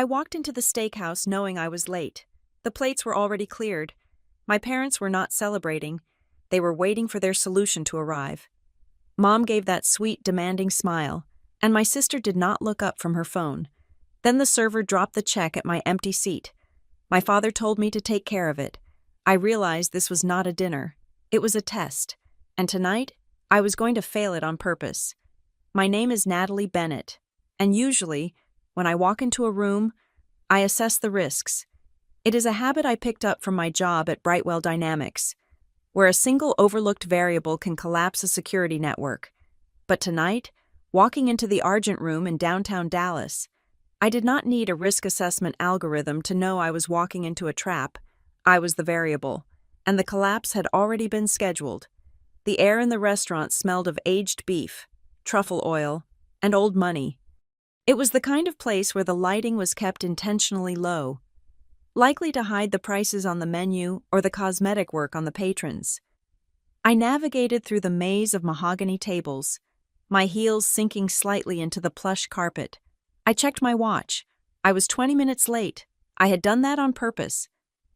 I walked into the steakhouse knowing I was late. The plates were already cleared. My parents were not celebrating. They were waiting for their solution to arrive. Mom gave that sweet, demanding smile, and my sister did not look up from her phone. Then the server dropped the check at my empty seat. My father told me to take care of it. I realized this was not a dinner. It was a test. And tonight, I was going to fail it on purpose. My name is Natalie Bennett, and usually, when I walk into a room, I assess the risks. It is a habit I picked up from my job at Brightwell Dynamics, where a single overlooked variable can collapse a security network. But tonight, walking into the Argent Room in downtown Dallas, I did not need a risk assessment algorithm to know I was walking into a trap. I was the variable, and the collapse had already been scheduled. The air in the restaurant smelled of aged beef, truffle oil, and old money. It was the kind of place where the lighting was kept intentionally low, likely to hide the prices on the menu or the cosmetic work on the patrons. I navigated through the maze of mahogany tables, my heels sinking slightly into the plush carpet. I checked my watch. I was 20 minutes late. I had done that on purpose,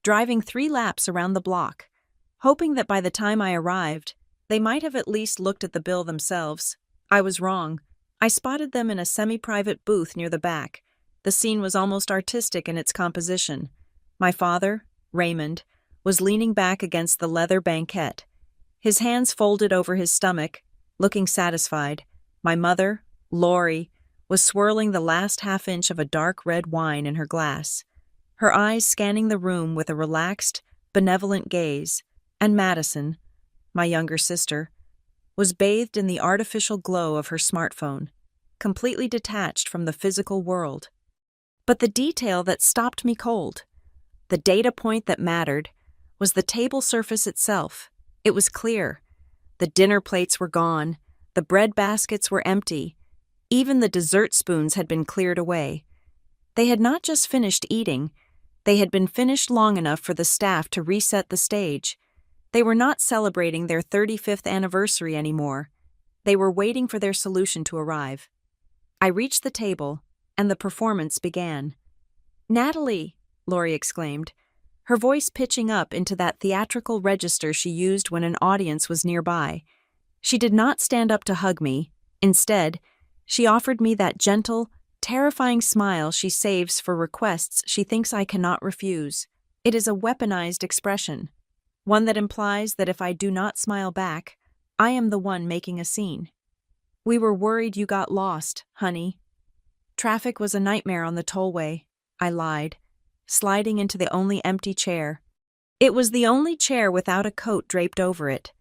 driving 3 laps around the block, hoping that by the time I arrived, they might have at least looked at the bill themselves. I was wrong. I spotted them in a semi-private booth near the back. The scene was almost artistic in its composition. My father, Raymond, was leaning back against the leather banquette, his hands folded over his stomach, looking satisfied. My mother, Lori, was swirling the last half-inch of a dark red wine in her glass, her eyes scanning the room with a relaxed, benevolent gaze, and Madison, my younger sister, was bathed in the artificial glow of her smartphone, completely detached from the physical world. But the detail that stopped me cold, the data point that mattered, was the table surface itself. It was clear. The dinner plates were gone, the bread baskets were empty, even the dessert spoons had been cleared away. They had not just finished eating, they had been finished long enough for the staff to reset the stage. They were not celebrating their 35th anniversary anymore. They were waiting for their solution to arrive. I reached the table, and the performance began. "Natalie!" Lori exclaimed, her voice pitching up into that theatrical register she used when an audience was nearby. She did not stand up to hug me. Instead, she offered me that gentle, terrifying smile she saves for requests she thinks I cannot refuse. It is a weaponized expression, one that implies that if I do not smile back, I am the one making a scene. "We were worried you got lost, honey." "Traffic was a nightmare on the tollway," I lied, sliding into the only empty chair. It was the only chair without a coat draped over it.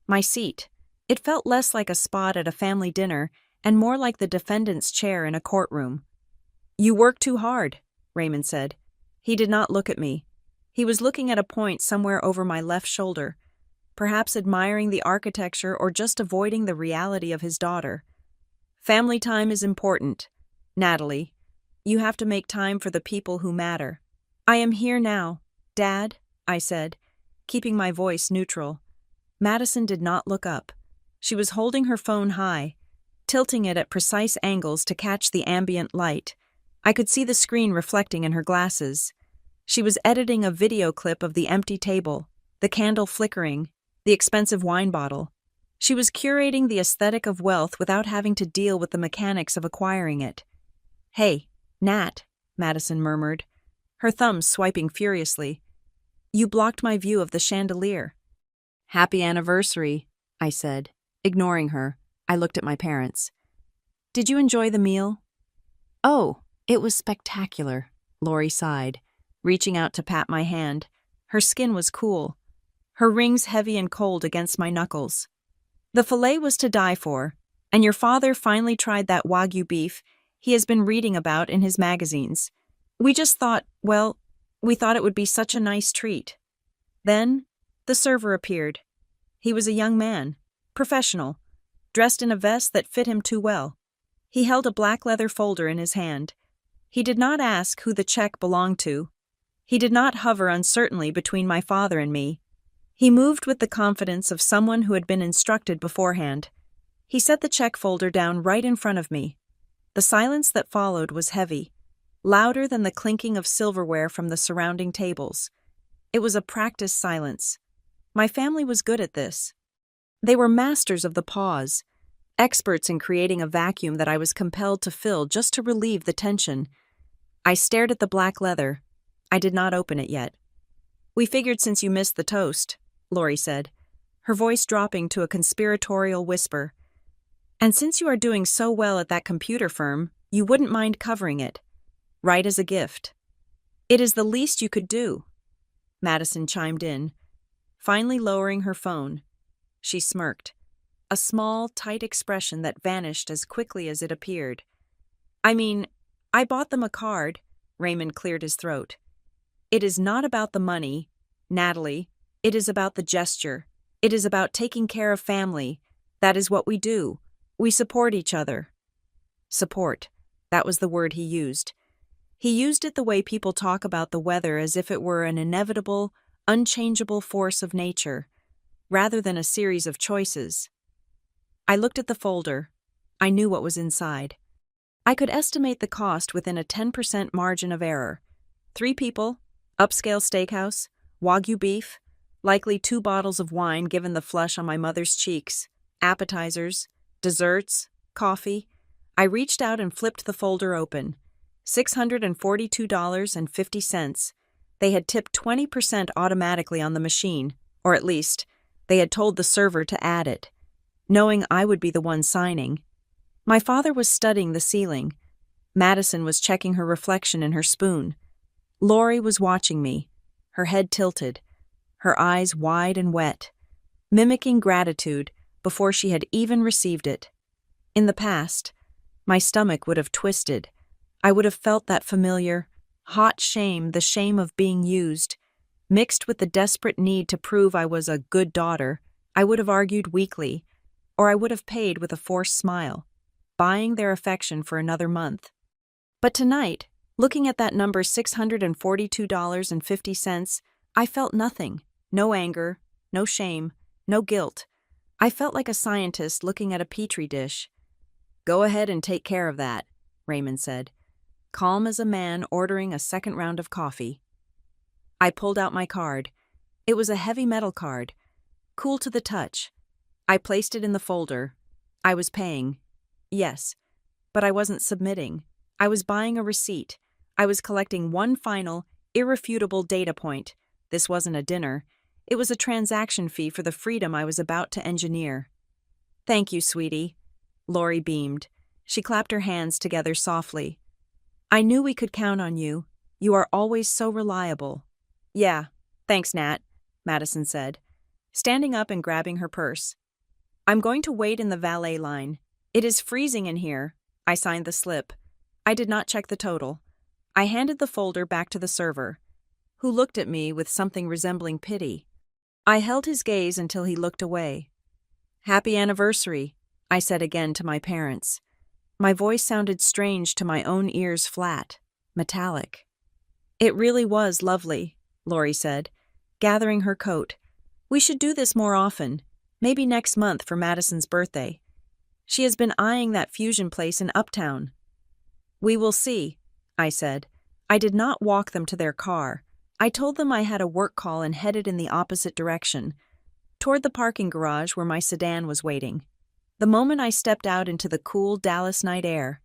My seat. It felt less like a spot at a family dinner and more like the defendant's chair in a courtroom. "You work too hard," Raymond said. He did not look at me. He was looking at a point somewhere over my left shoulder, perhaps admiring the architecture or just avoiding the reality of his daughter. "Family time is important, Natalie. You have to make time for the people who matter." "I am here now, Dad," I said, keeping my voice neutral. Madison did not look up. She was holding her phone high, tilting it at precise angles to catch the ambient light. I could see the screen reflecting in her glasses. She was editing a video clip of the empty table, the candle flickering, the expensive wine bottle. She was curating the aesthetic of wealth without having to deal with the mechanics of acquiring it. "Hey, Nat," Madison murmured, her thumbs swiping furiously. "You blocked my view of the chandelier." "Happy anniversary," I said. Ignoring her, I looked at my parents. "Did you enjoy the meal?" "Oh, it was spectacular," Lori sighed, reaching out to pat my hand. Her skin was cool, her rings heavy and cold against my knuckles. "The filet was to die for, and your father finally tried that Wagyu beef he has been reading about in his magazines. We just thought, well, we thought it would be such a nice treat." Then, the server appeared. He was a young man, professional, dressed in a vest that fit him too well. He held a black leather folder in his hand. He did not ask who the check belonged to. He did not hover uncertainly between my father and me. He moved with the confidence of someone who had been instructed beforehand. He set the check folder down right in front of me. The silence that followed was heavy. louder than the clinking of silverware from the surrounding tables. It was a practiced silence. My family was good at this. They were masters of the pause, experts in creating a vacuum that I was compelled to fill just to relieve the tension. I stared at the black leather. I did not open it yet. "We figured since you missed the toast," Lori said, her voice dropping to a conspiratorial whisper. "And since you are doing so well at that computer firm, you wouldn't mind covering it. Right as a gift. It is the least you could do." Madison chimed in, finally lowering her phone. She smirked, a small, tight expression that vanished as quickly as it appeared. "I mean, I bought them a card," Raymond cleared his throat. "It is not about the money, Natalie. It is about the gesture. It is about taking care of family. That is what we do. We support each other." Support. That was the word he used. He used it the way people talk about the weather as if it were an inevitable, unchangeable force of nature, rather than a series of choices. I looked at the folder. I knew what was inside. I could estimate the cost within a 10% margin of error. 3 people, upscale steakhouse, Wagyu beef, likely 2 bottles of wine given the flush on my mother's cheeks, appetizers, desserts, coffee. I reached out and flipped the folder open. $642.50. They had tipped 20% automatically on the machine, or at least, they had told the server to add it, knowing I would be the one signing. My father was studying the ceiling. Madison was checking her reflection in her spoon. Lori was watching me, her head tilted, her eyes wide and wet, mimicking gratitude before she had even received it. In the past, my stomach would have twisted. I would have felt that familiar, hot shame, the shame of being used. Mixed with the desperate need to prove I was a good daughter, I would have argued weakly, or I would have paid with a forced smile, buying their affection for another month. But tonight, looking at that number $642.50, I felt nothing. No anger, no shame, no guilt. I felt like a scientist looking at a petri dish. "Go ahead and take care of that," Raymond said, calm as a man ordering a second round of coffee. I pulled out my card. It was a heavy metal card, cool to the touch. I placed it in the folder. I was paying. Yes, but I wasn't submitting. I was buying a receipt. I was collecting one final, irrefutable data point. This wasn't a dinner. It was a transaction fee for the freedom I was about to engineer. "Thank you, sweetie." Lori beamed. She clapped her hands together softly. "I knew we could count on you. You are always so reliable." "Yeah, thanks, Nat," Madison said, standing up and grabbing her purse. "I'm going to wait in the valet line. It is freezing in here." I signed the slip. I did not check the total. I handed the folder back to the server, who looked at me with something resembling pity. I held his gaze until he looked away. "Happy anniversary," I said again to my parents. My voice sounded strange to my own ears, flat, metallic. "It really was lovely," Lori said, gathering her coat. "We should do this more often, maybe next month for Madison's birthday. She has been eyeing that fusion place in Uptown." "We will see," I said. I did not walk them to their car. I told them I had a work call and headed in the opposite direction, toward the parking garage where my sedan was waiting. The moment I stepped out into the cool Dallas night air,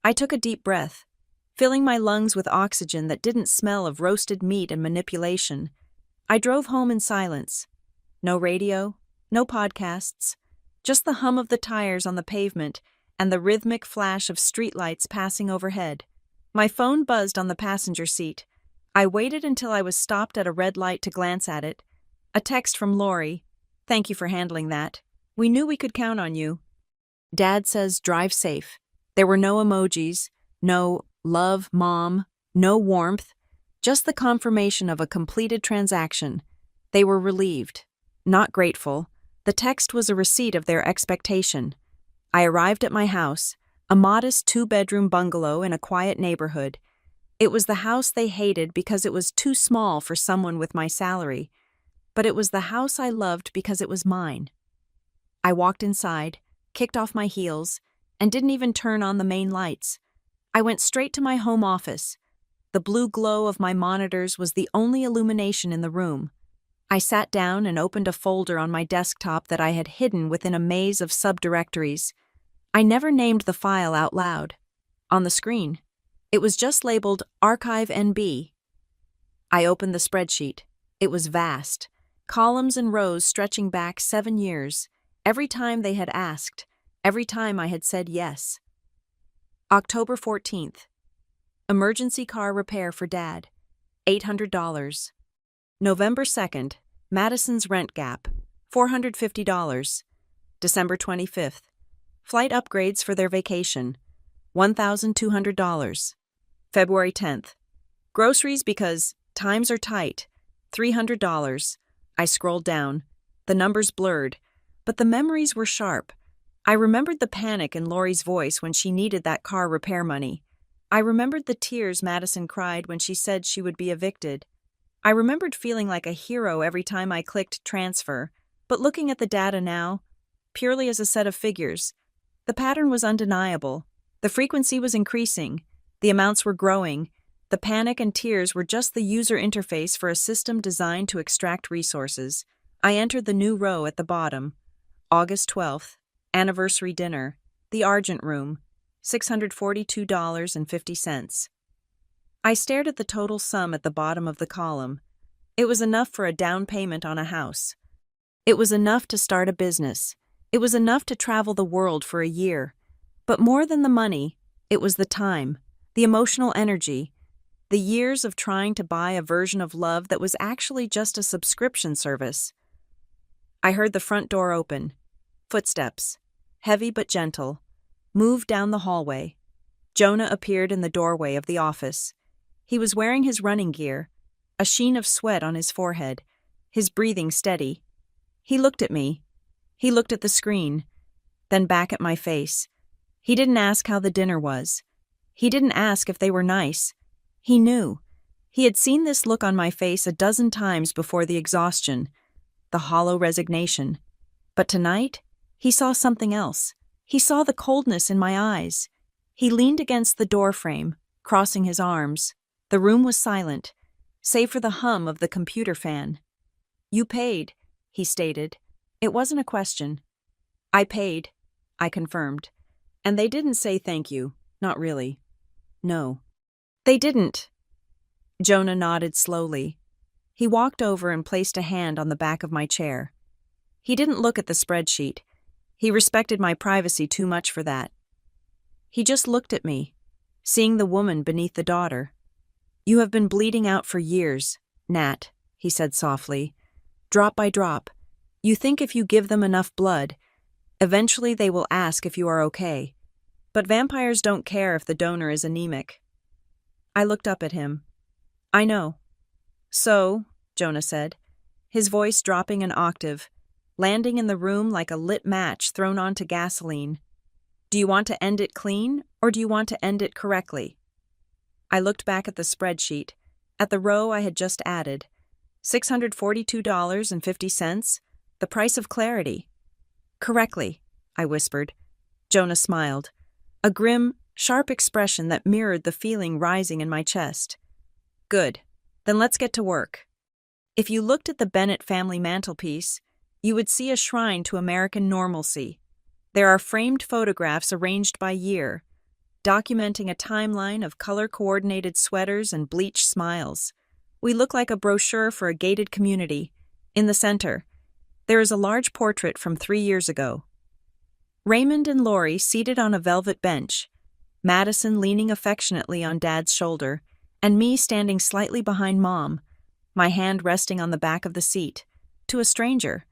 I took a deep breath, filling my lungs with oxygen that didn't smell of roasted meat and manipulation. I drove home in silence. No radio, no podcasts, just the hum of the tires on the pavement and the rhythmic flash of streetlights passing overhead. My phone buzzed on the passenger seat. I waited until I was stopped at a red light to glance at it. A text from Lori. "Thank you for handling that. We knew we could count on you. Dad says drive safe." There were no emojis, no "love, Mom," no warmth, just the confirmation of a completed transaction. They were relieved, not grateful. The text was a receipt of their expectation. I arrived at my house, a modest 2-bedroom bungalow in a quiet neighborhood. It was the house they hated because it was too small for someone with my salary, but it was the house I loved because it was mine. I walked inside, kicked off my heels, and didn't even turn on the main lights. I went straight to my home office. The blue glow of my monitors was the only illumination in the room. I sat down and opened a folder on my desktop that I had hidden within a maze of subdirectories. I never named the file out loud. On the screen, it was just labeled Archive NB. I opened the spreadsheet. It was vast, columns and rows stretching back 7 years, every time they had asked, every time I had said yes. October 14th. Emergency car repair for Dad, $800. November 2nd, Madison's rent gap, $450. December 25th, flight upgrades for their vacation, $1,200. February 10th, groceries because times are tight, $300. I scrolled down. The numbers blurred, but the memories were sharp. I remembered the panic in Lori's voice when she needed that car repair money. I remembered the tears Madison cried when she said she would be evicted. I remembered feeling like a hero every time I clicked transfer, but looking at the data now, purely as a set of figures, the pattern was undeniable. The frequency was increasing, the amounts were growing, the panic and tears were just the user interface for a system designed to extract resources. I entered the new row at the bottom. August 12th, anniversary dinner, the Argent Room, $642.50. I stared at the total sum at the bottom of the column. It was enough for a down payment on a house. It was enough to start a business. It was enough to travel the world for a year. But more than the money, it was the time, the emotional energy, the years of trying to buy a version of love that was actually just a subscription service. I heard the front door open. Footsteps, heavy but gentle, moved down the hallway. Jonah appeared in the doorway of the office. He was wearing his running gear, a sheen of sweat on his forehead, his breathing steady. He looked at me. He looked at the screen, then back at my face. He didn't ask how the dinner was. He didn't ask if they were nice. He knew. He had seen this look on my face a dozen times before the exhaustion, the hollow resignation. But tonight, he saw something else. He saw the coldness in my eyes. He leaned against the doorframe, crossing his arms. The room was silent, save for the hum of the computer fan. "You paid," he stated. It wasn't a question. "I paid," I confirmed. "And they didn't say thank you, not really." "No." "They didn't." Jonah nodded slowly. He walked over and placed a hand on the back of my chair. He didn't look at the spreadsheet. He respected my privacy too much for that. He just looked at me, seeing the woman beneath the daughter. "You have been bleeding out for years, Nat," he said softly. "Drop by drop. You think if you give them enough blood, eventually they will ask if you are okay. But vampires don't care if the donor is anemic." I looked up at him. "I know." "So," Jonah said, his voice dropping an octave, landing in the room like a lit match thrown onto gasoline. "Do you want to end it clean, or do you want to end it correctly?" I looked back at the spreadsheet, at the row I had just added. $642.50, the price of clarity. "Correctly," I whispered. Jonah smiled, a grim, sharp expression that mirrored the feeling rising in my chest. "Good. Then let's get to work." If you looked at the Bennett family mantelpiece, you would see a shrine to American normalcy. There are framed photographs arranged by year, documenting a timeline of color-coordinated sweaters and bleached smiles. We look like a brochure for a gated community. In the center, there is a large portrait from 3 years ago. Raymond and Lori seated on a velvet bench, Madison leaning affectionately on Dad's shoulder, and me standing slightly behind Mom, my hand resting on the back of the seat. To a stranger,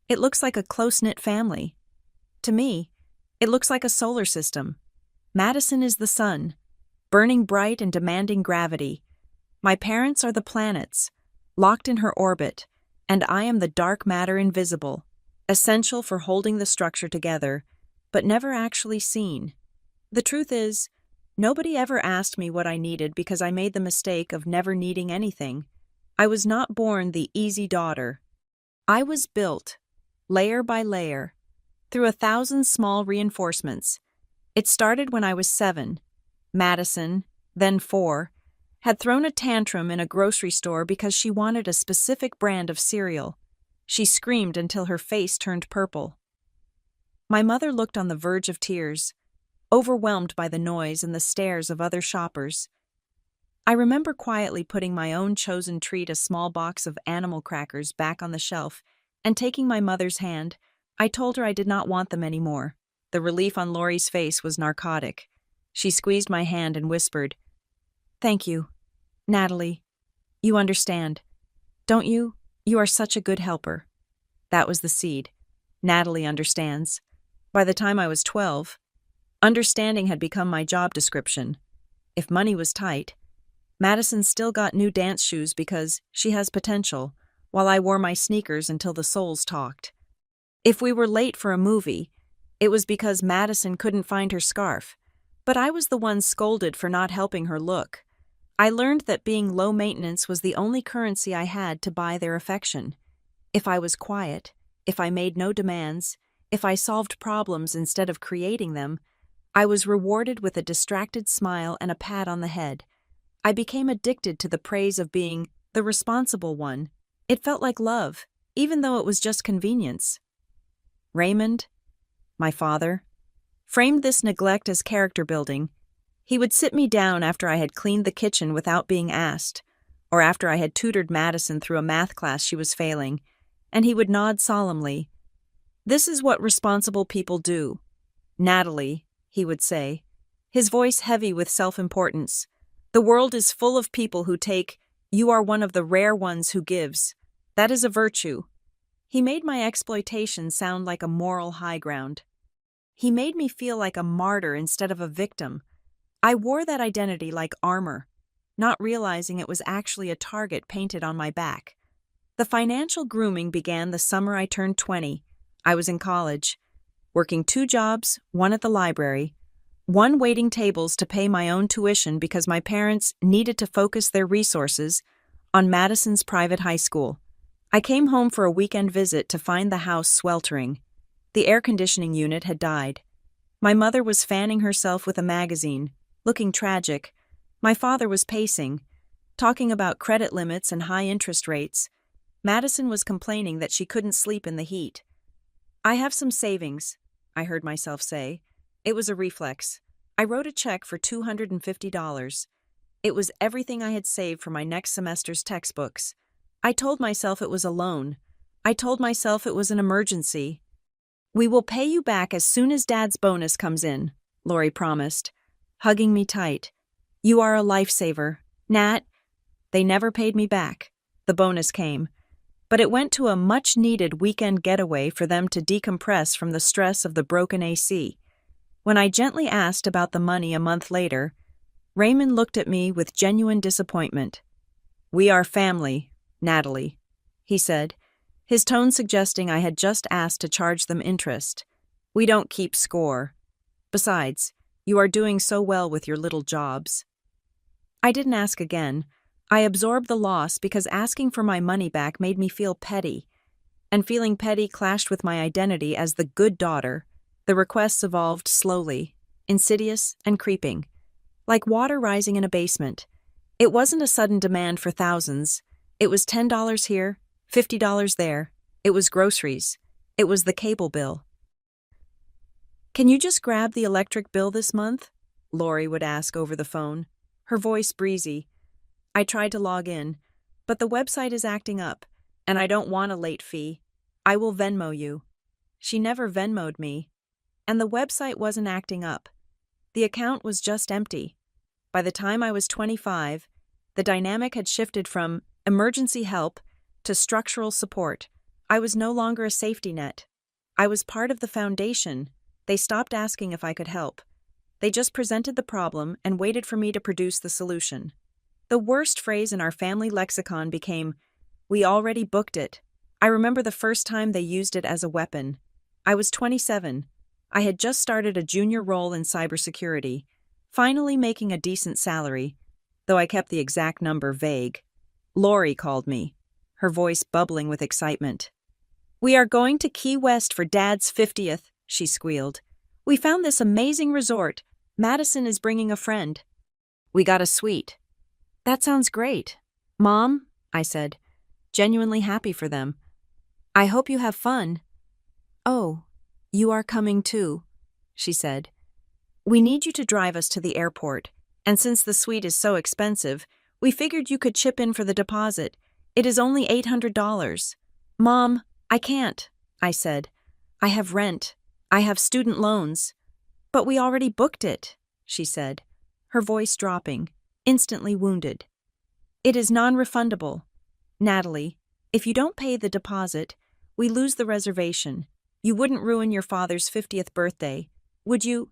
it looks like a close-knit family. To me, it looks like a solar system. Madison is the sun, burning bright and demanding gravity. My parents are the planets, locked in her orbit, and I am the dark matter invisible, essential for holding the structure together, but never actually seen. The truth is, nobody ever asked me what I needed because I made the mistake of never needing anything. I was not born the easy daughter. I was built, layer by layer, through 1,000 small reinforcements. It started when I was 7, Madison, then 4, had thrown a tantrum in a grocery store because she wanted a specific brand of cereal. She screamed until her face turned purple. My mother looked on the verge of tears, overwhelmed by the noise and the stares of other shoppers. I remember quietly putting my own chosen treat, a small box of animal crackers, back on the shelf, and taking my mother's hand, I told her I did not want them anymore. The relief on Lori's face was narcotic. She squeezed my hand and whispered, "Thank you, Natalie. You understand, don't you? You are such a good helper." That was the seed. Natalie understands. By the time I was 12, understanding had become my job description. If money was tight, Madison still got new dance shoes because she has potential, while I wore my sneakers until the soles talked. If we were late for a movie, it was because Madison couldn't find her scarf, but I was the one scolded for not helping her look. I learned that being low maintenance was the only currency I had to buy their affection. If I was quiet, if I made no demands, if I solved problems instead of creating them, I was rewarded with a distracted smile and a pat on the head. I became addicted to the praise of being the responsible one. It felt like love, even though it was just convenience. Raymond, my father, framed this neglect as character building. He would sit me down after I had cleaned the kitchen without being asked, or after I had tutored Madison through a math class she was failing, and he would nod solemnly. "This is what responsible people do. Natalie," he would say, his voice heavy with self-importance. "The world is full of people who take. You are one of the rare ones who gives. That is a virtue." He made my exploitation sound like a moral high ground. He made me feel like a martyr instead of a victim. I wore that identity like armor, not realizing it was actually a target painted on my back. The financial grooming began the summer I turned 20. I was in college, working 2 jobs, one at the library, one waiting tables to pay my own tuition because my parents needed to focus their resources on Madison's private high school. I came home for a weekend visit to find the house sweltering. The air conditioning unit had died. My mother was fanning herself with a magazine, looking tragic. My father was pacing, talking about credit limits and high interest rates. Madison was complaining that she couldn't sleep in the heat. "I have some savings," I heard myself say. It was a reflex. I wrote a check for $250. It was everything I had saved for my next semester's textbooks. I told myself it was a loan. I told myself it was an emergency. "We will pay you back as soon as Dad's bonus comes in," Lori promised, hugging me tight. "You are a lifesaver, Nat." They never paid me back. The bonus came, but it went to a much-needed weekend getaway for them to decompress from the stress of the broken AC. When I gently asked about the money a month later, Raymond looked at me with genuine disappointment. "We are family, Natalie," he said, his tone suggesting I had just asked to charge them interest. "We don't keep score. Besides, you are doing so well with your little jobs." I didn't ask again. I absorbed the loss because asking for my money back made me feel petty, and feeling petty clashed with my identity as the good daughter. The requests evolved slowly, insidious and creeping, like water rising in a basement. It wasn't a sudden demand for thousands. It was $10 here, $50 there. It was groceries. It was the cable bill. "Can you just grab the electric bill this month?" Lori would ask over the phone, her voice breezy. I tried to log in, but the website is acting up, and I don't want a late fee. "I will Venmo you." She never Venmo'd me, and the website wasn't acting up. The account was just empty. By the time I was 25, the dynamic had shifted from emergency help to structural support. I was no longer a safety net. I was part of the foundation. They stopped asking if I could help. They just presented the problem and waited for me to produce the solution. The worst phrase in our family lexicon became, "We already booked it." I remember the first time they used it as a weapon. I was 27. I had just started a junior role in cybersecurity, finally making a decent salary, though I kept the exact number vague. Lori called me, her voice bubbling with excitement. "We are going to Key West for Dad's 50th, she squealed. "We found this amazing resort. Madison is bringing a friend." We got a suite. That sounds great. Mom, I said, genuinely happy for them. I hope you have fun. Oh, you are coming too, she said. We need you to drive us to the airport, and since the suite is so expensive, we figured you could chip in for the deposit. It is only $800. Mom, I can't, I said. I have rent. I have student loans. But we already booked it, she said, her voice dropping, instantly wounded. It is non-refundable. Natalie, if you don't pay the deposit, we lose the reservation. You wouldn't ruin your father's 50th birthday, would you?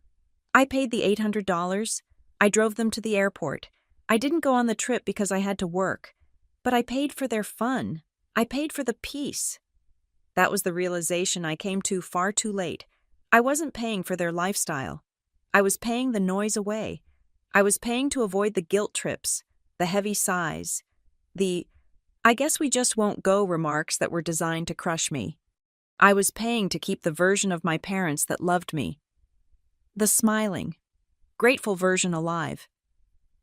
I paid the $800. I drove them to the airport. I didn't go on the trip because I had to work. But I paid for their fun. I paid for the peace. That was the realization I came to far too late. I wasn't paying for their lifestyle. I was paying the noise away. I was paying to avoid the guilt trips, the heavy sighs, the "I guess we just won't go" remarks that were designed to crush me. I was paying to keep the version of my parents that loved me. The smiling, grateful version alive.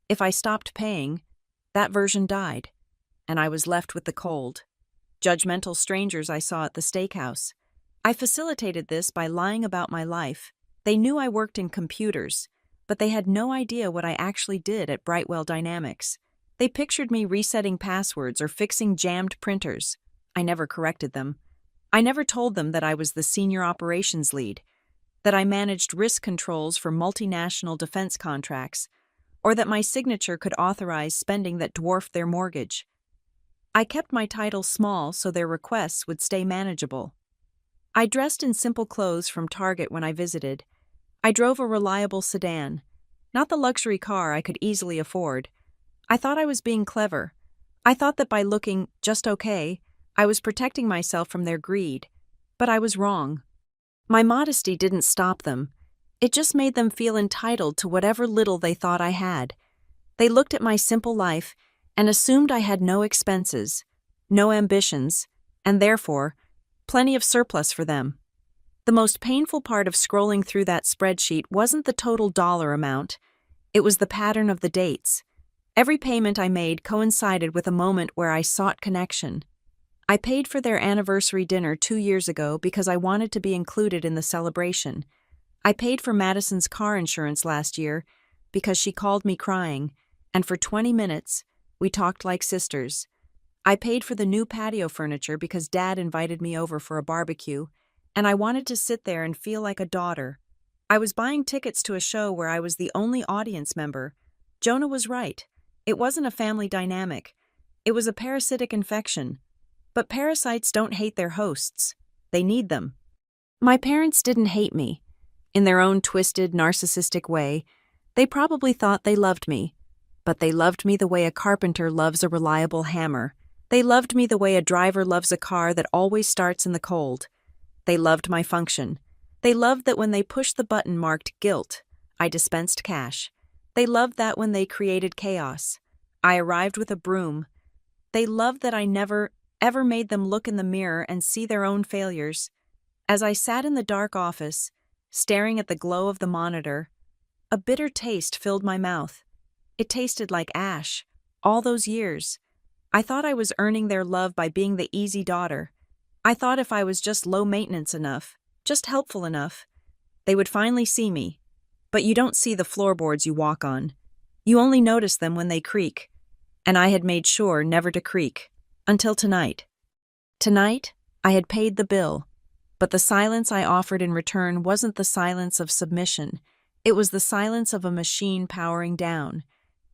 If I stopped paying, that version died, and I was left with the cold, judgmental strangers I saw at the steakhouse. I facilitated this by lying about my life. They knew I worked in computers, but they had no idea what I actually did at Brightwell Dynamics. They pictured me resetting passwords or fixing jammed printers. I never corrected them. I never told them that I was the senior operations lead, that I managed risk controls for multinational defense contracts, or that my signature could authorize spending that dwarfed their mortgage. I kept my title small so their requests would stay manageable. I dressed in simple clothes from Target when I visited. I drove a reliable sedan, not the luxury car I could easily afford. I thought I was being clever. I thought that by looking just okay, I was protecting myself from their greed. But I was wrong. My modesty didn't stop them. It just made them feel entitled to whatever little they thought I had. They looked at my simple life and assumed I had no expenses, no ambitions, and therefore, plenty of surplus for them. The most painful part of scrolling through that spreadsheet wasn't the total dollar amount. It was the pattern of the dates. Every payment I made coincided with a moment where I sought connection. I paid for their anniversary dinner 2 years ago because I wanted to be included in the celebration. I paid for Madison's car insurance last year because she called me crying, and for 20 minutes, we talked like sisters. I paid for the new patio furniture because Dad invited me over for a barbecue, and I wanted to sit there and feel like a daughter. I was buying tickets to a show where I was the only audience member. Jonah was right. It wasn't a family dynamic. It was a parasitic infection. But parasites don't hate their hosts. They need them. My parents didn't hate me. In their own twisted, narcissistic way, they probably thought they loved me. But they loved me the way a carpenter loves a reliable hammer. They loved me the way a driver loves a car that always starts in the cold. They loved my function. They loved that when they pushed the button marked guilt, I dispensed cash. They loved that when they created chaos, I arrived with a broom. They loved that I never, ever made them look in the mirror and see their own failures. As I sat in the dark office, staring at the glow of the monitor, a bitter taste filled my mouth. It tasted like ash. All those years. I thought I was earning their love by being the easy daughter. I thought if I was just low maintenance enough, just helpful enough, they would finally see me. But you don't see the floorboards you walk on. You only notice them when they creak. And I had made sure never to creak. Until tonight. Tonight, I had paid the bill. But the silence I offered in return wasn't the silence of submission. It was the silence of a machine powering down.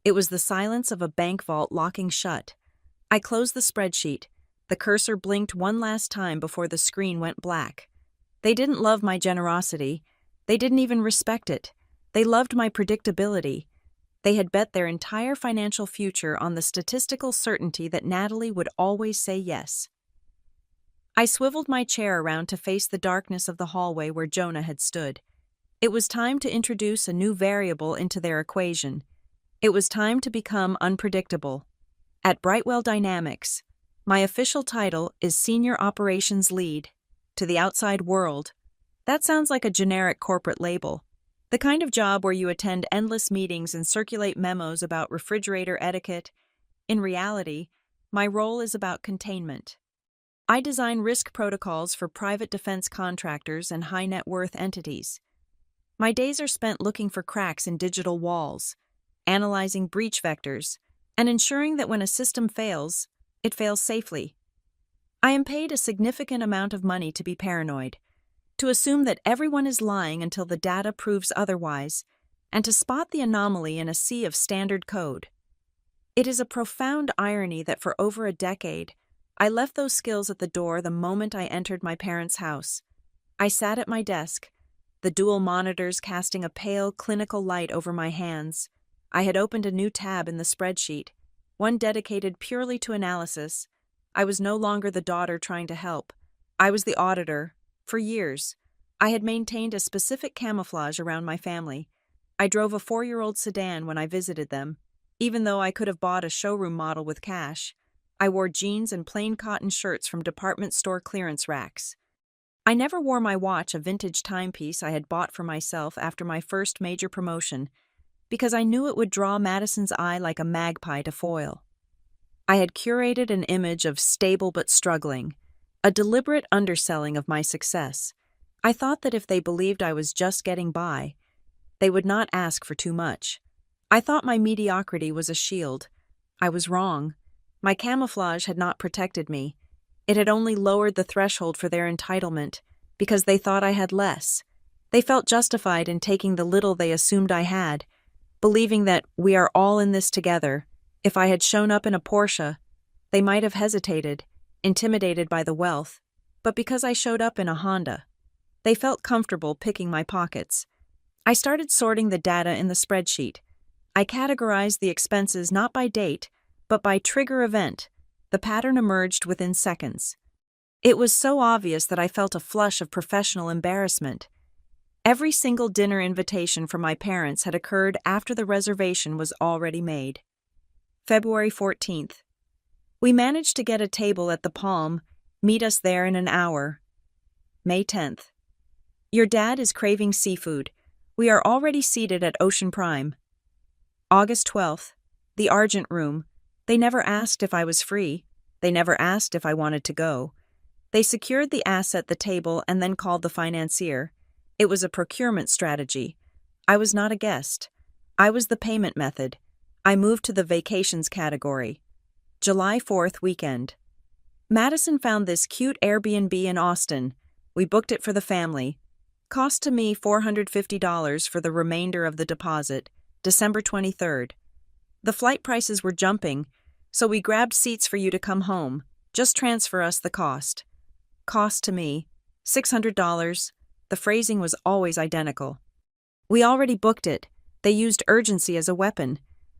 It was the silence of a bank vault locking shut. I closed the spreadsheet. The cursor blinked one last time before the screen went black. They didn't love my generosity. They didn't even respect it. They loved my predictability. They had bet their entire financial future on the statistical certainty that Natalie would always say yes. I swiveled my chair around to face the darkness of the hallway where Jonah had stood. It was time to introduce a new variable into their equation. It was time to become unpredictable. At Brightwell Dynamics, my official title is Senior Operations Lead. To the outside world, that sounds like a generic corporate label. The kind of job where you attend endless meetings and circulate memos about refrigerator etiquette. In reality, my role is about containment. I design risk protocols for private defense contractors and high net worth entities. My days are spent looking for cracks in digital walls, analyzing breach vectors, and ensuring that when a system fails, it fails safely. I am paid a significant amount of money to be paranoid, to assume that everyone is lying until the data proves otherwise, and to spot the anomaly in a sea of standard code. It is a profound irony that for over a decade, I left those skills at the door the moment I entered my parents' house. I sat at my desk, the dual monitors casting a pale, clinical light over my hands. I had opened a new tab in the spreadsheet, one dedicated purely to analysis. I was no longer the daughter trying to help. I was the auditor. For years, I had maintained a specific camouflage around my family. I drove a 4-year-old sedan when I visited them, even though I could have bought a showroom model with cash. I wore jeans and plain cotton shirts from department store clearance racks. I never wore my watch, a vintage timepiece I had bought for myself after my first major promotion, because I knew it would draw Madison's eye like a magpie to foil. I had curated an image of stable but struggling, a deliberate underselling of my success. I thought that if they believed I was just getting by, they would not ask for too much. I thought my mediocrity was a shield. I was wrong. My camouflage had not protected me. It had only lowered the threshold for their entitlement, because they thought I had less. They felt justified in taking the little they assumed I had, believing that we are all in this together. If I had shown up in a Porsche, they might have hesitated, intimidated by the wealth, but because I showed up in a Honda, they felt comfortable picking my pockets. I started sorting the data in the spreadsheet. I categorized the expenses not by date, but by trigger event. The pattern emerged within seconds. It was so obvious that I felt a flush of professional embarrassment. Every single dinner invitation from my parents had occurred after the reservation was already made. February 14th. We managed to get a table at the Palm. Meet us there in an hour. May 10th. Your dad is craving seafood. We are already seated at Ocean Prime. August 12th. The Argent Room. They never asked if I was free. They never asked if I wanted to go. They secured the asset, the table, and then called the financier. It was a procurement strategy. I was not a guest. I was the payment method. I moved to the vacations category. July 4th weekend. Madison found this cute Airbnb in Austin. We booked it for the family. Cost to me $450 for the remainder of the deposit. December 23rd. The flight prices were jumping, so we grabbed seats for you to come home. Just transfer us the cost. Cost to me $600. The phrasing was always identical. We already booked it. They used urgency as a weapon.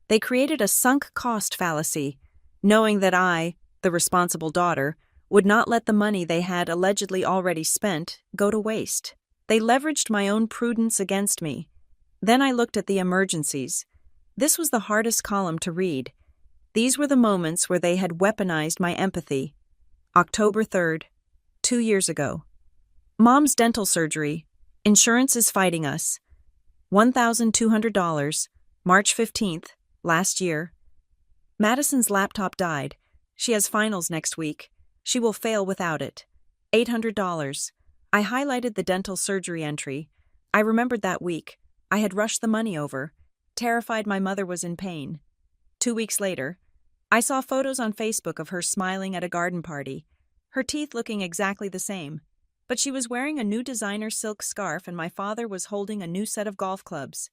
They created a sunk cost fallacy, knowing that I, the responsible daughter, would not let the money they had allegedly already spent go to waste. They leveraged my own prudence against me. Then I looked at the emergencies. This was the hardest column to read. These were the moments where they had weaponized my empathy. October 3rd, 2 years ago. Mom's dental surgery. Insurance is fighting us. $1,200, March 15th, last year. Madison's laptop died. She has finals next week. She will fail without it. $800. I highlighted the dental surgery entry. I remembered that week. I had rushed the money over, terrified my mother was in pain. 2 weeks later, I saw photos on Facebook of her smiling at a garden party, her teeth looking exactly the same. But she was wearing a new designer silk scarf and my father was holding a new set of golf clubs.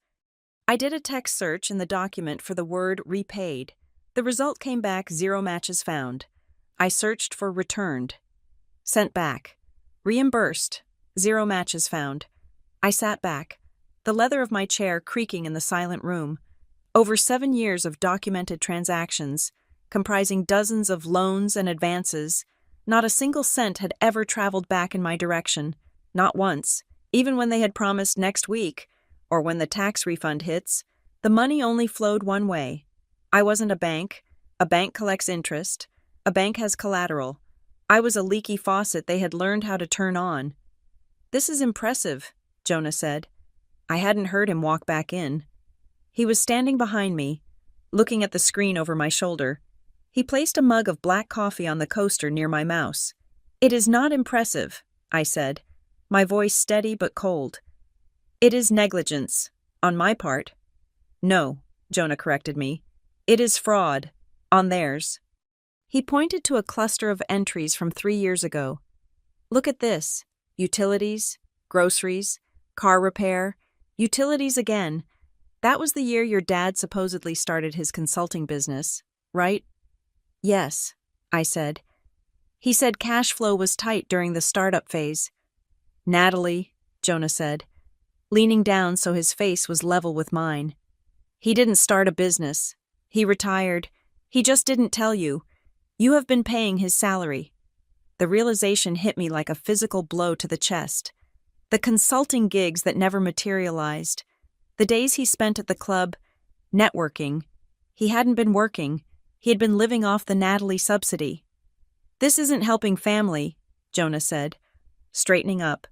I did a text search in the document for the word repaid. The result came back 0 matches found. I searched for returned. Sent back. Reimbursed. 0 matches found. I sat back, the leather of my chair creaking in the silent room. Over 7 years of documented transactions, comprising dozens of loans and advances, not a single cent had ever traveled back in my direction, not once, even when they had promised next week, or when the tax refund hits. The money only flowed one way. I wasn't a bank. A bank collects interest. A bank has collateral. I was a leaky faucet they had learned how to turn on. "This is impressive," Jonah said. I hadn't heard him walk back in. He was standing behind me, looking at the screen over my shoulder. He placed a mug of black coffee on the coaster near my mouse. "It is not impressive," I said, my voice steady but cold. "It is negligence, on my part." "No," Jonah corrected me. "It is fraud, on theirs." He pointed to a cluster of entries from 3 years ago. "Look at this. Utilities, groceries, car repair, utilities again. That was the year your dad supposedly started his consulting business, right?" "Yes," I said. "He said cash flow was tight during the startup phase." "Natalie," Jonah said, leaning down so his face was level with mine. "He didn't start a business. He retired. He just didn't tell you. You have been paying his salary." The realization hit me like a physical blow to the chest. The consulting gigs that never materialized. The days he spent at the club, networking. He hadn't been working. He had been living off the Natalie subsidy. "This isn't helping family," Jonah said, straightening up.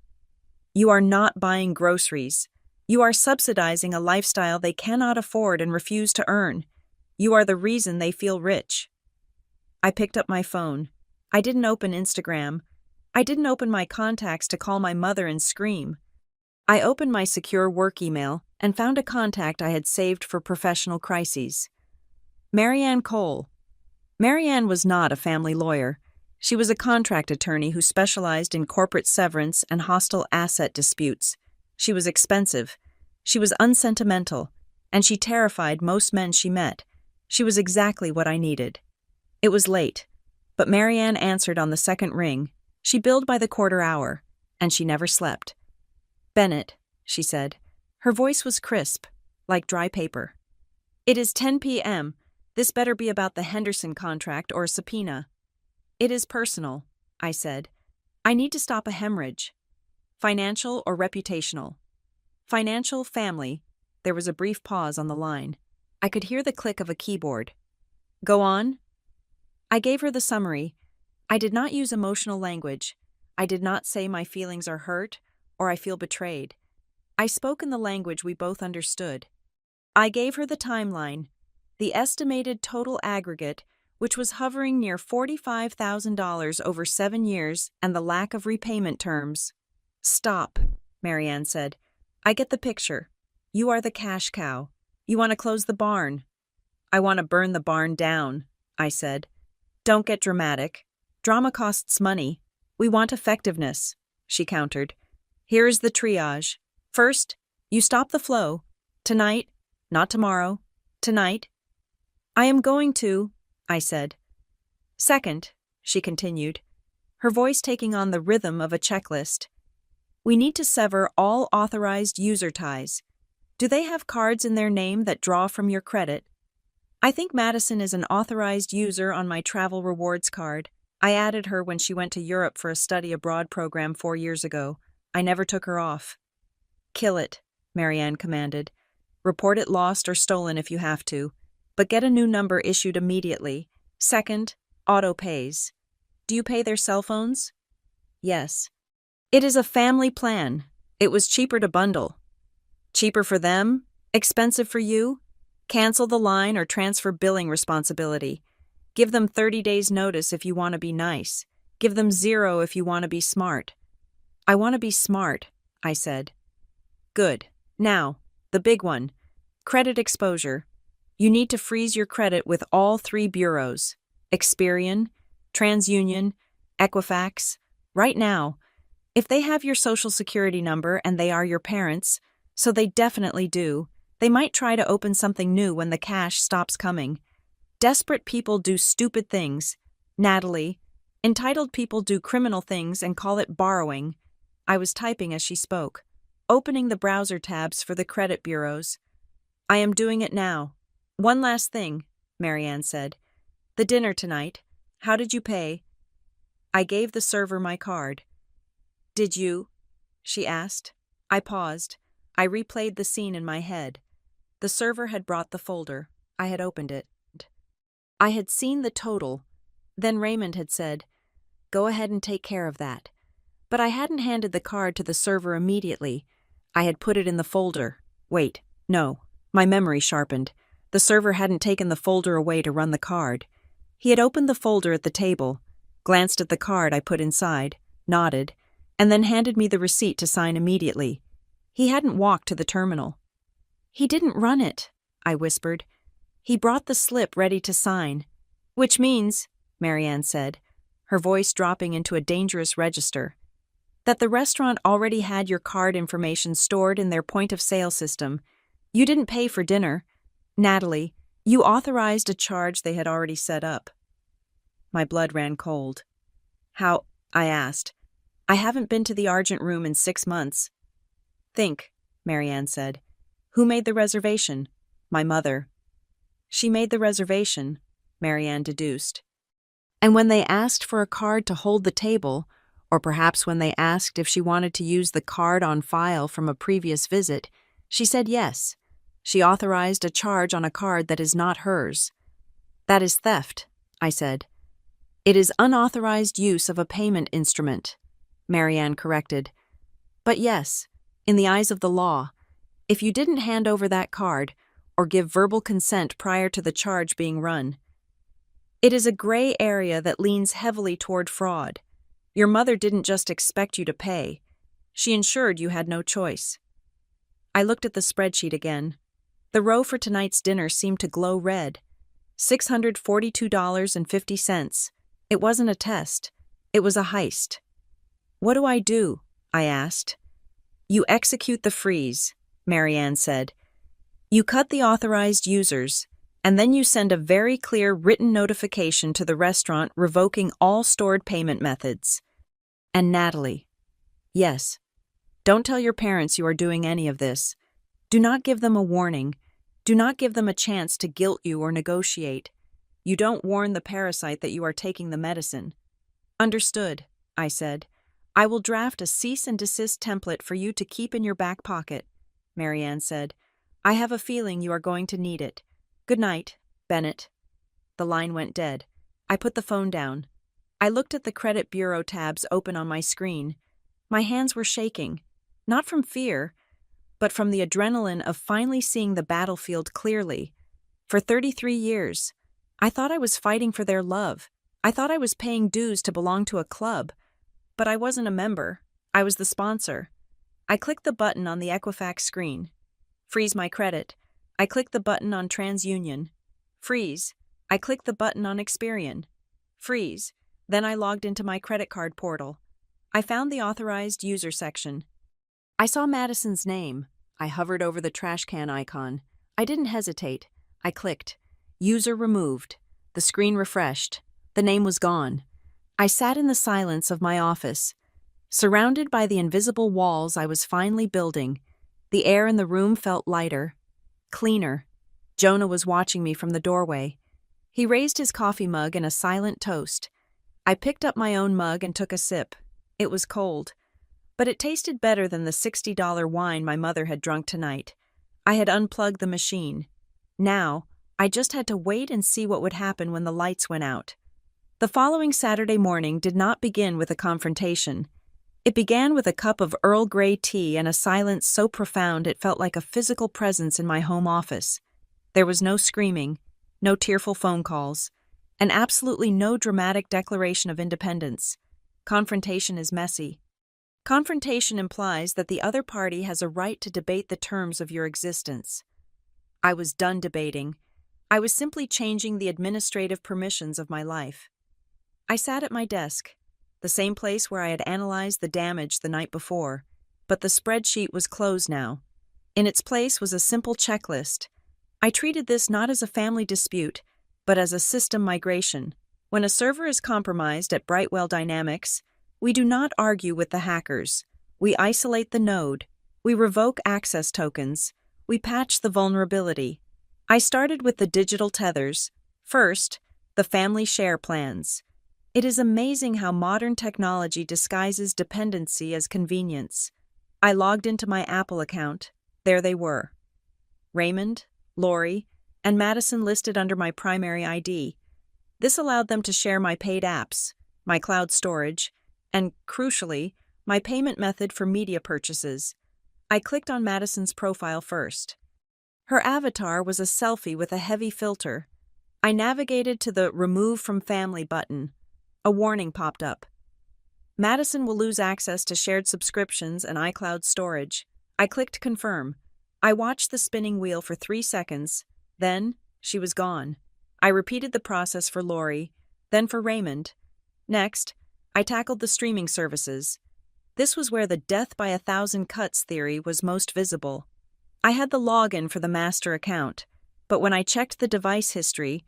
"You are not buying groceries. You are subsidizing a lifestyle they cannot afford and refuse to earn. You are the reason they feel rich." I picked up my phone. I didn't open Instagram. I didn't open my contacts to call my mother and scream. I opened my secure work email and found a contact I had saved for professional crises. Marianne Cole. Marianne was not a family lawyer. She was a contract attorney who specialized in corporate severance and hostile asset disputes. She was expensive. She was unsentimental, and she terrified most men she met. She was exactly what I needed. It was late, but Marianne answered on the second ring. She billed by the quarter hour, and she never slept. "Bennett," she said. Her voice was crisp, like dry paper. "It is 10 p.m. This better be about the Henderson contract or a subpoena." "It is personal," I said. "I need to stop a hemorrhage." "Financial or reputational?" "Financial, family." There was a brief pause on the line. I could hear the click of a keyboard. "Go on." I gave her the summary. I did not use emotional language. I did not say my feelings are hurt or I feel betrayed. I spoke in the language we both understood. I gave her the timeline, the estimated total aggregate, which was hovering near $45,000 over 7 years, and the lack of repayment terms. "Stop," Marianne said. "I get the picture. You are the cash cow. You want to close the barn." "I want to burn the barn down," I said. "Don't get dramatic. Drama costs money. We want effectiveness," she countered. "Here is the triage. First, you stop the flow. Tonight, not tomorrow. Tonight." "I am going to," I said. "Second," she continued, her voice taking on the rhythm of a checklist. "We need to sever all authorized user ties. Do they have cards in their name that draw from your credit?" "I think Madison is an authorized user on my travel rewards card. I added her when she went to Europe for a study abroad program 4 years ago. I never took her off." "Kill it," Marianne commanded. "Report it lost or stolen if you have to, but get a new number issued immediately. Second, auto pays. Do you pay their cell phones?" "Yes." "It is a family plan. It was cheaper to bundle." "Cheaper for them? Expensive for you? Cancel the line or transfer billing responsibility. Give them 30 days notice if you want to be nice. Give them 0 if you want to be smart." "I want to be smart," I said. "Good. Now, the big one. Credit exposure. You need to freeze your credit with all 3 bureaus. Experian, TransUnion, Equifax. Right now. If they have your social security number and they are your parents, so they definitely do, they might try to open something new when the cash stops coming. Desperate people do stupid things. Natalie. Entitled people do criminal things and call it borrowing." I was typing as she spoke, opening the browser tabs for the credit bureaus. "I am doing it now. One last thing," Marianne said. "The dinner tonight. How did you pay?" I gave the server my card. "Did you?" she asked. I paused. I replayed the scene in my head. The server had brought the folder. I had opened it. I had seen the total. Then Raymond had said, "Go ahead and take care of that." But I hadn't handed the card to the server immediately. I had put it in the folder. Wait, no. My memory sharpened. The server hadn't taken the folder away to run the card. He had opened the folder at the table, glanced at the card I put inside, nodded, and then handed me the receipt to sign immediately. He hadn't walked to the terminal. "He didn't run it," I whispered. "He brought the slip ready to sign." "Which means," Marianne said, her voice dropping into a dangerous register, "that the restaurant already had your card information stored in their point-of-sale system. You didn't pay for dinner. Natalie, you authorized a charge they had already set up." My blood ran cold. "How?" I asked. "I haven't been to the Argent Room in 6 months." "Think," Marianne said. "Who made the reservation?" "My mother." "She made the reservation," Marianne deduced. "And when they asked for a card to hold the table, or perhaps when they asked if she wanted to use the card on file from a previous visit, she said yes. She authorized a charge on a card that is not hers." "That is theft," I said. "It is unauthorized use of a payment instrument," Marianne corrected. "But yes, in the eyes of the law, if you didn't hand over that card or give verbal consent prior to the charge being run, it is a gray area that leans heavily toward fraud. Your mother didn't just expect you to pay. She ensured you had no choice." I looked at the spreadsheet again. The row for tonight's dinner seemed to glow red. $642.50. It wasn't a test. It was a heist. "What do I do?" I asked. "You execute the freeze," Marianne said. "You cut the authorized users, and then you send a very clear written notification to the restaurant revoking all stored payment methods." "And Natalie." "Yes. Don't tell your parents you are doing any of this. Do not give them a warning. Do not give them a chance to guilt you or negotiate. You don't warn the parasite that you are taking the medicine." "Understood," I said. "I will draft a cease and desist template for you to keep in your back pocket," Marianne said. "I have a feeling you are going to need it. Good night, Bennett." The line went dead. I put the phone down. I looked at the credit bureau tabs open on my screen. My hands were shaking, not from fear, but from the adrenaline of finally seeing the battlefield clearly. For 33 years, I thought I was fighting for their love. I thought I was paying dues to belong to a club. But I wasn't a member. I was the sponsor. I clicked the button on the Equifax screen. Freeze my credit. I clicked the button on TransUnion. Freeze. I clicked the button on Experian. Freeze. Then I logged into my credit card portal. I found the authorized user section. I saw Madison's name. I hovered over the trash can icon. I didn't hesitate. I clicked. User removed. The screen refreshed. The name was gone. I sat in the silence of my office. Surrounded by the invisible walls I was finally building, the air in the room felt lighter, cleaner. Jonah was watching me from the doorway. He raised his coffee mug in a silent toast. I picked up my own mug and took a sip. It was cold, but it tasted better than the $60 wine my mother had drunk tonight. I had unplugged the machine. Now, I just had to wait and see what would happen when the lights went out. The following Saturday morning did not begin with a confrontation. It began with a cup of Earl Grey tea and a silence so profound it felt like a physical presence in my home office. There was no screaming, no tearful phone calls, and absolutely no dramatic declaration of independence. Confrontation is messy. Confrontation implies that the other party has a right to debate the terms of your existence. I was done debating. I was simply changing the administrative permissions of my life. I sat at my desk, the same place where I had analyzed the damage the night before, but the spreadsheet was closed now. In its place was a simple checklist. I treated this not as a family dispute, but as a system migration. When a server is compromised at Brightwell Dynamics, we do not argue with the hackers. We isolate the node. We revoke access tokens. We patch the vulnerability. I started with the digital tethers. First, the family share plans. It is amazing how modern technology disguises dependency as convenience. I logged into my Apple account. There they were. Raymond, Lori, and Madison listed under my primary ID. This allowed them to share my paid apps, my cloud storage, and, crucially, my payment method for media purchases. I clicked on Madison's profile first. Her avatar was a selfie with a heavy filter. I navigated to the Remove from Family button. A warning popped up. Madison will lose access to shared subscriptions and iCloud storage. I clicked Confirm. I watched the spinning wheel for 3 seconds. Then, she was gone. I repeated the process for Lori, then for Raymond. Next, I tackled the streaming services. This was where the death by 1,000 cuts theory was most visible. I had the login for the master account, but when I checked the device history,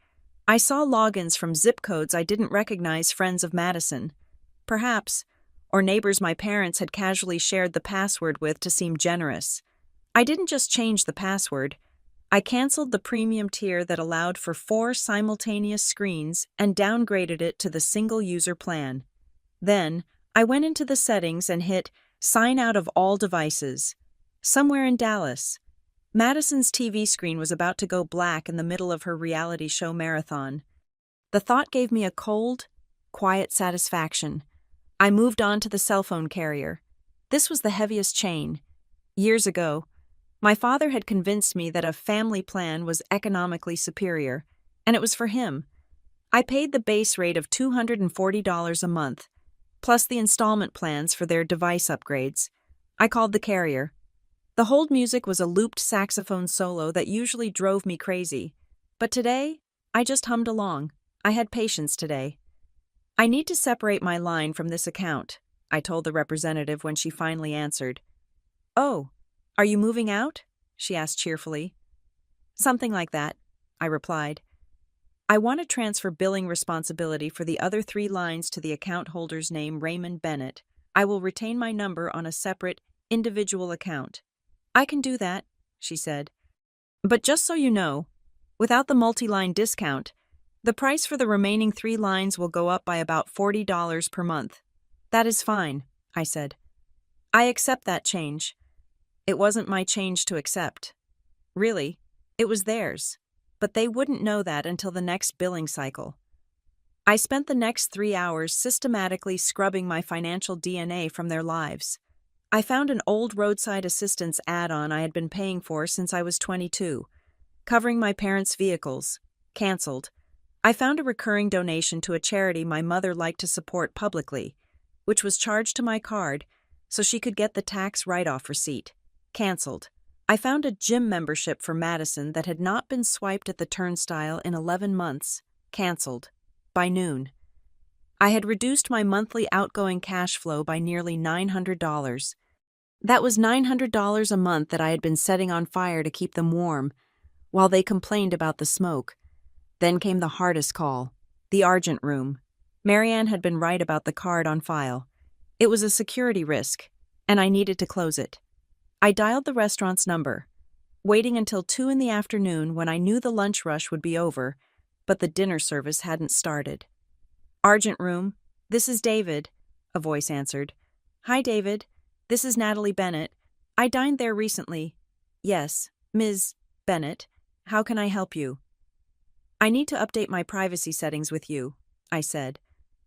I saw logins from zip codes I didn't recognize friends of Madison. Perhaps, or neighbors my parents had casually shared the password with to seem generous. I didn't just change the password. I canceled the premium tier that allowed for 4 simultaneous screens and downgraded it to the single-user plan. Then, I went into the settings and hit Sign out of all devices. Somewhere in Dallas, Madison's TV screen was about to go black in the middle of her reality show marathon. The thought gave me a cold, quiet satisfaction. I moved on to the cell phone carrier. This was the heaviest chain. Years ago, my father had convinced me that a family plan was economically superior, and it was for him. I paid the base rate of $240 a month, plus the installment plans for their device upgrades. I called the carrier. The hold music was a looped saxophone solo that usually drove me crazy. But today, I just hummed along. I had patience today. I need to separate my line from this account, I told the representative when she finally answered. Oh, are you moving out? She asked cheerfully. Something like that, I replied. I want to transfer billing responsibility for the other 3 lines to the account holder's name, Raymond Bennett. I will retain my number on a separate, individual account. I can do that, she said. But just so you know, without the multi-line discount, the price for the remaining 3 lines will go up by about $40 per month. That is fine, I said. I accept that change. It wasn't my change to accept. Really, it was theirs. But they wouldn't know that until the next billing cycle. I spent the next 3 hours systematically scrubbing my financial DNA from their lives. I found an old roadside assistance add-on I had been paying for since I was 22, covering my parents' vehicles. Canceled. I found a recurring donation to a charity my mother liked to support publicly, which was charged to my card so she could get the tax write-off receipt. Canceled. I found a gym membership for Madison that had not been swiped at the turnstile in 11 months. Canceled. By noon. I had reduced my monthly outgoing cash flow by nearly $900. That was $900 a month that I had been setting on fire to keep them warm, while they complained about the smoke. Then came the hardest call, the Argent Room. Marianne had been right about the card on file. It was a security risk, and I needed to close it. I dialed the restaurant's number, waiting until 2 in the afternoon when I knew the lunch rush would be over, but the dinner service hadn't started. Argent Room, this is David, a voice answered. Hi, David. This is Natalie Bennett. I dined there recently. Yes, Ms. Bennett. How can I help you? I need to update my privacy settings with you, I said,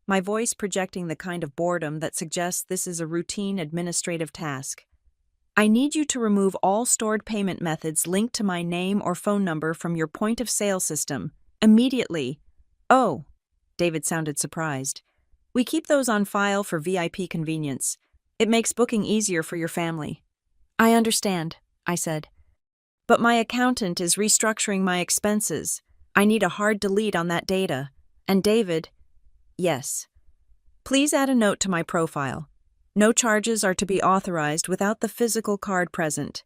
my voice projecting the kind of boredom that suggests this is a routine administrative task. I need you to remove all stored payment methods linked to my name or phone number from your point-of-sale system, immediately. Oh, David sounded surprised. We keep those on file for VIP convenience. It makes booking easier for your family. I understand, I said. But my accountant is restructuring my expenses. I need a hard delete on that data. And David, yes. Please add a note to my profile. No charges are to be authorized without the physical card present.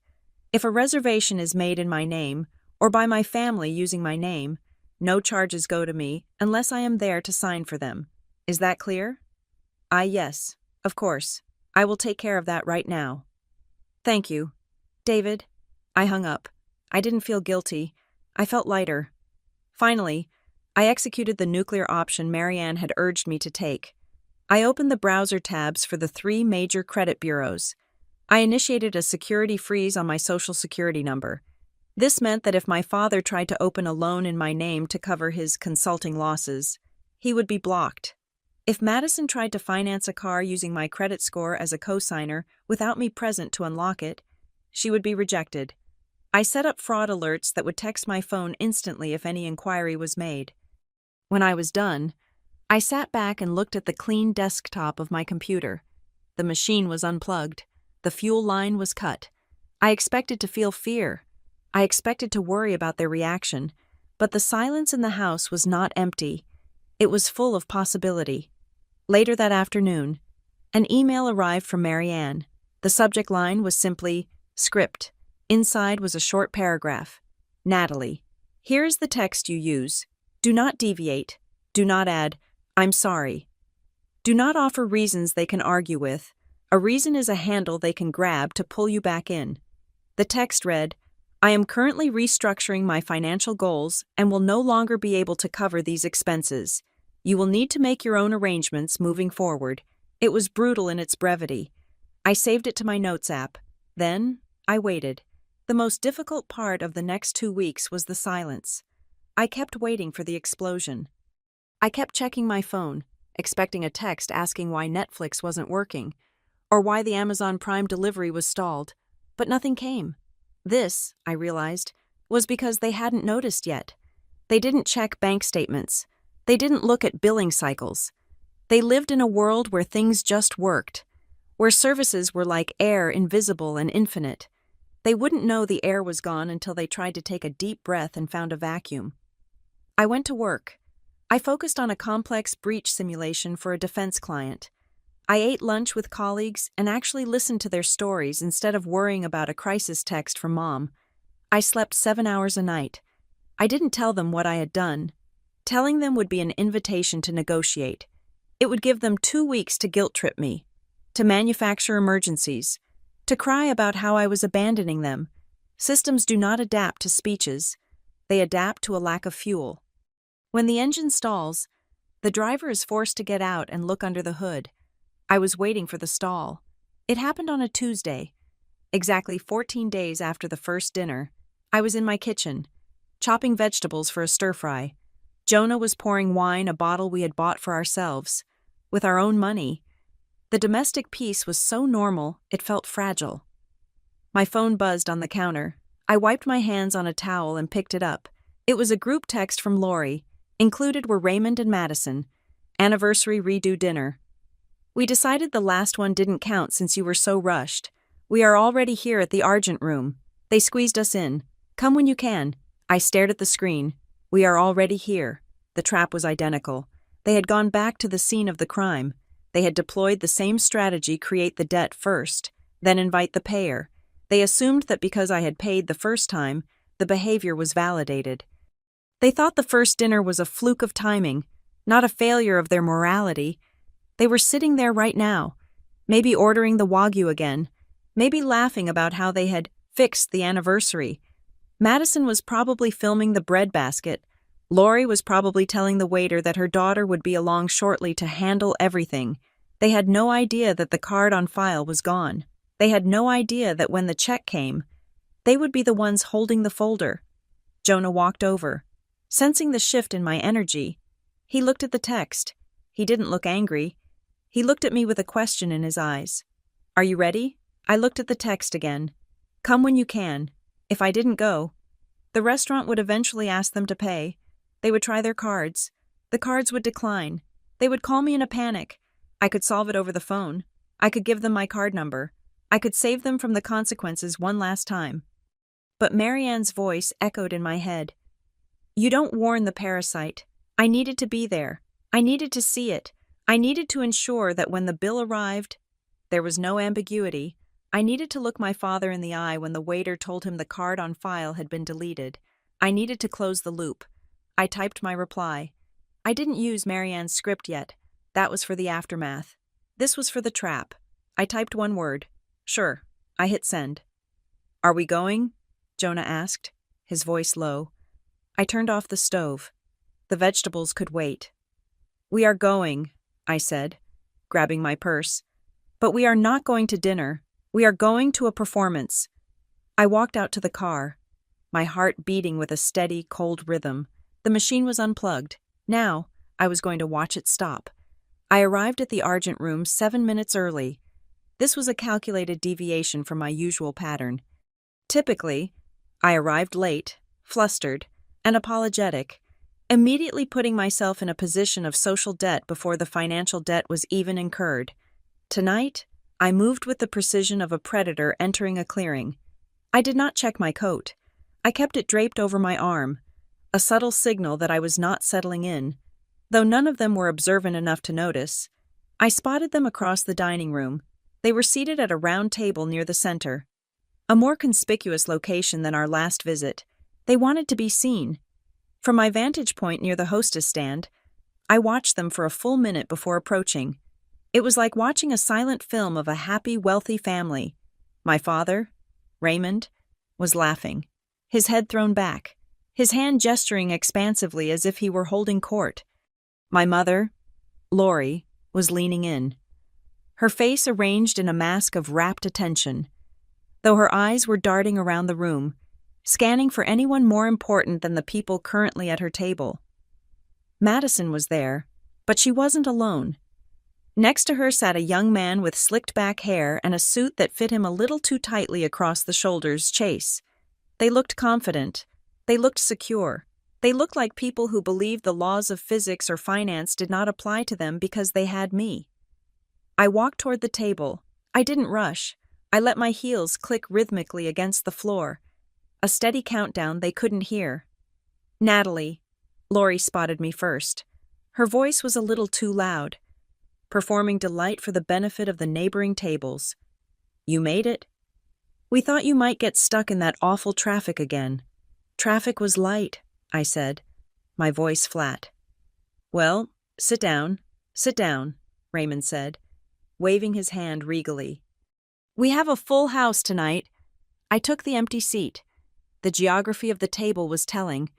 If a reservation is made in my name, or by my family using my name, no charges go to me unless I am there to sign for them. Is that clear? Yes, of course. I will take care of that right now. Thank you. David. I hung up. I didn't feel guilty. I felt lighter. Finally, I executed the nuclear option Marianne had urged me to take. I opened the browser tabs for the 3 major credit bureaus. I initiated a security freeze on my Social Security number. This meant that if my father tried to open a loan in my name to cover his consulting losses, he would be blocked. If Madison tried to finance a car using my credit score as a cosigner without me present to unlock it, She would be rejected. I set up fraud alerts that would text my phone instantly if any inquiry was made. When I was done, I sat back and looked at the clean desktop of my computer. The machine was unplugged. The fuel line was cut. I expected to feel fear. I expected to worry about their reaction, but the silence in the house was not empty. It was full of possibility. Later that afternoon, an email arrived from Marianne. The subject line was simply, "Script." Inside was a short paragraph. "Natalie, here is the text you use. Do not deviate. Do not add, 'I'm sorry.' Do not offer reasons they can argue with. A reason is a handle they can grab to pull you back in." The text read, "I am currently restructuring my financial goals and will no longer be able to cover these expenses. You will need to make your own arrangements moving forward." It was brutal in its brevity. I saved it to my notes app. Then, I waited. The most difficult part of the next 2 weeks was the silence. I kept waiting for the explosion. I kept checking my phone, expecting a text asking why Netflix wasn't working, or why the Amazon Prime delivery was stalled, but nothing came. This, I realized, was because they hadn't noticed yet. They didn't check bank statements. They didn't look at billing cycles. They lived in a world where things just worked, where services were like air, invisible and infinite. They wouldn't know the air was gone until they tried to take a deep breath and found a vacuum. I went to work. I focused on a complex breach simulation for a defense client. I ate lunch with colleagues and actually listened to their stories instead of worrying about a crisis text from Mom. I slept 7 hours a night. I didn't tell them what I had done. Telling them would be an invitation to negotiate. It would give them 2 weeks to guilt-trip me, to manufacture emergencies, to cry about how I was abandoning them. Systems do not adapt to speeches. They adapt to a lack of fuel. When the engine stalls, the driver is forced to get out and look under the hood. I was waiting for the stall. It happened on a Tuesday. Exactly 14 days after the first dinner, I was in my kitchen, chopping vegetables for a stir-fry. Jonah was pouring wine, a bottle we had bought for ourselves, with our own money. The domestic peace was so normal, it felt fragile. My phone buzzed on the counter. I wiped my hands on a towel and picked it up. It was a group text from Lori. Included were Raymond and Madison. Anniversary redo dinner. "We decided the last one didn't count since you were so rushed. We are already here at the Argent Room. They squeezed us in. Come when you can." I stared at the screen. "We are already here." The trap was identical. They had gone back to the scene of the crime. They had deployed the same strategy: create the debt first, then invite the payer. They assumed that because I had paid the first time, the behavior was validated. They thought the first dinner was a fluke of timing, not a failure of their morality. They were sitting there right now, maybe ordering the Wagyu again, maybe laughing about how they had fixed the anniversary. Madison was probably filming the breadbasket. Lori was probably telling the waiter that her daughter would be along shortly to handle everything. They had no idea that the card on file was gone. They had no idea that when the check came, they would be the ones holding the folder. Jonah walked over. Sensing the shift in my energy, he looked at the text. He didn't look angry. He looked at me with a question in his eyes. "Are you ready?" I looked at the text again. "Come when you can." If I didn't go, the restaurant would eventually ask them to pay. They would try their cards. The cards would decline. They would call me in a panic. I could solve it over the phone. I could give them my card number. I could save them from the consequences one last time. But Marianne's voice echoed in my head. "You don't warn the parasite. I needed to be there. I needed to see it. I needed to ensure that when the bill arrived, there was no ambiguity. I needed to look my father in the eye when the waiter told him the card on file had been deleted. I needed to close the loop. I typed my reply. I didn't use Marianne's script yet. That was for the aftermath. This was for the trap. I typed one word. Sure. I hit send. "Are we going?" Jonah asked, his voice low. I turned off the stove. The vegetables could wait. "We are going," I said, grabbing my purse. "But we are not going to dinner. We are going to a performance." I walked out to the car, my heart beating with a steady, cold rhythm. The machine was unplugged. Now, I was going to watch it stop. I arrived at the Argent Room 7 minutes early. This was a calculated deviation from my usual pattern. Typically, I arrived late, flustered, and apologetic, immediately putting myself in a position of social debt before the financial debt was even incurred. Tonight, I moved with the precision of a predator entering a clearing. I did not check my coat. I kept it draped over my arm, a subtle signal that I was not settling in. Though none of them were observant enough to notice, I spotted them across the dining room. They were seated at a round table near the center. A more conspicuous location than our last visit. They wanted to be seen. From my vantage point near the hostess stand, I watched them for a full minute before approaching. It was like watching a silent film of a happy, wealthy family. My father, Raymond, was laughing, his head thrown back, his hand gesturing expansively as if he were holding court. My mother, Lori, was leaning in, her face arranged in a mask of rapt attention, though her eyes were darting around the room, scanning for anyone more important than the people currently at her table. Madison was there, but she wasn't alone. Next to her sat a young man with slicked-back hair and a suit that fit him a little too tightly across the shoulders, Chase. They looked confident. They looked secure. They looked like people who believed the laws of physics or finance did not apply to them because they had me. I walked toward the table. I didn't rush. I let my heels click rhythmically against the floor. A steady countdown they couldn't hear. Natalie. Lori spotted me first. Her voice was a little too loud, performing delight for the benefit of the neighboring tables. You made it? We thought you might get stuck in that awful traffic again. Traffic was light, I said, my voice flat. Well, sit down, Raymond said, waving his hand regally. We have a full house tonight. I took the empty seat. The geography of the table was telling.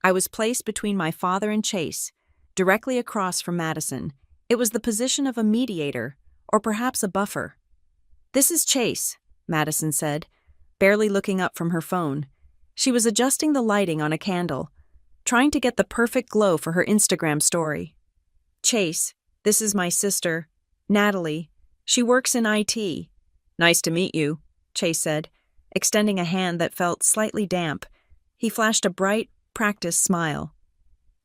I was placed between my father and Chase, directly across from Madison. It was the position of a mediator, or perhaps a buffer. This is Chase, Madison said, barely looking up from her phone. She was adjusting the lighting on a candle, trying to get the perfect glow for her Instagram story. Chase, this is my sister, Natalie. She works in IT. Nice to meet you, Chase said, extending a hand that felt slightly damp. He flashed a bright, practiced smile.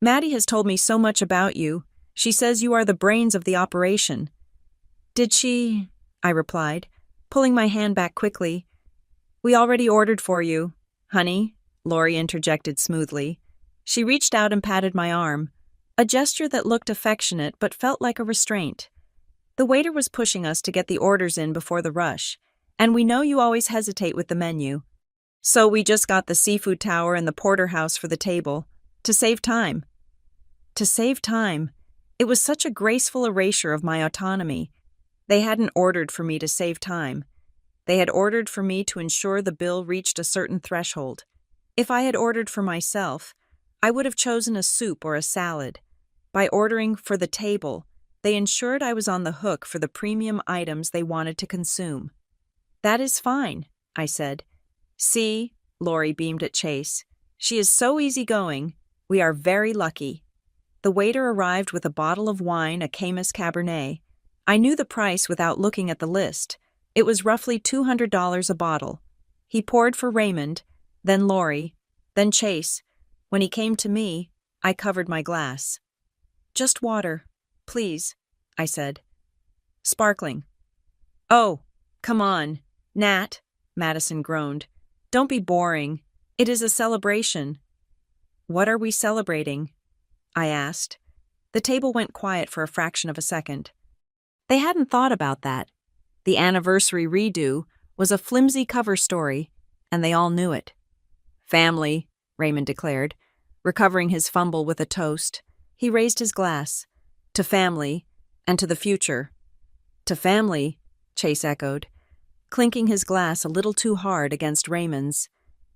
Maddie has told me so much about you. She says you are the brains of the operation. Did she? I replied, pulling my hand back quickly. We already ordered for you, honey, Lori interjected smoothly. She reached out and patted my arm, a gesture that looked affectionate but felt like a restraint. The waiter was pushing us to get the orders in before the rush, and we know you always hesitate with the menu. So we just got the seafood tower and the porterhouse for the table, to save time. To save time. It was such a graceful erasure of my autonomy. They hadn't ordered for me to save time. They had ordered for me to ensure the bill reached a certain threshold. If I had ordered for myself, I would have chosen a soup or a salad. By ordering for the table, they ensured I was on the hook for the premium items they wanted to consume. That is fine, I said. See, Lori beamed at Chase. She is so easygoing. We are very lucky. The waiter arrived with a bottle of wine, a Caymus Cabernet. I knew the price without looking at the list. It was roughly $200 a bottle. He poured for Raymond, then Lori, then Chase. When he came to me, I covered my glass. Just water, please, I said. Sparkling. Oh, come on, Nat, Madison groaned. Don't be boring. It is a celebration. What are we celebrating? I asked. The table went quiet for a fraction of a second. They hadn't thought about that. The anniversary redo was a flimsy cover story, and they all knew it. Family, Raymond declared, recovering his fumble with a toast. He raised his glass. To family, and to the future. To family, Chase echoed, clinking his glass a little too hard against Raymond's.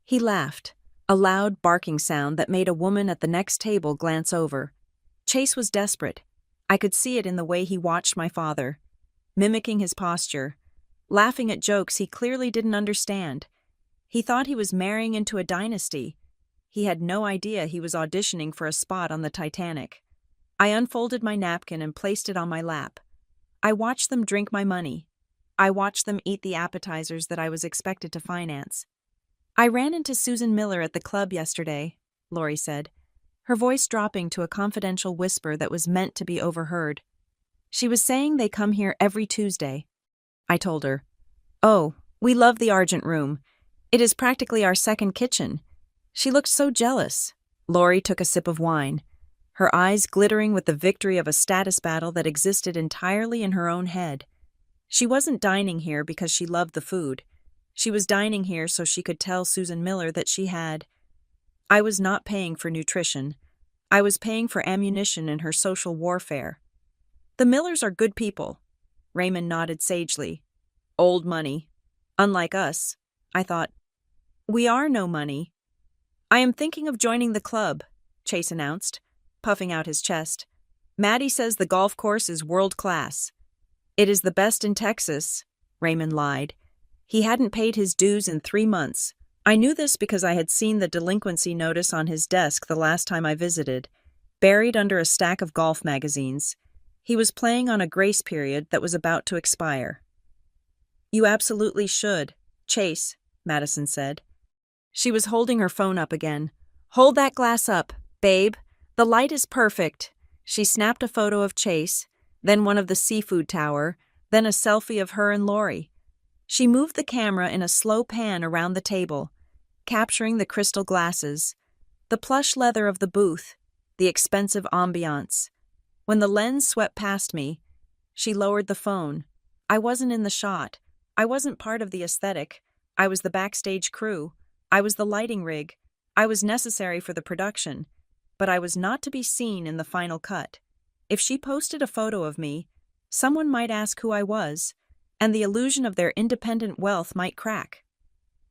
He laughed, a loud barking sound that made a woman at the next table glance over. Chase was desperate. I could see it in the way he watched my father, mimicking his posture, laughing at jokes he clearly didn't understand. He thought he was marrying into a dynasty. He had no idea he was auditioning for a spot on the Titanic. I unfolded my napkin and placed it on my lap. I watched them drink my money. I watched them eat the appetizers that I was expected to finance. I ran into Susan Miller at the club yesterday, Lori said, her voice dropping to a confidential whisper that was meant to be overheard. She was saying they come here every Tuesday. I told her, "Oh, we love the Argent Room. It is practically our second kitchen." She looked so jealous. Lori took a sip of wine, her eyes glittering with the victory of a status battle that existed entirely in her own head. She wasn't dining here because she loved the food. She was dining here so she could tell Susan Miller that she had. I was not paying for nutrition. I was paying for ammunition in her social warfare. The Millers are good people. Raymond nodded sagely. Old money. Unlike us. I thought. We are no money. I am thinking of joining the club, Chase announced, puffing out his chest. Maddie says the golf course is world class. It is the best in Texas, Raymond lied. He hadn't paid his dues in 3 months. I knew this because I had seen the delinquency notice on his desk the last time I visited, buried under a stack of golf magazines. He was playing on a grace period that was about to expire. You absolutely should, Chase, Madison said. She was holding her phone up again. Hold that glass up, babe. The light is perfect. She snapped a photo of Chase, then one of the seafood tower, then a selfie of her and Lori. She moved the camera in a slow pan around the table, capturing the crystal glasses, the plush leather of the booth, the expensive ambiance. When the lens swept past me, she lowered the phone. I wasn't in the shot. I wasn't part of the aesthetic. I was the backstage crew. I was the lighting rig. I was necessary for the production, but I was not to be seen in the final cut. If she posted a photo of me, someone might ask who I was, and the illusion of their independent wealth might crack.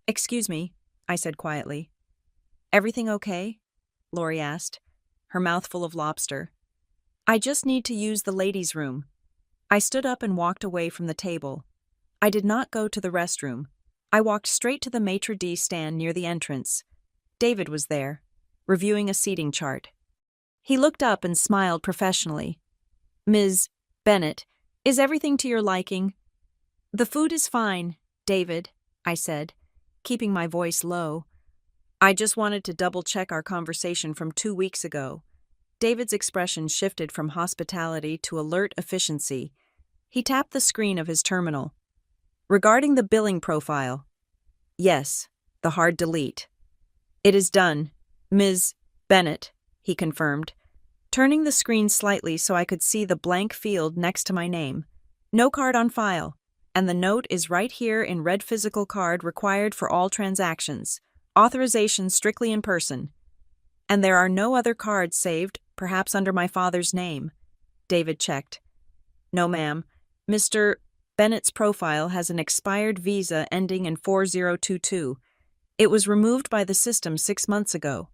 Excuse me, I said quietly. Everything okay? Lori asked, her mouth full of lobster. I just need to use the ladies' room. I stood up and walked away from the table. I did not go to the restroom. I walked straight to the maitre d' stand near the entrance. David was there, reviewing a seating chart. He looked up and smiled professionally. Ms. Bennett, is everything to your liking? The food is fine, David, I said, keeping my voice low. I just wanted to double-check our conversation from 2 weeks ago. David's expression shifted from hospitality to alert efficiency. He tapped the screen of his terminal. Regarding the billing profile. Yes, the hard delete. It is done, Ms. Bennett, he confirmed, turning the screen slightly so I could see the blank field next to my name. No card on file, and the note is right here in red physical card required for all transactions. Authorization strictly in person. And there are no other cards saved, perhaps under my father's name. David checked. No, ma'am. Mr. Bennett's profile has an expired visa ending in 4022. It was removed by the system 6 months ago.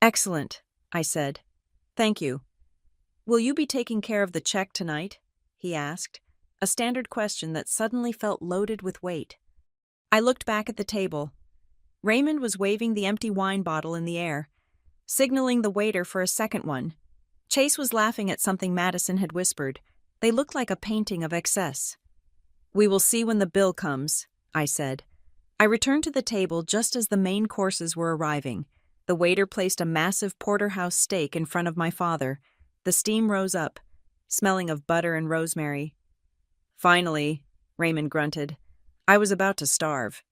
Excellent, I said. Thank you. Will you be taking care of the check tonight? He asked, a standard question that suddenly felt loaded with weight. I looked back at the table. Raymond was waving the empty wine bottle in the air, signaling the waiter for a second one. Chase was laughing at something Madison had whispered. They looked like a painting of excess. We will see when the bill comes, I said. I returned to the table just as the main courses were arriving. The waiter placed a massive porterhouse steak in front of my father. The steam rose up, smelling of butter and rosemary. Finally, Raymond grunted. I was about to starve.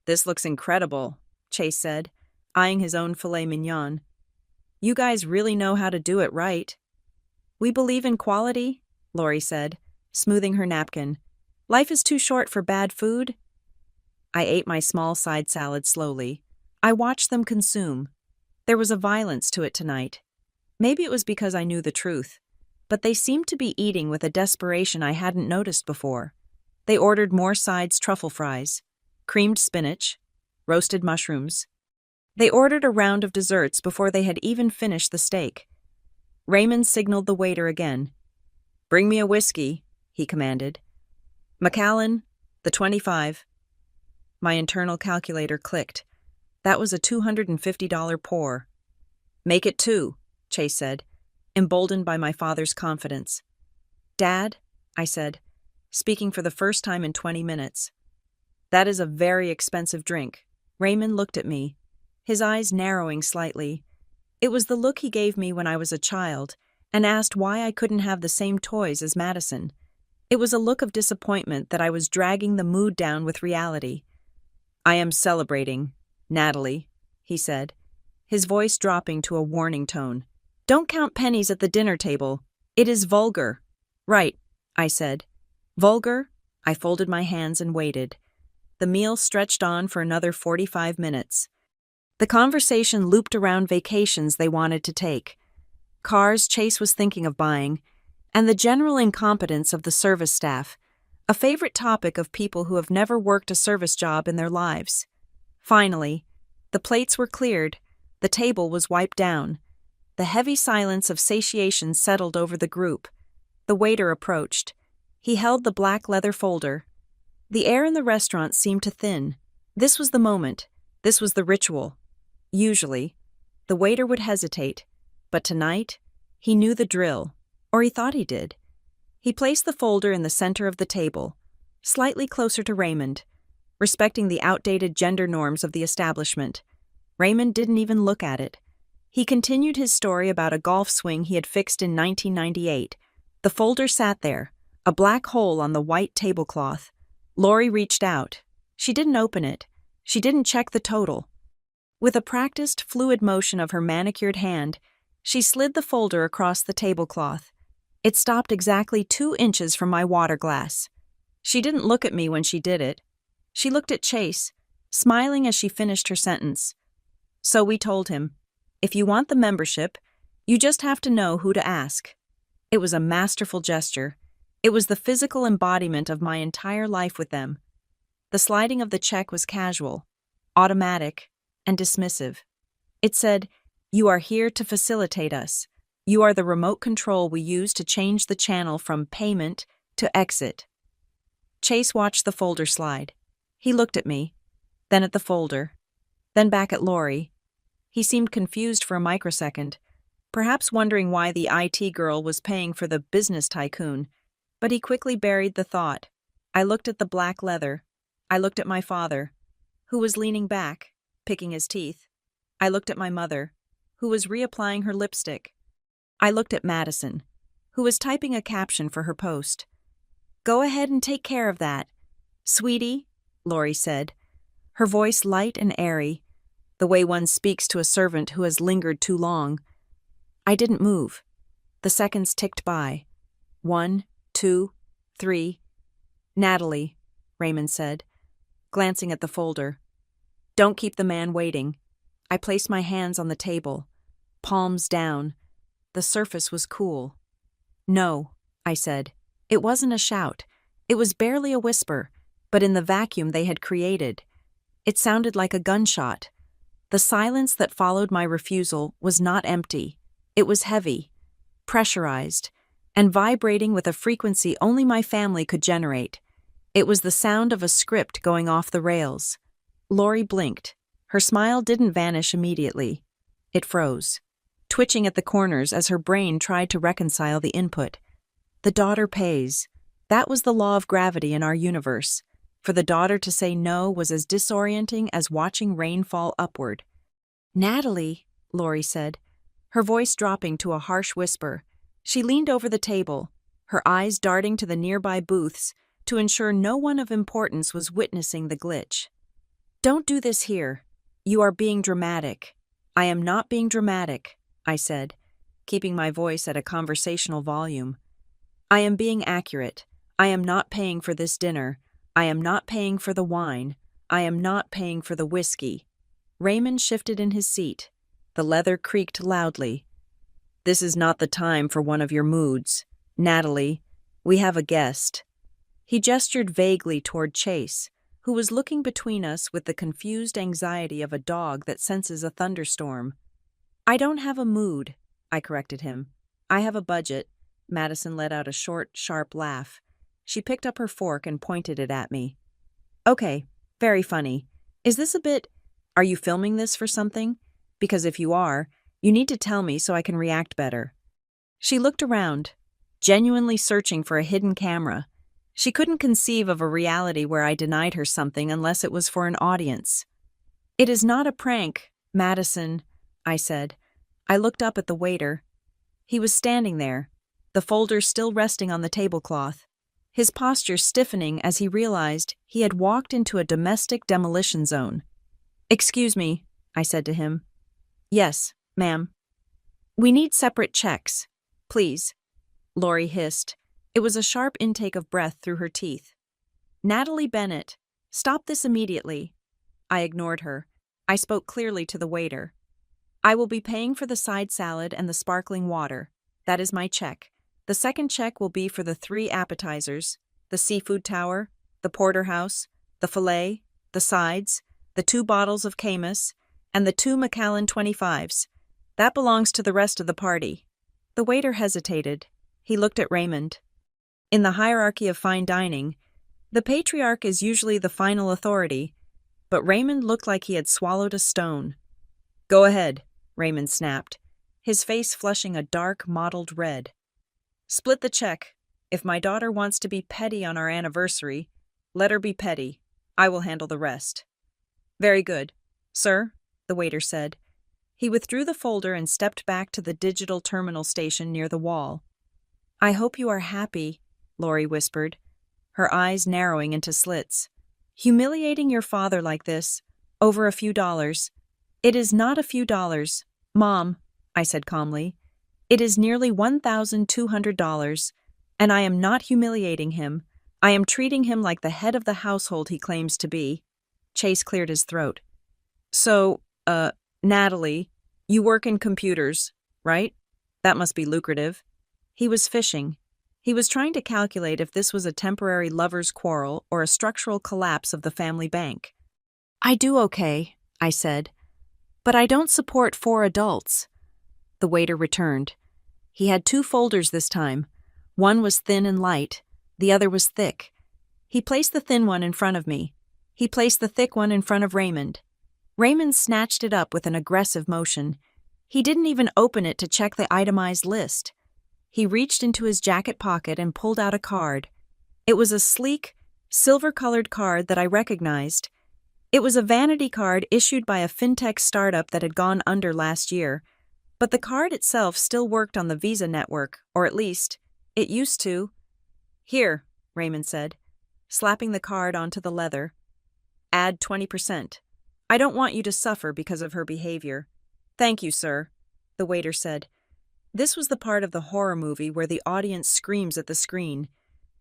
This looks incredible, Chase said, eyeing his own filet mignon. You guys really know how to do it right. We believe in quality, Lori said, smoothing her napkin. Life is too short for bad food. I ate my small side salad slowly. I watched them consume. There was a violence to it tonight. Maybe it was because I knew the truth, but they seemed to be eating with a desperation I hadn't noticed before. They ordered more sides truffle fries, creamed spinach, roasted mushrooms. They ordered a round of desserts before they had even finished the steak. Raymond signaled the waiter again. Bring me a whiskey, he commanded. Macallan, the 25. My internal calculator clicked. That was a $250 pour. Make it 2, Chase said, emboldened by my father's confidence. Dad, I said, speaking for the first time in 20 minutes. That is a very expensive drink, Raymond looked at me, his eyes narrowing slightly. It was the look he gave me when I was a child and asked why I couldn't have the same toys as Madison. It was a look of disappointment that I was dragging the mood down with reality. "I am celebrating, Natalie," he said, his voice dropping to a warning tone. "Don't count pennies at the dinner table. It is vulgar." "Right," I said. "Vulgar?" I folded my hands and waited. The meal stretched on for another 45 minutes. The conversation looped around vacations they wanted to take, cars Chase was thinking of buying, and the general incompetence of the service staff, a favorite topic of people who have never worked a service job in their lives. Finally, the plates were cleared, the table was wiped down. The heavy silence of satiation settled over the group. The waiter approached. He held the black leather folder. The air in the restaurant seemed to thin. This was the moment. This was the ritual. Usually, the waiter would hesitate, but tonight, he knew the drill, or he thought he did. He placed the folder in the center of the table, slightly closer to Raymond, respecting the outdated gender norms of the establishment. Raymond didn't even look at it. He continued his story about a golf swing he had fixed in 1998. The folder sat there, a black hole on the white tablecloth. Lori reached out. She didn't open it. She didn't check the total. With a practiced, fluid motion of her manicured hand, she slid the folder across the tablecloth. It stopped exactly 2 inches from my water glass. She didn't look at me when she did it. She looked at Chase, smiling as she finished her sentence. So we told him, "If you want the membership, you just have to know who to ask." It was a masterful gesture. It was the physical embodiment of my entire life with them. The sliding of the check was casual, automatic, and dismissive. It said, "You are here to facilitate us. You are the remote control we use to change the channel from payment to exit." Chase watched the folder slide. He looked at me, then at the folder, then back at Lori. He seemed confused for a microsecond, perhaps wondering why the IT girl was paying for the business tycoon, but he quickly buried the thought. I looked at the black leather. I looked at my father, who was leaning back, picking his teeth. I looked at my mother, who was reapplying her lipstick. I looked at Madison, who was typing a caption for her post. "Go ahead and take care of that, sweetie," Lori said, her voice light and airy, the way one speaks to a servant who has lingered too long. I didn't move. The seconds ticked by. 1, 2, 3. "Natalie," Raymond said, glancing at the folder. "Don't keep the man waiting." I placed my hands on the table, palms down. The surface was cool. "No," I said. It wasn't a shout. It was barely a whisper, but in the vacuum they had created, it sounded like a gunshot. The silence that followed my refusal was not empty. It was heavy, pressurized, and vibrating with a frequency only my family could generate. It was the sound of a script going off the rails. Lori blinked. Her smile didn't vanish immediately. It froze, twitching at the corners as her brain tried to reconcile the input. The daughter pays. That was the law of gravity in our universe. For the daughter to say no was as disorienting as watching rain fall upward. "Natalie," Lori said, her voice dropping to a harsh whisper. She leaned over the table, her eyes darting to the nearby booths to ensure no one of importance was witnessing the glitch. "Don't do this here. You are being dramatic." "I am not being dramatic," I said, keeping my voice at a conversational volume. "I am being accurate. I am not paying for this dinner. I am not paying for the wine. I am not paying for the whiskey." Raymond shifted in his seat. The leather creaked loudly. "This is not the time for one of your moods. Natalie, we have a guest." He gestured vaguely toward Chase, who was looking between us with the confused anxiety of a dog that senses a thunderstorm. "I don't have a mood," I corrected him. "I have a budget." Madison let out a short, sharp laugh. She picked up her fork and pointed it at me. "Okay, very funny. Is this a bit... Are you filming this for something? Because if you are, you need to tell me so I can react better." She looked around, genuinely searching for a hidden camera. She couldn't conceive of a reality where I denied her something unless it was for an audience. It is not a prank, Madison, I said. I looked up at the waiter. He was standing there, the folder still resting on the tablecloth, his posture stiffening as he realized he had walked into a domestic demolition zone. "Excuse me," I said to him. "Yes, ma'am." "We need separate checks, please," Lori hissed. It was a sharp intake of breath through her teeth. "Natalie Bennett, stop this immediately." I ignored her. I spoke clearly to the waiter. "I will be paying for the side salad and the sparkling water. That is my check. The second check will be for the 3 appetizers, the seafood tower, the porterhouse, the filet, the sides, the 2 bottles of Camus, and the 2 Macallan 25s. That belongs to the rest of the party." The waiter hesitated. He looked at Raymond. In the hierarchy of fine dining, the patriarch is usually the final authority, but Raymond looked like he had swallowed a stone. "Go ahead," Raymond snapped, his face flushing a dark, mottled red. "Split the check. If my daughter wants to be petty on our anniversary, let her be petty. I will handle the rest." "Very good, sir," the waiter said. He withdrew the folder and stepped back to the digital terminal station near the wall. "I hope you are happy," Lori whispered, her eyes narrowing into slits. "Humiliating your father like this, over a few dollars." "It is not a few dollars, Mom," I said calmly. "It is nearly $1,200, and I am not humiliating him. I am treating him like the head of the household he claims to be." Chase cleared his throat. "So, Natalie, you work in computers, right? That must be lucrative." He was fishing. He was trying to calculate if this was a temporary lover's quarrel or a structural collapse of the family bank. "I do okay," I said, "but I don't support 4 adults." The waiter returned. He had 2 folders this time. One was thin and light, the other was thick. He placed the thin one in front of me. He placed the thick one in front of Raymond. Raymond snatched it up with an aggressive motion. He didn't even open it to check the itemized list. He reached into his jacket pocket and pulled out a card. It was a sleek, silver-colored card that I recognized. It was a vanity card issued by a fintech startup that had gone under last year, but the card itself still worked on the Visa network, or at least, it used to. "Here," Raymond said, slapping the card onto the leather. "Add 20%. I don't want you to suffer because of her behavior." "Thank you, sir," the waiter said. This was the part of the horror movie where the audience screams at the screen,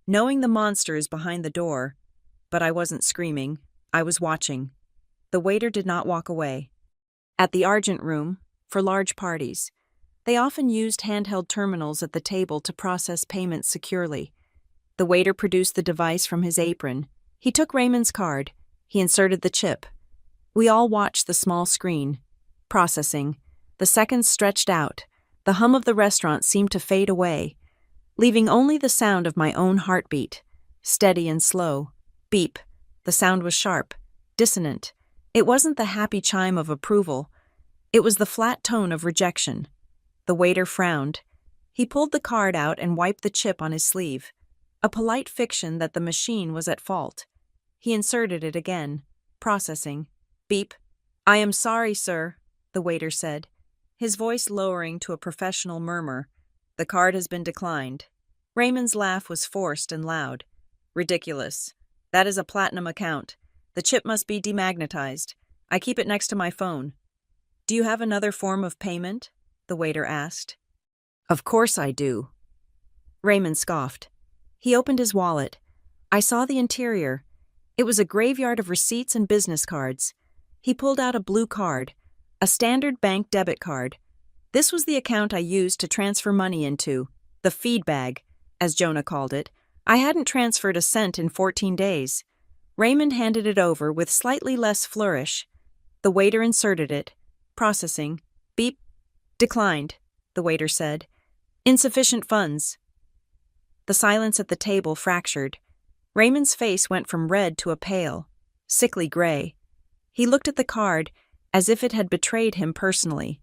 knowing the monster is behind the door. But I wasn't screaming. I was watching. The waiter did not walk away. At the Argent Room, for large parties, they often used handheld terminals at the table to process payments securely. The waiter produced the device from his apron. He took Raymond's card. He inserted the chip. We all watched the small screen. Processing. The seconds stretched out. The hum of the restaurant seemed to fade away, leaving only the sound of my own heartbeat, steady and slow. Beep. The sound was sharp, dissonant. It wasn't the happy chime of approval. It was the flat tone of rejection. The waiter frowned. He pulled the card out and wiped the chip on his sleeve, a polite fiction that the machine was at fault. He inserted it again. Processing. Beep. "I am sorry, sir," the waiter said, his voice lowering to a professional murmur. "The card has been declined." Raymond's laugh was forced and loud. "Ridiculous. That is a platinum account. The chip must be demagnetized. I keep it next to my phone." "Do you have another form of payment?" the waiter asked. "Of course I do." Raymond scoffed. He opened his wallet. I saw the interior. It was a graveyard of receipts and business cards. He pulled out a blue card, a standard bank debit card. This was the account I used to transfer money into, the feed bag, as Jonah called it. I hadn't transferred a cent in 14 days. Raymond handed it over with slightly less flourish. The waiter inserted it. Processing. Beep. "Declined," the waiter said. "Insufficient funds." The silence at the table fractured. Raymond's face went from red to a pale, sickly gray. He looked at the card as if it had betrayed him personally.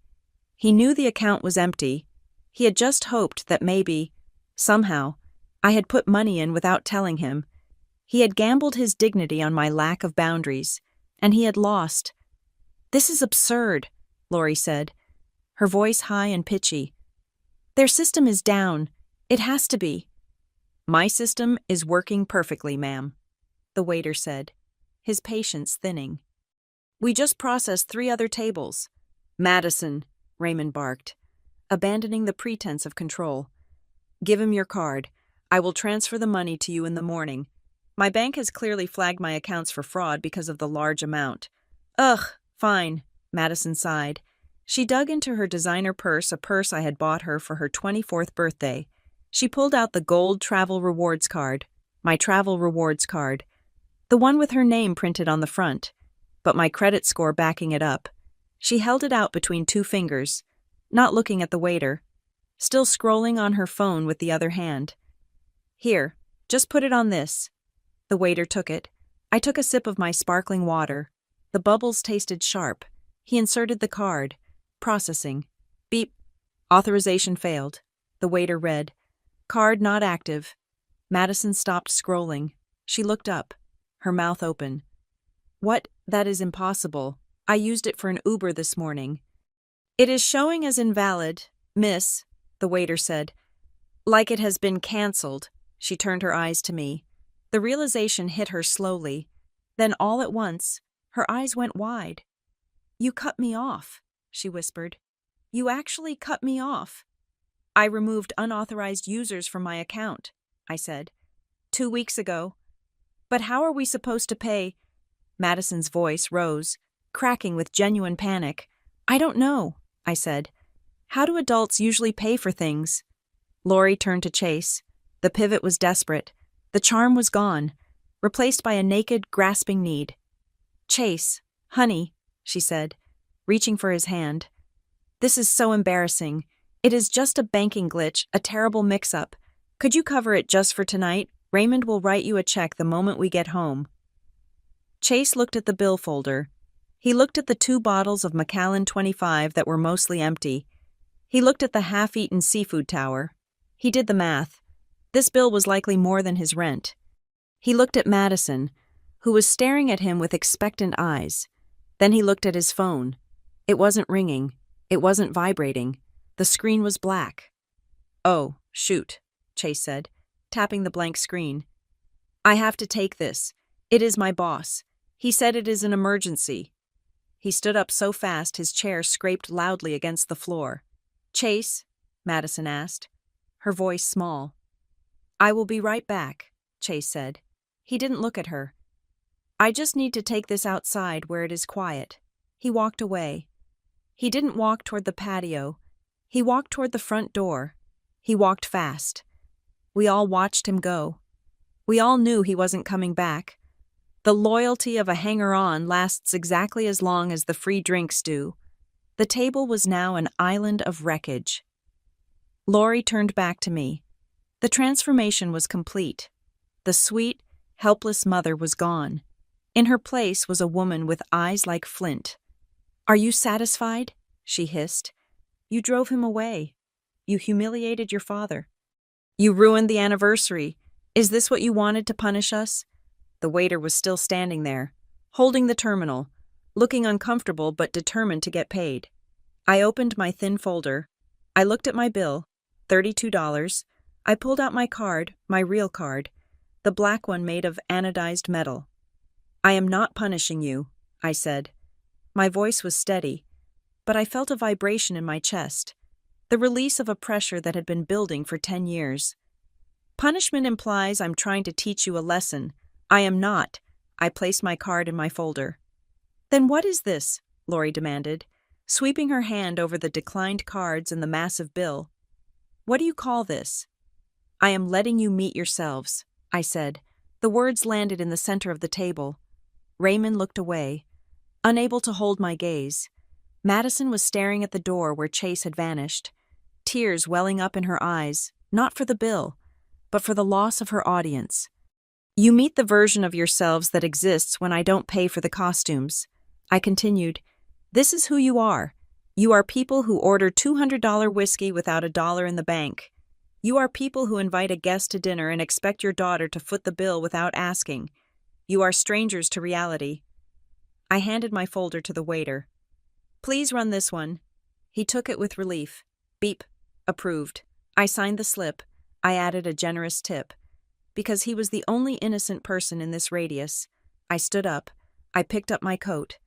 He knew the account was empty. He had just hoped that maybe, somehow, I had put money in without telling him. He had gambled his dignity on my lack of boundaries, and he had lost. This is absurd, Lori said, her voice high and pitchy. Their system is down. It has to be. My system is working perfectly, ma'am, the waiter said, his patience thinning. We just processed 3 other tables. Madison, Raymond barked, abandoning the pretense of control. Give him your card. I will transfer the money to you in the morning. My bank has clearly flagged my accounts for fraud because of the large amount. Ugh, fine, Madison sighed. She dug into her designer purse, a purse I had bought her for her 24th birthday. She pulled out the gold travel rewards card, my travel rewards card, the one with her name printed on the front, but my credit score backing it up. She held it out between 2 fingers, not looking at the waiter, still scrolling on her phone with the other hand. Here, just put it on this. The waiter took it. I took a sip of my sparkling water. The bubbles tasted sharp. He inserted the card. Processing. Beep. Authorization failed. The waiter read. Card not active. Madison stopped scrolling. She looked up, her mouth open. What? That is impossible. I used it for an Uber this morning. It is showing as invalid, miss, the waiter said. Like it has been cancelled. She turned her eyes to me. The realization hit her slowly. Then all at once, her eyes went wide. You cut me off, she whispered. You actually cut me off. I removed unauthorized users from my account, I said. 2 weeks ago. But how are we supposed to pay? Madison's voice rose, cracking with genuine panic. I don't know, I said. How do adults usually pay for things? Lori turned to Chase. The pivot was desperate. The charm was gone, replaced by a naked, grasping need. Chase, honey, she said, reaching for his hand. This is so embarrassing. It is just a banking glitch, a terrible mix-up. Could you cover it just for tonight? Raymond will write you a check the moment we get home. Chase looked at the bill folder. He looked at the 2 bottles of Macallan 25 that were mostly empty. He looked at the half-eaten seafood tower. He did the math. This bill was likely more than his rent. He looked at Madison, who was staring at him with expectant eyes. Then he looked at his phone. It wasn't ringing. It wasn't vibrating. The screen was black. Oh, shoot, Chase said, tapping the blank screen. I have to take this. It is my boss. He said it is an emergency. He stood up so fast his chair scraped loudly against the floor. Chase? Madison asked, her voice small. I will be right back, Chase said. He didn't look at her. I just need to take this outside where it is quiet. He walked away. He didn't walk toward the patio. He walked toward the front door. He walked fast. We all watched him go. We all knew he wasn't coming back. The loyalty of a hanger-on lasts exactly as long as the free drinks do. The table was now an island of wreckage. Lori turned back to me. The transformation was complete. The sweet, helpless mother was gone. In her place was a woman with eyes like flint. Are you satisfied? She hissed. You drove him away. You humiliated your father. You ruined the anniversary. Is this what you wanted to punish us? The waiter was still standing there, holding the terminal, looking uncomfortable but determined to get paid. I opened my thin folder. I looked at my bill, $32. I pulled out my card, my real card, the black one made of anodized metal. I am not punishing you, I said. My voice was steady, but I felt a vibration in my chest, the release of a pressure that had been building for 10 years. Punishment implies I'm trying to teach you a lesson. I am not. I placed my card in my folder. Then what is this? Lori demanded, sweeping her hand over the declined cards and the massive bill. What do you call this? I am letting you meet yourselves, I said. The words landed in the center of the table. Raymond looked away, unable to hold my gaze. Madison was staring at the door where Chase had vanished, tears welling up in her eyes, not for the bill, but for the loss of her audience. You meet the version of yourselves that exists when I don't pay for the costumes. I continued, this is who you are. You are people who order $200 whiskey without $1 in the bank. You are people who invite a guest to dinner and expect your daughter to foot the bill without asking. You are strangers to reality. I handed my folder to the waiter. Please run this one. He took it with relief. Beep. Approved. I signed the slip. I added a generous tip. Because he was the only innocent person in this radius. I stood up. I picked up my coat.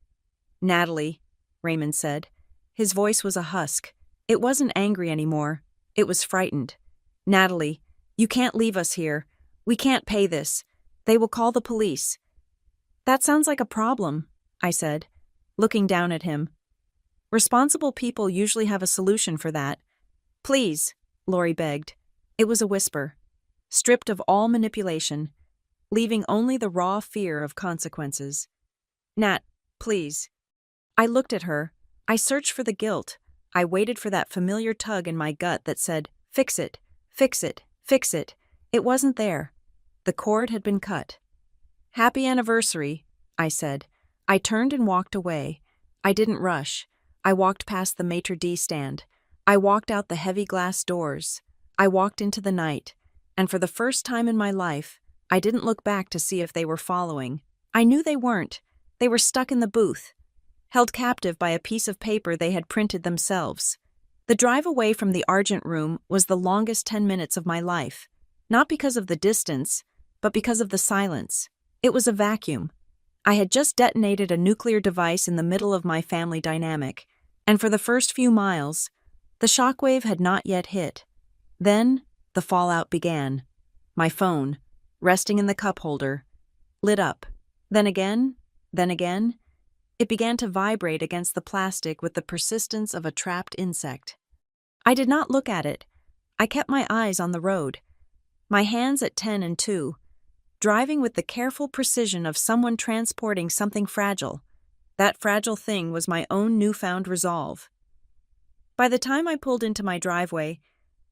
Natalie, Raymond said. His voice was a husk. It wasn't angry anymore. It was frightened. Natalie, you can't leave us here. We can't pay this. They will call the police. That sounds like a problem, I said, looking down at him. Responsible people usually have a solution for that. Please, Lori begged. It was a whisper, stripped of all manipulation, leaving only the raw fear of consequences. Nat, please. I looked at her. I searched for the guilt. I waited for that familiar tug in my gut that said, fix it, fix it, fix it. It wasn't there. The cord had been cut. Happy anniversary, I said. I turned and walked away. I didn't rush. I walked past the maitre d' stand. I walked out the heavy glass doors. I walked into the night. And for the first time in my life, I didn't look back to see if they were following. I knew they weren't. They were stuck in the booth, held captive by a piece of paper they had printed themselves. The drive away from the Argent Room was the longest 10 minutes of my life, not because of the distance, but because of the silence. It was a vacuum. I had just detonated a nuclear device in the middle of my family dynamic, and for the first few miles, the shockwave had not yet hit. Then, the fallout began. My phone, resting in the cup holder, lit up. Then again, it began to vibrate against the plastic with the persistence of a trapped insect. I did not look at it. I kept my eyes on the road, my hands at 10 and 2, driving with the careful precision of someone transporting something fragile. That fragile thing was my own newfound resolve. By the time I pulled into my driveway,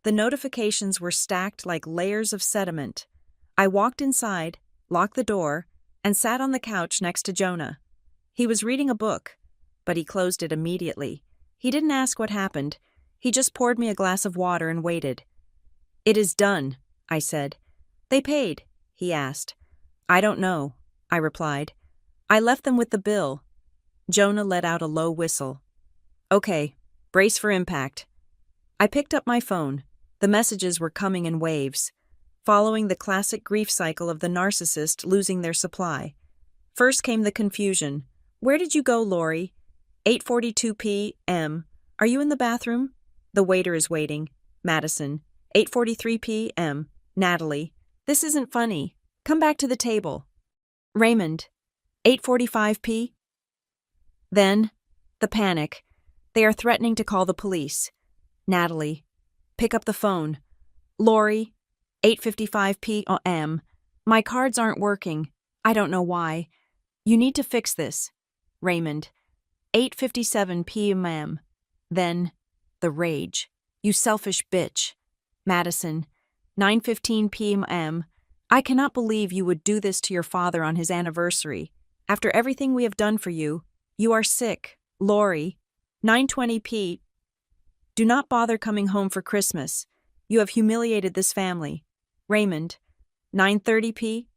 the notifications were stacked like layers of sediment. I walked inside, locked the door, and sat on the couch next to Jonah. He was reading a book, but he closed it immediately. He didn't ask what happened. He just poured me a glass of water and waited. It is done, I said. They paid, he asked. I don't know, I replied. I left them with the bill. Jonah let out a low whistle. Okay, brace for impact. I picked up my phone. The messages were coming in waves, following the classic grief cycle of the narcissist losing their supply. First came the confusion. Where did you go, Lori? 8:42 p.m. Are you in the bathroom? The waiter is waiting. Madison. 8:43 p.m. Natalie. This isn't funny. Come back to the table. Raymond. 8:45 p. Then, the panic. They are threatening to call the police. Natalie. Pick up the phone. Lori. 8:55 p.m. My cards aren't working. I don't know why. You need to fix this. Raymond. 8:57 p.m. Then, the rage. You selfish bitch. Madison. 9:15 p.m. I cannot believe you would do this to your father on his anniversary. After everything we have done for you, you are sick. Lori. 9:20 p. Do not bother coming home for Christmas. You have humiliated this family. Raymond. 9:30 p.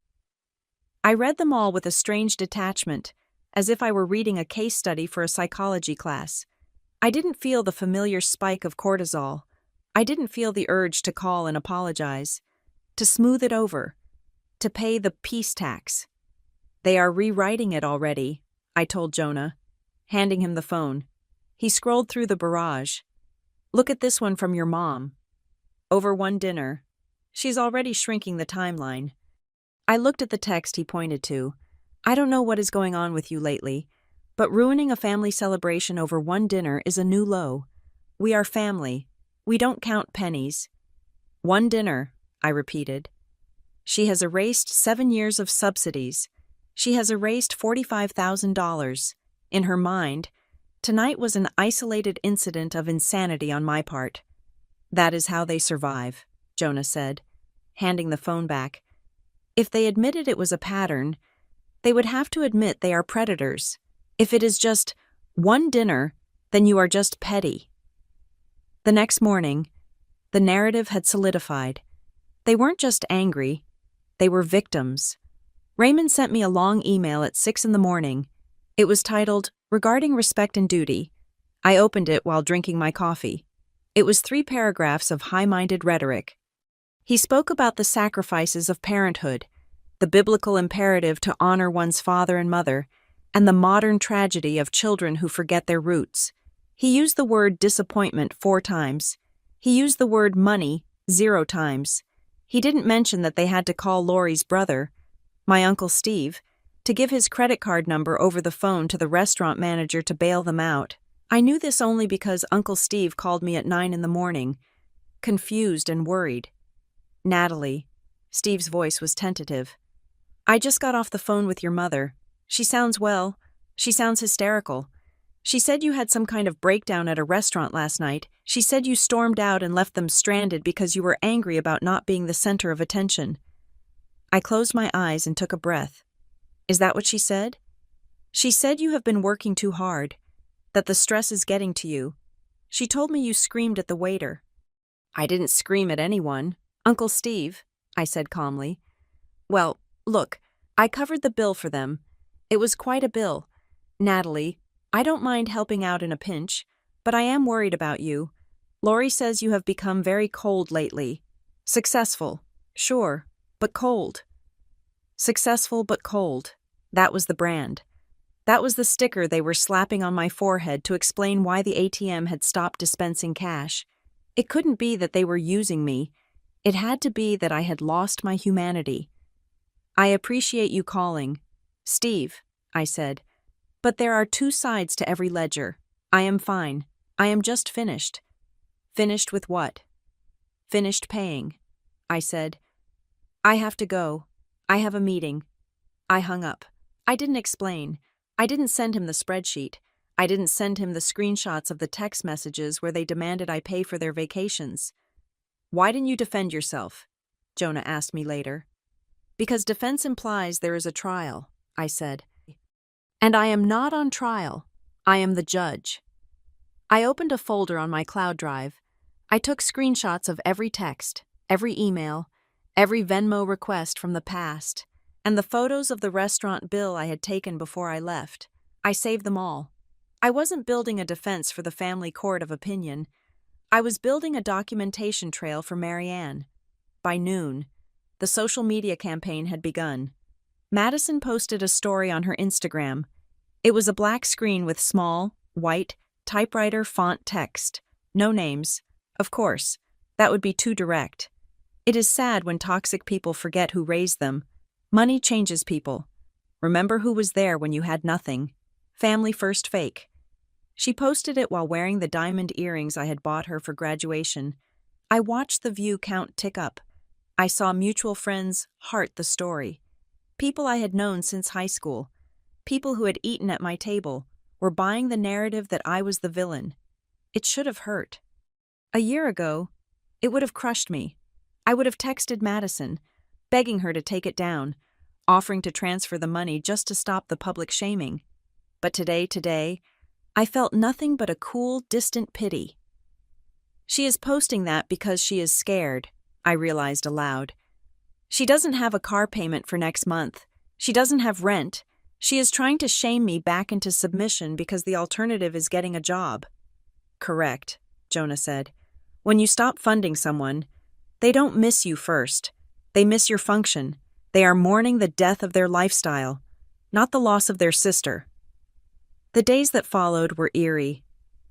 I read them all with a strange detachment, as if I were reading a case study for a psychology class. I didn't feel the familiar spike of cortisol. I didn't feel the urge to call and apologize, to smooth it over, to pay the peace tax. They are rewriting it already, I told Jonah, handing him the phone. He scrolled through the barrage. Look at this one from your mom. Over one dinner. She's already shrinking the timeline. I looked at the text he pointed to. I don't know what is going on with you lately, but ruining a family celebration over one dinner is a new low. We are family. We don't count pennies. One dinner, I repeated. She has erased 7 years of subsidies. She has erased $45,000. In her mind, tonight was an isolated incident of insanity on my part. That is how they survive, Jonah said, handing the phone back. If they admitted it was a pattern, they would have to admit they are predators. If it is just one dinner, then you are just petty. The next morning, the narrative had solidified. They weren't just angry, they were victims. Raymond sent me a long email at 6 in the morning. It was titled, Regarding Respect and Duty, I opened it while drinking my coffee. It was 3 paragraphs of high-minded rhetoric. He spoke about the sacrifices of parenthood, the biblical imperative to honor one's father and mother, and the modern tragedy of children who forget their roots. He used the word disappointment 4 times. He used the word money 0 times. He didn't mention that they had to call Lori's brother, my Uncle Steve, to give his credit card number over the phone to the restaurant manager to bail them out. I knew this only because Uncle Steve called me at 9 in the morning, confused and worried. "Natalie." Steve's voice was tentative. "I just got off the phone with your mother. She sounds well. She sounds hysterical. She said you had some kind of breakdown at a restaurant last night. She said you stormed out and left them stranded because you were angry about not being the center of attention." I closed my eyes and took a breath. "Is that what she said?" "She said you have been working too hard, that the stress is getting to you. She told me you screamed at the waiter." "I didn't scream at anyone. Uncle Steve," I said calmly. "Well, look, I covered the bill for them. It was quite a bill. Natalie, I don't mind helping out in a pinch, but I am worried about you. Lori says you have become very cold lately. Successful, sure, but cold." Successful but cold. That was the brand. That was the sticker they were slapping on my forehead to explain why the ATM had stopped dispensing cash. It couldn't be that they were using me. It had to be that I had lost my humanity. "I appreciate you calling, Steve," I said. "But there are 2 sides to every ledger. I am fine. I am just finished." "Finished with what?" "Finished paying," I said. "I have to go. I have a meeting." I hung up. I didn't explain. I didn't send him the spreadsheet. I didn't send him the screenshots of the text messages where they demanded I pay for their vacations. "Why didn't you defend yourself?" Jonah asked me later. "Because defense implies there is a trial," I said. "And I am not on trial. I am the judge." I opened a folder on my cloud drive. I took screenshots of every text, every email, every Venmo request from the past, and the photos of the restaurant bill I had taken before I left. I saved them all. I wasn't building a defense for the family court of opinion. I was building a documentation trail for Marianne. By noon, the social media campaign had begun. Madison posted a story on her Instagram. It was a black screen with small, white, typewriter font text. No names. Of course, that would be too direct. It is sad when toxic people forget who raised them. Money changes people. Remember who was there when you had nothing. Family first fake. She posted it while wearing the diamond earrings I had bought her for graduation. I watched the view count tick up. I saw mutual friends heart the story. People I had known since high school. People who had eaten at my table were buying the narrative that I was the villain. It should have hurt. A year ago, it would have crushed me. I would have texted Madison, begging her to take it down, offering to transfer the money just to stop the public shaming. But today, I felt nothing but a cool, distant pity. She is posting that because she is scared, I realized aloud. She doesn't have a car payment for next month. She doesn't have rent. She is trying to shame me back into submission because the alternative is getting a job. Correct, Jonah said. When you stop funding someone, they don't miss you first. They miss your function. They are mourning the death of their lifestyle, not the loss of their sister. The days that followed were eerie.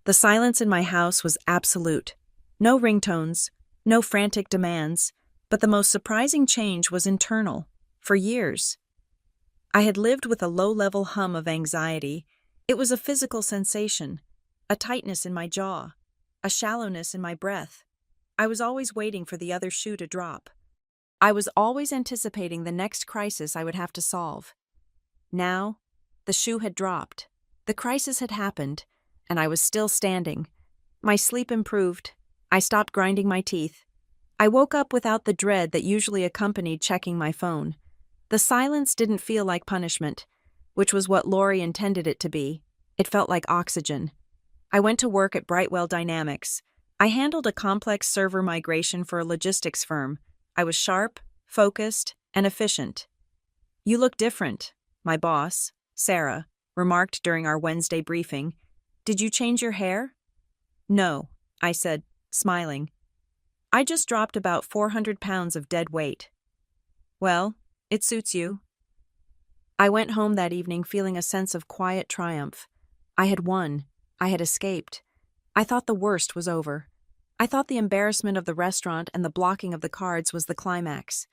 The silence in my house was absolute. No ringtones, no frantic demands, but the most surprising change was internal. For years, I had lived with a low-level hum of anxiety. It was a physical sensation, a tightness in my jaw, a shallowness in my breath. I was always waiting for the other shoe to drop. I was always anticipating the next crisis I would have to solve. Now, the shoe had dropped. The crisis had happened, and I was still standing. My sleep improved. I stopped grinding my teeth. I woke up without the dread that usually accompanied checking my phone. The silence didn't feel like punishment, which was what Lori intended it to be. It felt like oxygen. I went to work at Brightwell Dynamics. I handled a complex server migration for a logistics firm. I was sharp, focused, and efficient. "You look different," my boss, Sarah, remarked during our Wednesday briefing. Did you change your hair? No, I said, smiling. I just dropped about 400 pounds of dead weight. Well, it suits you. I went home that evening feeling a sense of quiet triumph. I had won. I had escaped. I thought the worst was over. I thought the embarrassment of the restaurant and the blocking of the cards was the climax.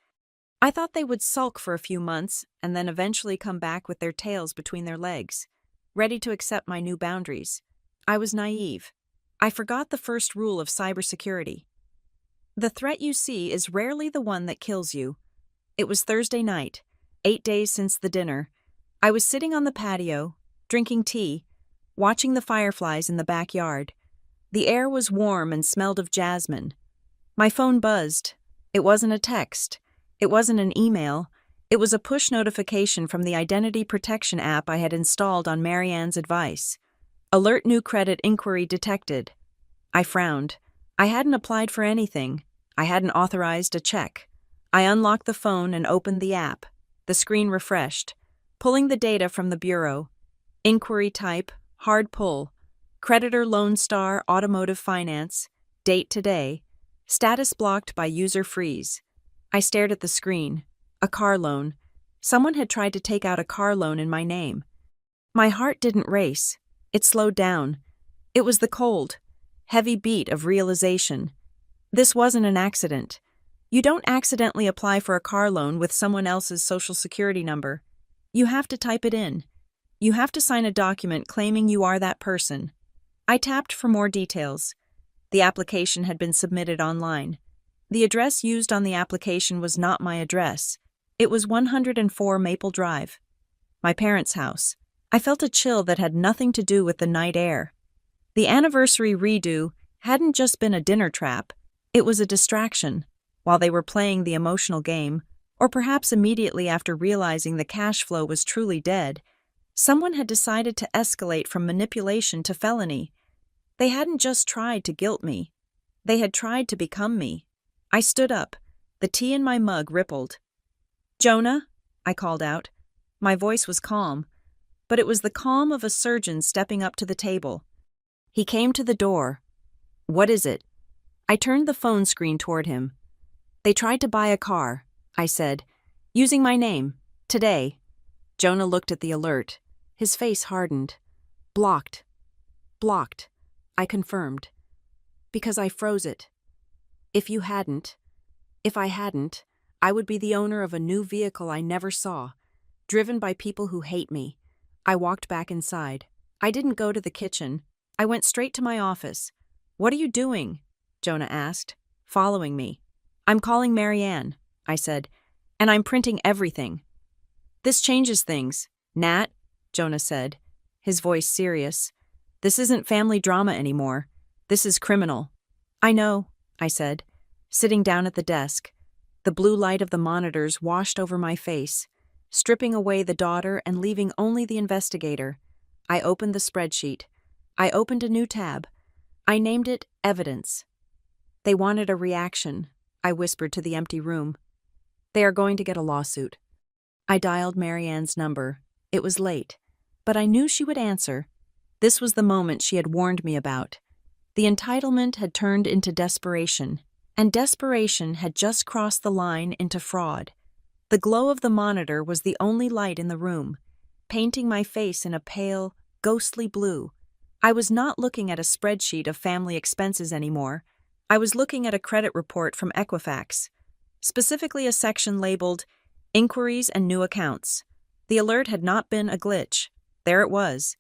I thought they would sulk for a few months and then eventually come back with their tails between their legs, ready to accept my new boundaries. I was naive. I forgot the first rule of cybersecurity. The threat you see is rarely the one that kills you. It was Thursday night, 8 days since the dinner. I was sitting on the patio, drinking tea, watching the fireflies in the backyard. The air was warm and smelled of jasmine. My phone buzzed. It wasn't a text. It wasn't an email. It was a push notification from the identity protection app I had installed on Marianne's advice. Alert new credit inquiry detected. I frowned. I hadn't applied for anything. I hadn't authorized a check. I unlocked the phone and opened the app. The screen refreshed. Pulling the data from the bureau. Inquiry type, hard pull. Creditor Lone Star Automotive Finance. Date today. Status blocked by user freeze. I stared at the screen. A car loan. Someone had tried to take out a car loan in my name. My heart didn't race. It slowed down. It was the cold, heavy beat of realization. This wasn't an accident. You don't accidentally apply for a car loan with someone else's social security number. You have to type it in. You have to sign a document claiming you are that person. I tapped for more details. The application had been submitted online. The address used on the application was not my address. It was 104 Maple Drive. My parents' house. I felt a chill that had nothing to do with the night air. The anniversary redo hadn't just been a dinner trap. It was a distraction. While they were playing the emotional game, or perhaps immediately after realizing the cash flow was truly dead, someone had decided to escalate from manipulation to felony. They hadn't just tried to guilt me. They had tried to become me. I stood up. The tea in my mug rippled. "Jonah," I called out. My voice was calm, but it was the calm of a surgeon stepping up to the table. He came to the door. "What is it?" I turned the phone screen toward him. "They tried to buy a car," I said, "using my name, today." Jonah looked at the alert. His face hardened. "Blocked. Blocked," I confirmed. "Because I froze it. If I hadn't, I would be the owner of a new vehicle I never saw, driven by people who hate me." I walked back inside. I didn't go to the kitchen. I went straight to my office. "What are you doing?" Jonah asked, following me. "I'm calling Marianne," I said, "and I'm printing everything." "This changes things, Nat," Jonah said, his voice serious. "This isn't family drama anymore. This is criminal." "I know," I said, sitting down at the desk. The blue light of the monitors washed over my face, stripping away the daughter and leaving only the investigator. I opened the spreadsheet. I opened a new tab. I named it Evidence. "They wanted a reaction," I whispered to the empty room. "They are going to get a lawsuit." I dialed Marianne's number. It was late, but I knew she would answer. This was the moment she had warned me about. The entitlement had turned into desperation, and desperation had just crossed the line into fraud. The glow of the monitor was the only light in the room, painting my face in a pale, ghostly blue. I was not looking at a spreadsheet of family expenses anymore. I was looking at a credit report from Equifax, specifically a section labeled Inquiries and New Accounts. The alert had not been a glitch. There it was,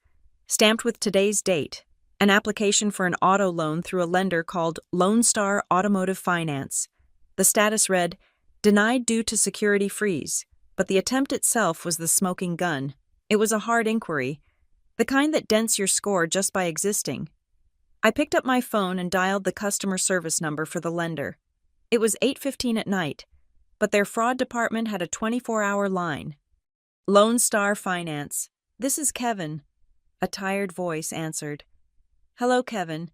stamped with today's date, an application for an auto loan through a lender called Lone Star Automotive Finance. The status read, "Denied due to security freeze," but the attempt itself was the smoking gun. It was a hard inquiry, the kind that dents your score just by existing. I picked up my phone and dialed the customer service number for the lender. It was 8:15 at night, but their fraud department had a 24-hour line. "Lone Star Finance. This is Kevin," a tired voice answered. "Hello, Kevin.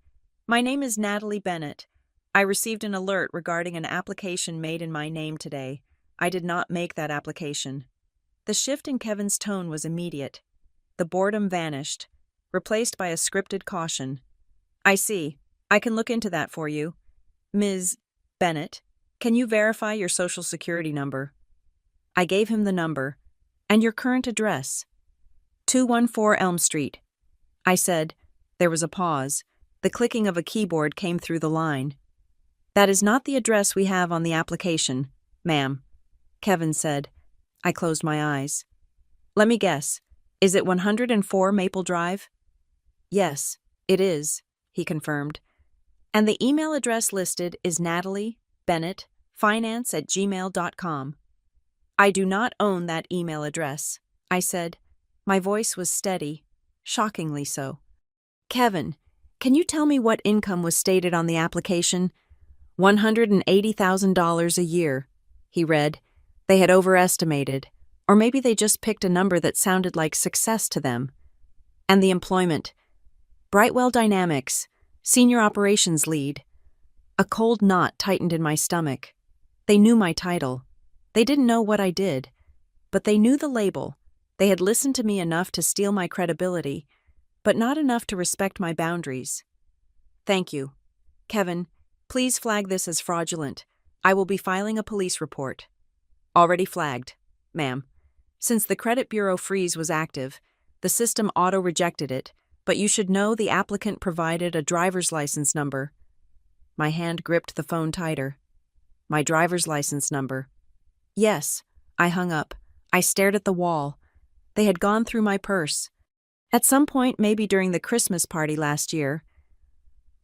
My name is Natalie Bennett. I received an alert regarding an application made in my name today. I did not make that application." The shift in Kevin's tone was immediate. The boredom vanished. replaced by a scripted caution. I see. I can look into that for you. Ms. Bennett, can you verify your social security number? I gave him the number. And your current address? 214 Elm Street. I said. There was a pause. The clicking of a keyboard came through the line. That is not the address we have on the application, ma'am, Kevin said. I closed my eyes. Let me guess. Is it 104 Maple Drive? Yes, it is, he confirmed. And the email address listed is nataliebennettfinance@gmail.com. I do not own that email address, I said. My voice was steady, shockingly so. Kevin, can you tell me what income was stated on the application? $180,000 a year, he read. They had overestimated, or maybe they just picked a number that sounded like success to them. And the employment. Brightwell Dynamics, Senior Operations Lead. A cold knot tightened in my stomach. They knew my title. They didn't know what I did, but they knew the label. They had listened to me enough to steal my credibility, but not enough to respect my boundaries. Thank you. Kevin, please flag this as fraudulent. I will be filing a police report. Already flagged, ma'am. Since the credit bureau freeze was active, the system auto-rejected it, but you should know the applicant provided a driver's license number. My hand gripped the phone tighter. My driver's license number. Yes, I hung up. I stared at the wall. They had gone through my purse. At some point, maybe during the Christmas party last year,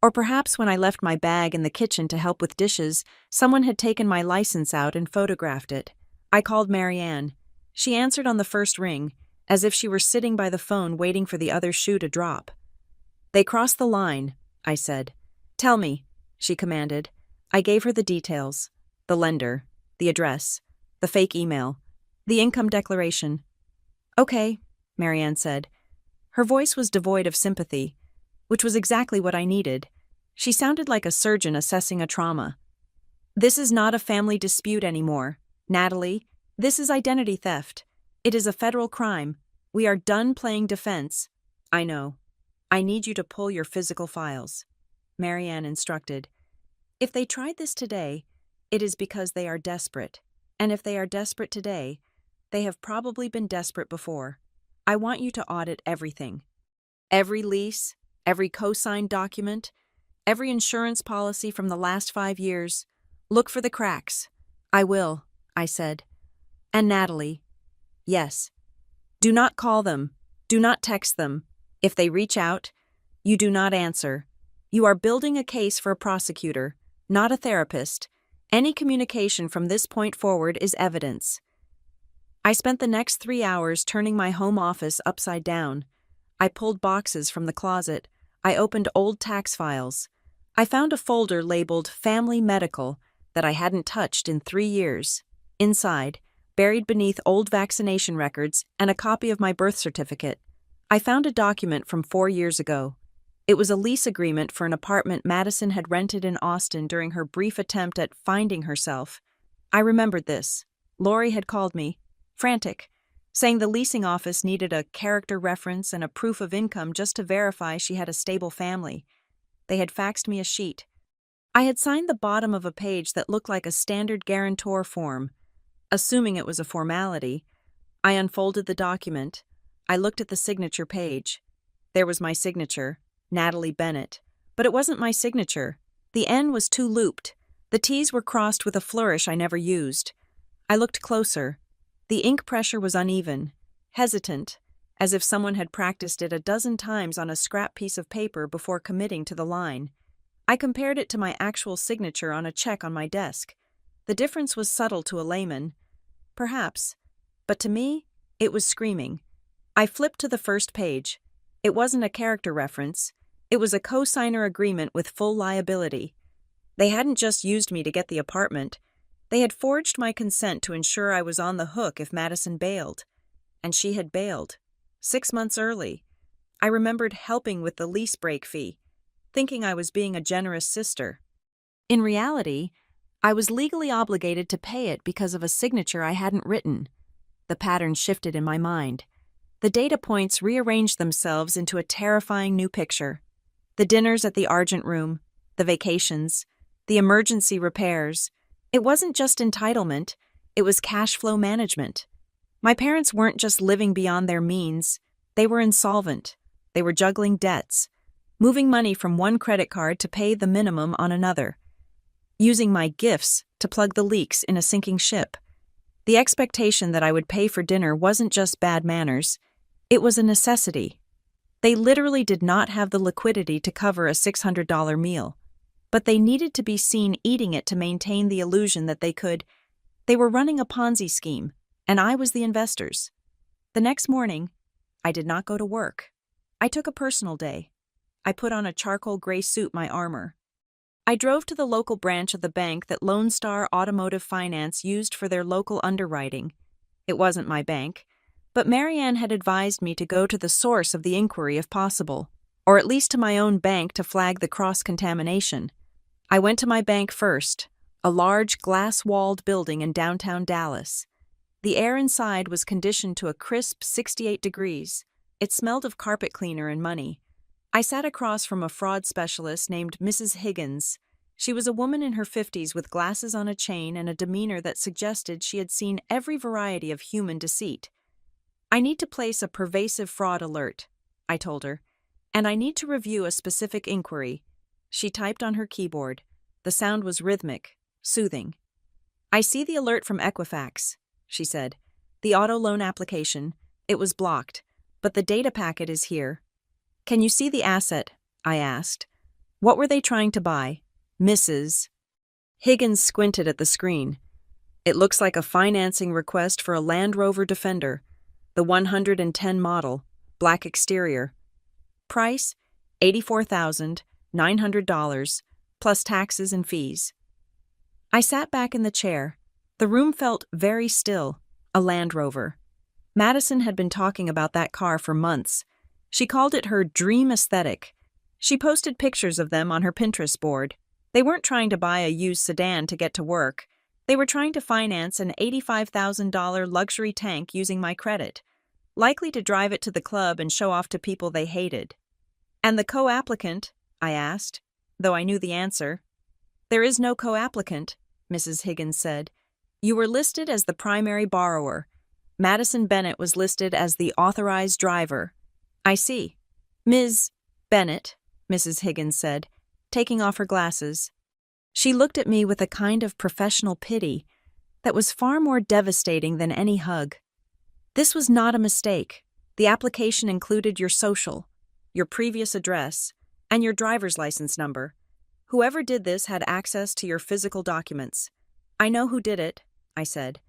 or perhaps when I left my bag in the kitchen to help with dishes, someone had taken my license out and photographed it. I called Marianne. She answered on the first ring, as if she were sitting by the phone waiting for the other shoe to drop. They crossed the line, I said. Tell me, she commanded. I gave her the details, the lender, the address, the fake email, the income declaration. Okay, Marianne said. Her voice was devoid of sympathy, which was exactly what I needed. She sounded like a surgeon assessing a trauma. This is not a family dispute anymore, Natalie. This is identity theft. It is a federal crime. We are done playing defense. I know. I need you to pull your physical files, Marianne instructed. If they tried this today, it is because they are desperate. And if they are desperate today, they have probably been desperate before. I want you to audit everything. Every lease, every co-signed document, every insurance policy from the last 5 years. Look for the cracks. I will, I said. And Natalie. Yes. Do not call them. Do not text them. If they reach out, you do not answer. You are building a case for a prosecutor, not a therapist. Any communication from this point forward is evidence. I spent the next 3 hours turning my home office upside down. I pulled boxes from the closet. I opened old tax files. I found a folder labeled Family Medical that I hadn't touched in 3 years. Inside, buried beneath old vaccination records and a copy of my birth certificate, I found a document from 4 years ago. It was a lease agreement for an apartment Madison had rented in Austin during her brief attempt at finding herself. I remembered this. Lori had called me, frantic, saying the leasing office needed a character reference and a proof of income just to verify she had a stable family. They had faxed me a sheet. I had signed the bottom of a page that looked like a standard guarantor form. Assuming it was a formality, I unfolded the document. I looked at the signature page. There was my signature, Natalie Bennett. But it wasn't my signature. The N was too looped. The T's were crossed with a flourish I never used. I looked closer. The ink pressure was uneven, hesitant, as if someone had practiced it a dozen times on a scrap piece of paper before committing to the line. I compared it to my actual signature on a check on my desk. The difference was subtle to a layman, perhaps, but to me, it was screaming. I flipped to the first page. It wasn't a character reference. It was a co-signer agreement with full liability. They hadn't just used me to get the apartment. They had forged my consent to ensure I was on the hook if Madison bailed. And she had bailed. 6 months early. I remembered helping with the lease break fee, thinking I was being a generous sister. In reality, I was legally obligated to pay it because of a signature I hadn't written. The pattern shifted in my mind. The data points rearranged themselves into a terrifying new picture. The dinners at the Argent Room, the vacations, the emergency repairs. It wasn't just entitlement, it was cash flow management. My parents weren't just living beyond their means, they were insolvent. They were juggling debts, moving money from one credit card to pay the minimum on another, using my gifts to plug the leaks in a sinking ship. The expectation that I would pay for dinner wasn't just bad manners, it was a necessity. They literally did not have the liquidity to cover a $600 meal, but they needed to be seen eating it to maintain the illusion that they could. They were running a Ponzi scheme, and I was the investors. The next morning, I did not go to work. I took a personal day. I put on a charcoal gray suit, my armor. I drove to the local branch of the bank that Lone Star Automotive Finance used for their local underwriting. It wasn't my bank, but Marianne had advised me to go to the source of the inquiry if possible, or at least to my own bank to flag the cross-contamination. I went to my bank first, a large glass-walled building in downtown Dallas. The air inside was conditioned to a crisp 68 degrees. It smelled of carpet cleaner and money. I sat across from a fraud specialist named Mrs. Higgins. She was a woman in her 50s with glasses on a chain and a demeanor that suggested she had seen every variety of human deceit. "I need to place a pervasive fraud alert," I told her, "and I need to review a specific inquiry." She typed on her keyboard. The sound was rhythmic, soothing. "I see the alert from Equifax," she said. "The auto loan application. It was blocked, but the data packet is here." "Can you see the asset?" I asked. "What were they trying to buy?" Mrs. Higgins squinted at the screen. "It looks like a financing request for a Land Rover Defender, the 110 model, black exterior. Price, $84,900, plus taxes and fees." I sat back in the chair. The room felt very still. A Land Rover. Madison had been talking about that car for months. She called it her dream aesthetic. She posted pictures of them on her Pinterest board. They weren't trying to buy a used sedan to get to work. They were trying to finance an $85,000 luxury tank using my credit, likely to drive it to the club and show off to people they hated. "And the co-applicant?" I asked, though I knew the answer. "There is no co-applicant," Mrs. Higgins said. "You were listed as the primary borrower. Madison Bennett was listed as the authorized driver." "I see. Ms. Bennett," Mrs. Higgins said, taking off her glasses. She looked at me with a kind of professional pity that was far more devastating than any hug. "This was not a mistake. The application included your social, your previous address, and your driver's license number. Whoever did this had access to your physical documents. I know who did it," I said.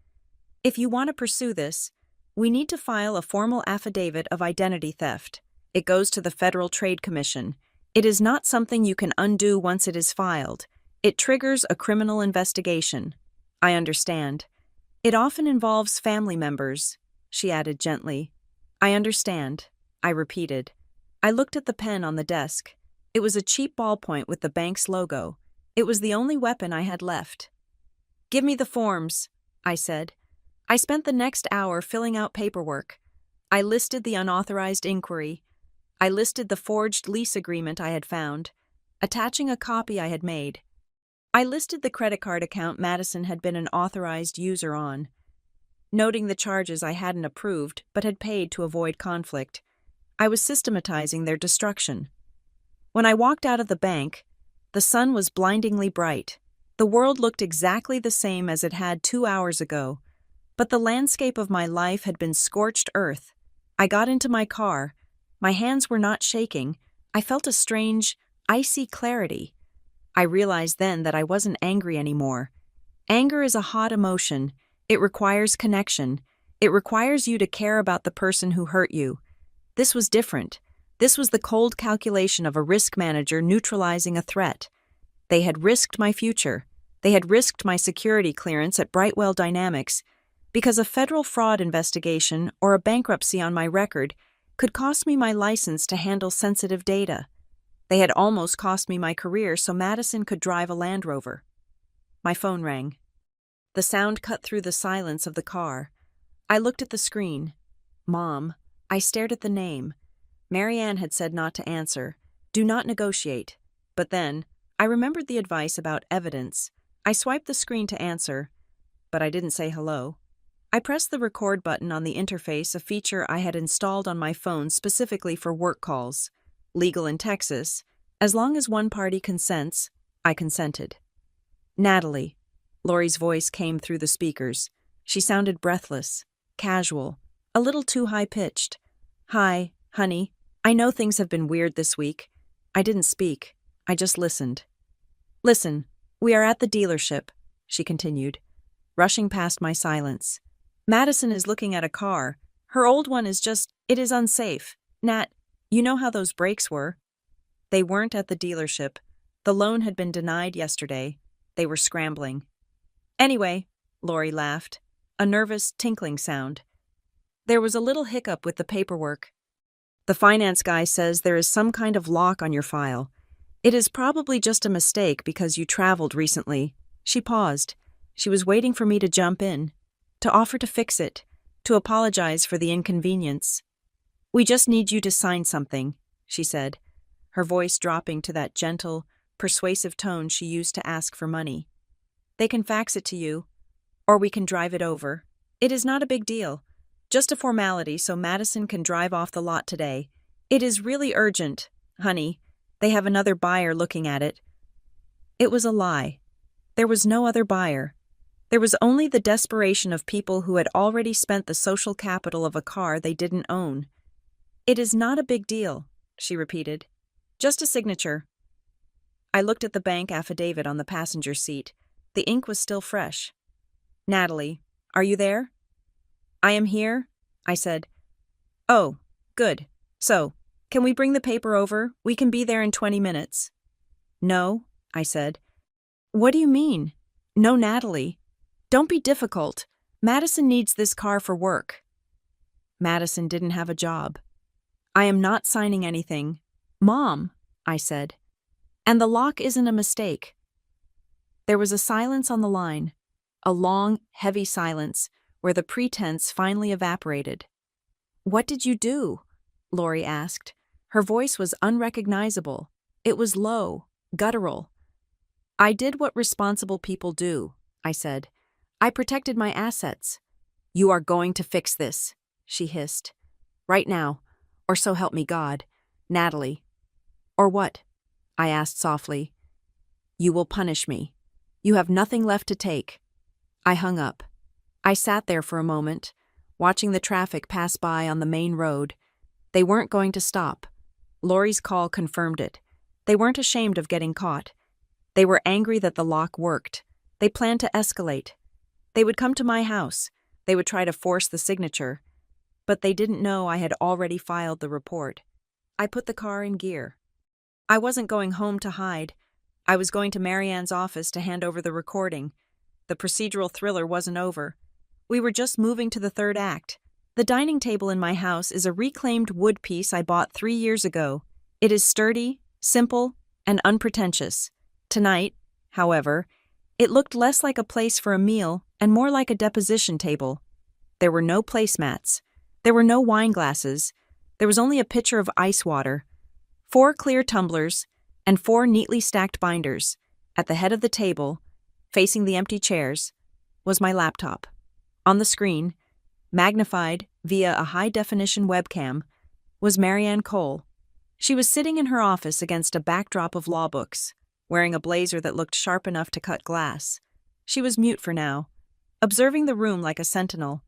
"If you want to pursue this, we need to file a formal affidavit of identity theft. It goes to the Federal Trade Commission. It is not something you can undo once it is filed. It triggers a criminal investigation." "I understand. It often involves family members," she added gently. "I understand," I repeated. I looked at the pen on the desk. It was a cheap ballpoint with the bank's logo. It was the only weapon I had left. "Give me the forms," I said. I spent the next hour filling out paperwork. I listed the unauthorized inquiry. I listed the forged lease agreement I had found, attaching a copy I had made. I listed the credit card account Madison had been an authorized user on, noting the charges I hadn't approved but had paid to avoid conflict. I was systematizing their destruction. When I walked out of the bank, the sun was blindingly bright. The world looked exactly the same as it had 2 hours ago, but the landscape of my life had been scorched earth. I got into my car. My hands were not shaking. I felt a strange, icy clarity. I realized then that I wasn't angry anymore. Anger is a hot emotion. It requires connection. It requires you to care about the person who hurt you. This was different. This was the cold calculation of a risk manager neutralizing a threat. They had risked my future. They had risked my security clearance at Brightwell Dynamics, because a federal fraud investigation or a bankruptcy on my record could cost me my license to handle sensitive data. They had almost cost me my career so Madison could drive a Land Rover. My phone rang. The sound cut through the silence of the car. I looked at the screen. "Mom," I stared at the name. Marianne had said not to answer. Do not negotiate. But then, I remembered the advice about evidence. I swiped the screen to answer, but I didn't say hello. I pressed the record button on the interface, a feature I had installed on my phone specifically for work calls. Legal in Texas. As long as one party consents, I consented. Natalie. Lori's voice came through the speakers. She sounded breathless, casual, a little too high-pitched. Hi, honey. I know things have been weird this week. I didn't speak. I just listened. Listen, we are at the dealership, she continued, rushing past my silence. Madison is looking at a car. Her old one is it is unsafe. Nat, you know how those brakes were? They weren't at the dealership. The loan had been denied yesterday. They were scrambling. Anyway, Lori laughed, a nervous tinkling sound. There was a little hiccup with the paperwork. The finance guy says there is some kind of lock on your file. It is probably just a mistake because you traveled recently. She paused. She was waiting for me to jump in, to offer to fix it, to apologize for the inconvenience. We just need you to sign something, she said, her voice dropping to that gentle, persuasive tone she used to ask for money. They can fax it to you, or we can drive it over. It is not a big deal. Just a formality so Madison can drive off the lot today. It is really urgent, honey. They have another buyer looking at it. It was a lie. There was no other buyer. There was only the desperation of people who had already spent the social capital of a car they didn't own. It is not a big deal, she repeated. Just a signature. I looked at the bank affidavit on the passenger seat. The ink was still fresh. Natalie, are you there? I am here, I said. Oh, good. So, can we bring the paper over? We can be there in 20 minutes. No, I said. What do you mean? No, Natalie. Don't be difficult. Madison needs this car for work. Madison didn't have a job. I am not signing anything. Mom, I said. And the lock isn't a mistake. There was a silence on the line, a long, heavy silence where the pretense finally evaporated. What did you do? Lori asked. Her voice was unrecognizable. It was low, guttural. I did what responsible people do, I said. I protected my assets. You are going to fix this, she hissed. Right now, or so help me God, Natalie. Or what? I asked softly. You will punish me. You have nothing left to take. I hung up. I sat there for a moment, watching the traffic pass by on the main road. They weren't going to stop. Lori's call confirmed it. They weren't ashamed of getting caught. They were angry that the lock worked. They planned to escalate. They would come to my house. They would try to force the signature. But they didn't know I had already filed the report. I put the car in gear. I wasn't going home to hide. I was going to Marianne's office to hand over the recording. The procedural thriller wasn't over. We were just moving to the third act. The dining table in my house is a reclaimed wood piece I bought 3 years ago. It is sturdy, simple, and unpretentious. Tonight, however, it looked less like a place for a meal and more like a deposition table. There were no placemats. There were no wine glasses. There was only a pitcher of ice water, 4 clear tumblers, and 4 neatly stacked binders. At the head of the table, facing the empty chairs, was my laptop. On the screen, magnified via a high-definition webcam, was Marianne Cole. She was sitting in her office against a backdrop of law books, wearing a blazer that looked sharp enough to cut glass. She was mute for now, observing the room like a sentinel.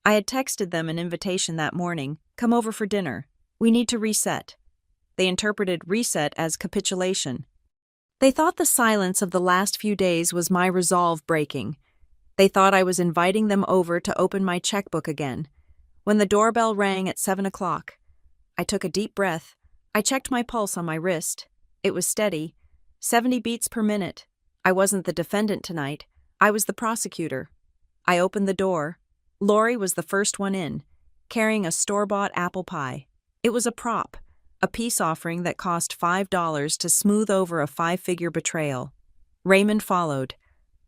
I had texted them an invitation that morning. Come over for dinner. We need to reset. They interpreted reset as capitulation. They thought the silence of the last few days was my resolve breaking. They thought I was inviting them over to open my checkbook again. When the doorbell rang at 7 o'clock, I took a deep breath. I checked my pulse on my wrist. It was steady, 70 beats per minute. I wasn't the defendant tonight. I was the prosecutor. I opened the door. Lori was the first one in, carrying a store-bought apple pie. It was a prop, a peace offering that cost $5 to smooth over a 5-figure betrayal. Raymond followed,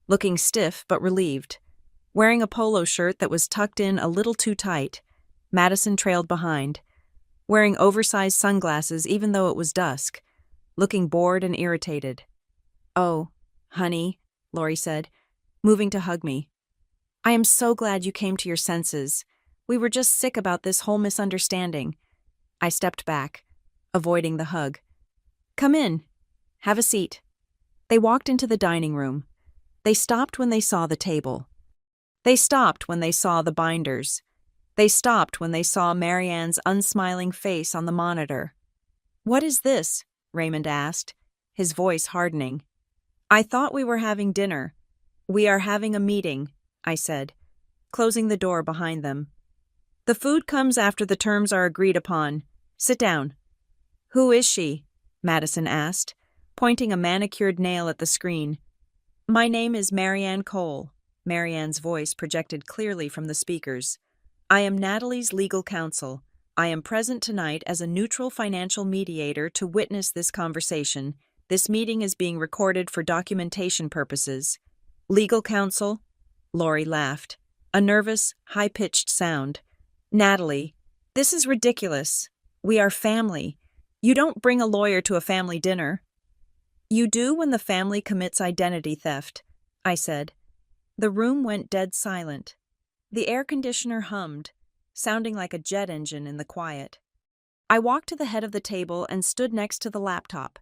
looking stiff but relieved, wearing a polo shirt that was tucked in a little too tight. Madison trailed behind, wearing oversized sunglasses even though it was dusk, looking bored and irritated. "Oh, honey," Lori said, moving to hug me. "I am so glad you came to your senses. We were just sick about this whole misunderstanding." I stepped back, avoiding the hug. "Come in. Have a seat." They walked into the dining room. They stopped when they saw the table. They stopped when they saw the binders. They stopped when they saw Marianne's unsmiling face on the monitor. "What is this?" Raymond asked, his voice hardening. "I thought we were having dinner." "We are having a meeting," I said, closing the door behind them. "The food comes after the terms are agreed upon. Sit down." "Who is she?" Madison asked, pointing a manicured nail at the screen. "My name is Marianne Cole," Marianne's voice projected clearly from the speakers. "I am Natalie's legal counsel. I am present tonight as a neutral financial mediator to witness this conversation. This meeting is being recorded for documentation purposes." "Legal counsel?" Lori laughed, a nervous, high-pitched sound. "Natalie, this is ridiculous. We are family. You don't bring a lawyer to a family dinner." "You do when the family commits identity theft," I said. The room went dead silent. The air conditioner hummed, sounding like a jet engine in the quiet. I walked to the head of the table and stood next to the laptop.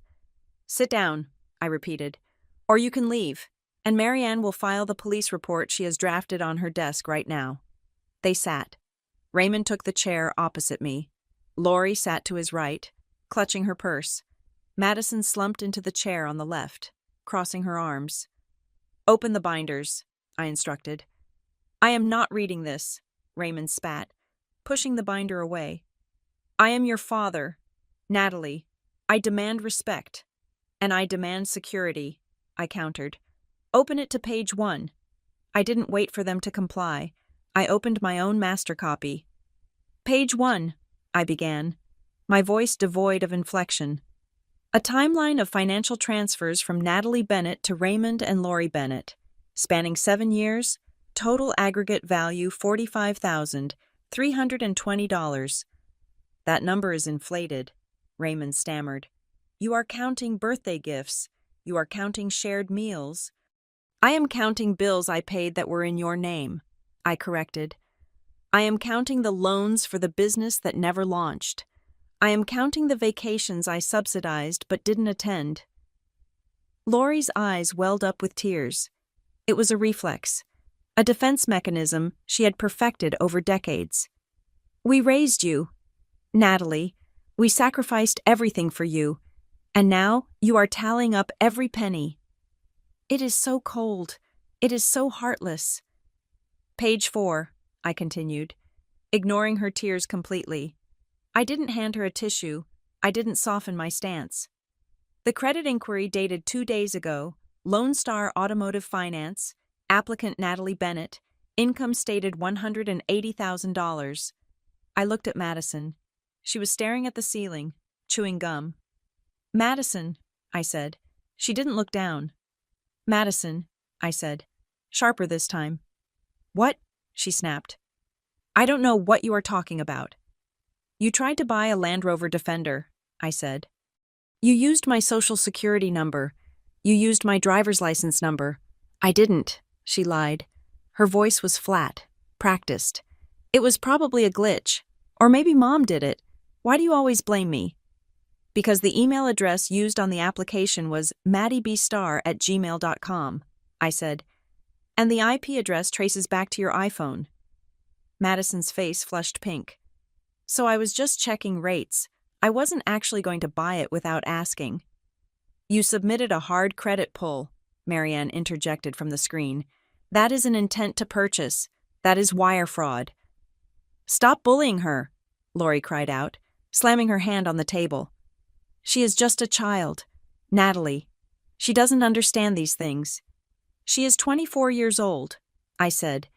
"Sit down," I repeated, "or you can leave, and Marianne will file the police report she has drafted on her desk right now." They sat. Raymond took the chair opposite me. Lori sat to his right, clutching her purse. Madison slumped into the chair on the left, crossing her arms. "Open the binders," I instructed. "I am not reading this," Raymond spat, pushing the binder away. "I am your father, Natalie. I demand respect. And I demand security," I countered. "Open it to page 1. I didn't wait for them to comply. I opened my own master copy. "Page 1, I began, my voice devoid of inflection. "A timeline of financial transfers from Natalie Bennett to Raymond and Lori Bennett, spanning 7 years, total aggregate value $45,320. "That number is inflated," Raymond stammered. "You are counting birthday gifts. You are counting shared meals." "I am counting bills I paid that were in your name," I corrected. "I am counting the loans for the business that never launched. I am counting the vacations I subsidized but didn't attend." Lori's eyes welled up with tears. It was a reflex, a defense mechanism she had perfected over decades. "We raised you, Natalie. We sacrificed everything for you, and now you are tallying up every penny. It is so cold. It is so heartless." "Page 4, I continued, ignoring her tears completely. I didn't hand her a tissue. I didn't soften my stance. "The credit inquiry dated 2 days ago, Lone Star Automotive Finance, applicant Natalie Bennett, income stated $180,000. I looked at Madison. She was staring at the ceiling, chewing gum. "Madison," I said. She didn't look down. "Madison," I said, sharper this time. "What?" she snapped. "I don't know what you are talking about." "You tried to buy a Land Rover Defender," I said. "You used my social security number. You used my driver's license number." "I didn't," she lied. Her voice was flat, practiced. "It was probably a glitch. Or maybe Mom did it. Why do you always blame me?" "Because the email address used on the application was maddybstar@gmail.com, I said. "And the IP address traces back to your iPhone." Madison's face flushed pink. "So I was just checking rates. I wasn't actually going to buy it without asking." "You submitted a hard credit pull," Marianne interjected from the screen. "That is an intent to purchase. That is wire fraud." "Stop bullying her," Lori cried out, slamming her hand on the table. "She is just a child. Natalie. She doesn't understand these things." "She is 24 years old," I said.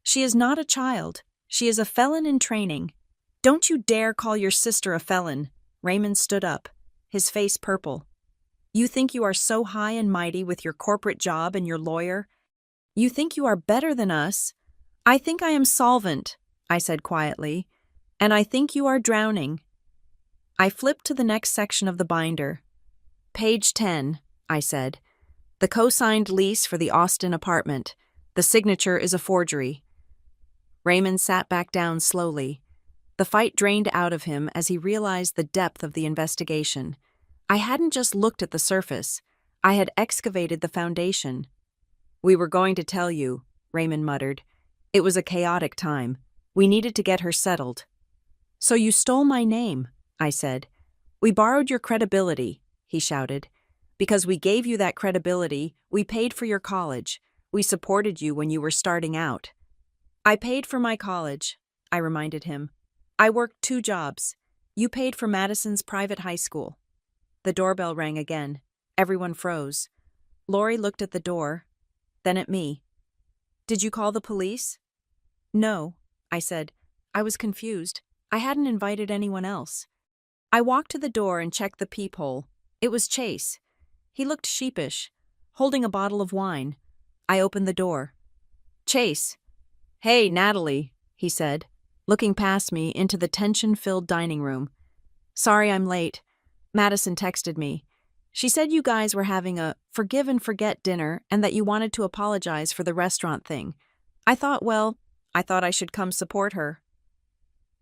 "She is not a child. She is a felon in training." "Don't you dare call your sister a felon." Raymond stood up, his face purple. "You think you are so high and mighty with your corporate job and your lawyer? You think you are better than us?" "I think I am solvent," I said quietly. And I think you are drowning. I flipped to the next section of the binder. Page 10, I said. The co-signed lease for the Austin apartment. The signature is a forgery. Raymond sat back down slowly. The fight drained out of him as he realized the depth of the investigation. I hadn't just looked at the surface. I had excavated the foundation. We were going to tell you, Raymond muttered. It was a chaotic time. We needed to get her settled. So you stole my name, I said. We borrowed your credibility, he shouted. Because we gave you that credibility, we paid for your college. We supported you when you were starting out. I paid for my college, I reminded him. I worked 2 jobs. You paid for Madison's private high school. The doorbell rang again. Everyone froze. Lori looked at the door, then at me. Did you call the police? No, I said. I was confused. I hadn't invited anyone else. I walked to the door and checked the peephole. It was Chase. He looked sheepish, holding a bottle of wine. I opened the door. Chase. Hey, Natalie, he said, looking past me into the tension-filled dining room. Sorry I'm late. Madison texted me. She said you guys were having a forgive and forget dinner and that you wanted to apologize for the restaurant thing. I thought I should come support her.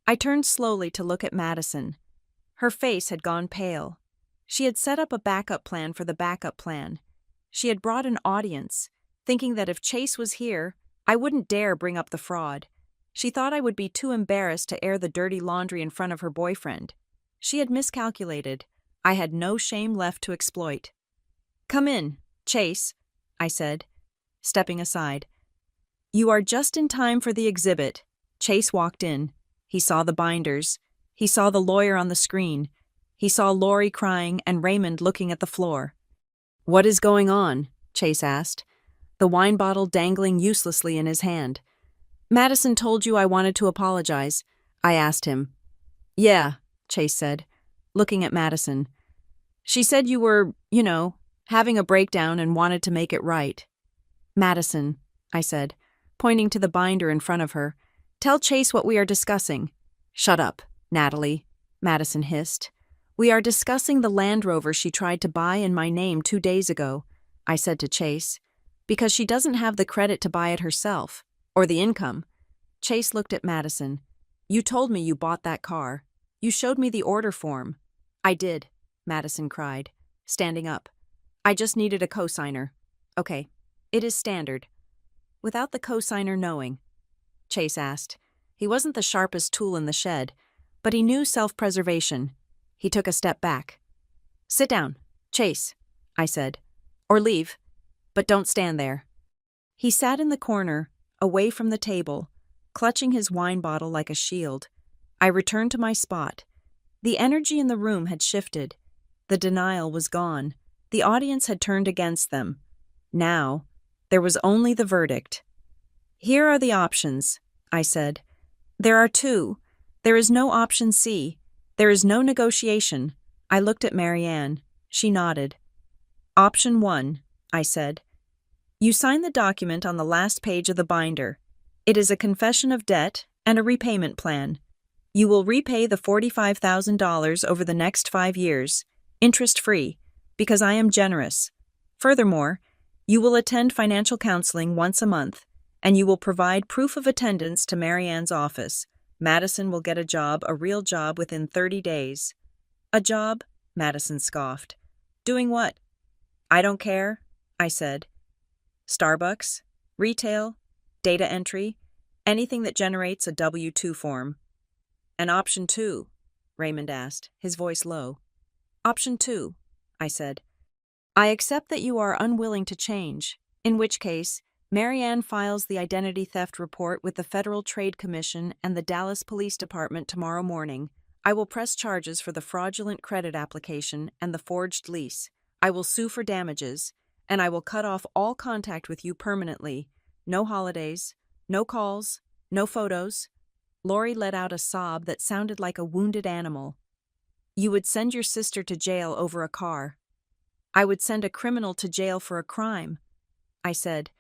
I turned slowly to look at Madison. Her face had gone pale. She had set up a backup plan for the backup plan. She had brought an audience, thinking that if Chase was here, I wouldn't dare bring up the fraud. She thought I would be too embarrassed to air the dirty laundry in front of her boyfriend. She had miscalculated. I had no shame left to exploit. Come in, Chase, I said, stepping aside. You are just in time for the exhibit. Chase walked in. He saw the binders. He saw the lawyer on the screen. He saw Lori crying and Raymond looking at the floor. What is going on? Chase asked, the wine bottle dangling uselessly in his hand. Madison told you I wanted to apologize, I asked him. Yeah, Chase said, looking at Madison. She said you were, having a breakdown and wanted to make it right. Madison, I said, pointing to the binder in front of her, tell Chase what we are discussing. Shut up, Natalie, Madison hissed. We are discussing the Land Rover she tried to buy in my name 2 days ago, I said to Chase, because she doesn't have the credit to buy it herself, or the income. Chase looked at Madison. You told me you bought that car. You showed me the order form. I did, Madison cried, standing up. I just needed a cosigner. Okay, it is standard. Without the cosigner knowing, Chase asked. He wasn't the sharpest tool in the shed, but he knew self-preservation. He took a step back. Sit down, Chase, I said, or leave, but don't stand there. He sat in the corner, away from the table, clutching his wine bottle like a shield. I returned to my spot. The energy in the room had shifted. The denial was gone. The audience had turned against them. Now, there was only the verdict. Here are the options, I said. There are 2. There is no option C. There is no negotiation. I looked at Marianne. She nodded. Option 1, I said. You sign the document on the last page of the binder. It is a confession of debt and a repayment plan. You will repay the $45,000 over the next 5 years, interest-free, because I am generous. Furthermore, you will attend financial counseling once a month, and you will provide proof of attendance to Marianne's office. Madison will get a real job within 30 days. A job? Madison scoffed. Doing what? I don't care, I said. Starbucks, retail, data entry, anything that generates a W-2 form. And option 2, Raymond asked, his voice low. Option 2, I said. I accept that you are unwilling to change, in which case, Marianne files the identity theft report with the Federal Trade Commission and the Dallas Police Department tomorrow morning. I will press charges for the fraudulent credit application and the forged lease. I will sue for damages, and I will cut off all contact with you permanently. No holidays, no calls, no photos. Lori let out a sob that sounded like a wounded animal. You would send your sister to jail over a car. I would send a criminal to jail for a crime, I said.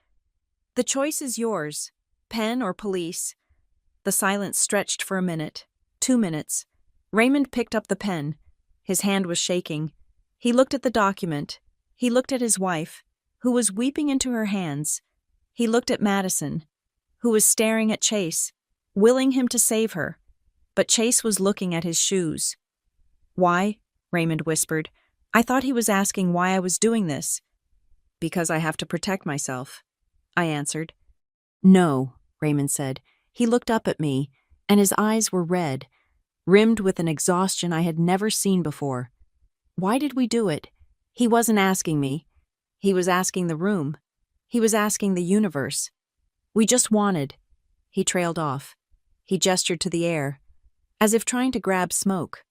The choice is yours, pen or police. The silence stretched for a minute, 2 minutes. Raymond picked up the pen. His hand was shaking. He looked at the document. He looked at his wife, who was weeping into her hands. He looked at Madison, who was staring at Chase, willing him to save her. But Chase was looking at his shoes. "Why?" Raymond whispered. "I thought he was asking why I was doing this." "Because I have to protect myself," I answered. "No," Raymond said. He looked up at me, and his eyes were red, rimmed with an exhaustion I had never seen before. "Why did we do it?" He wasn't asking me. He was asking the room. He was asking the universe. "We just wanted." He trailed off. He gestured to the air, as if trying to grab smoke.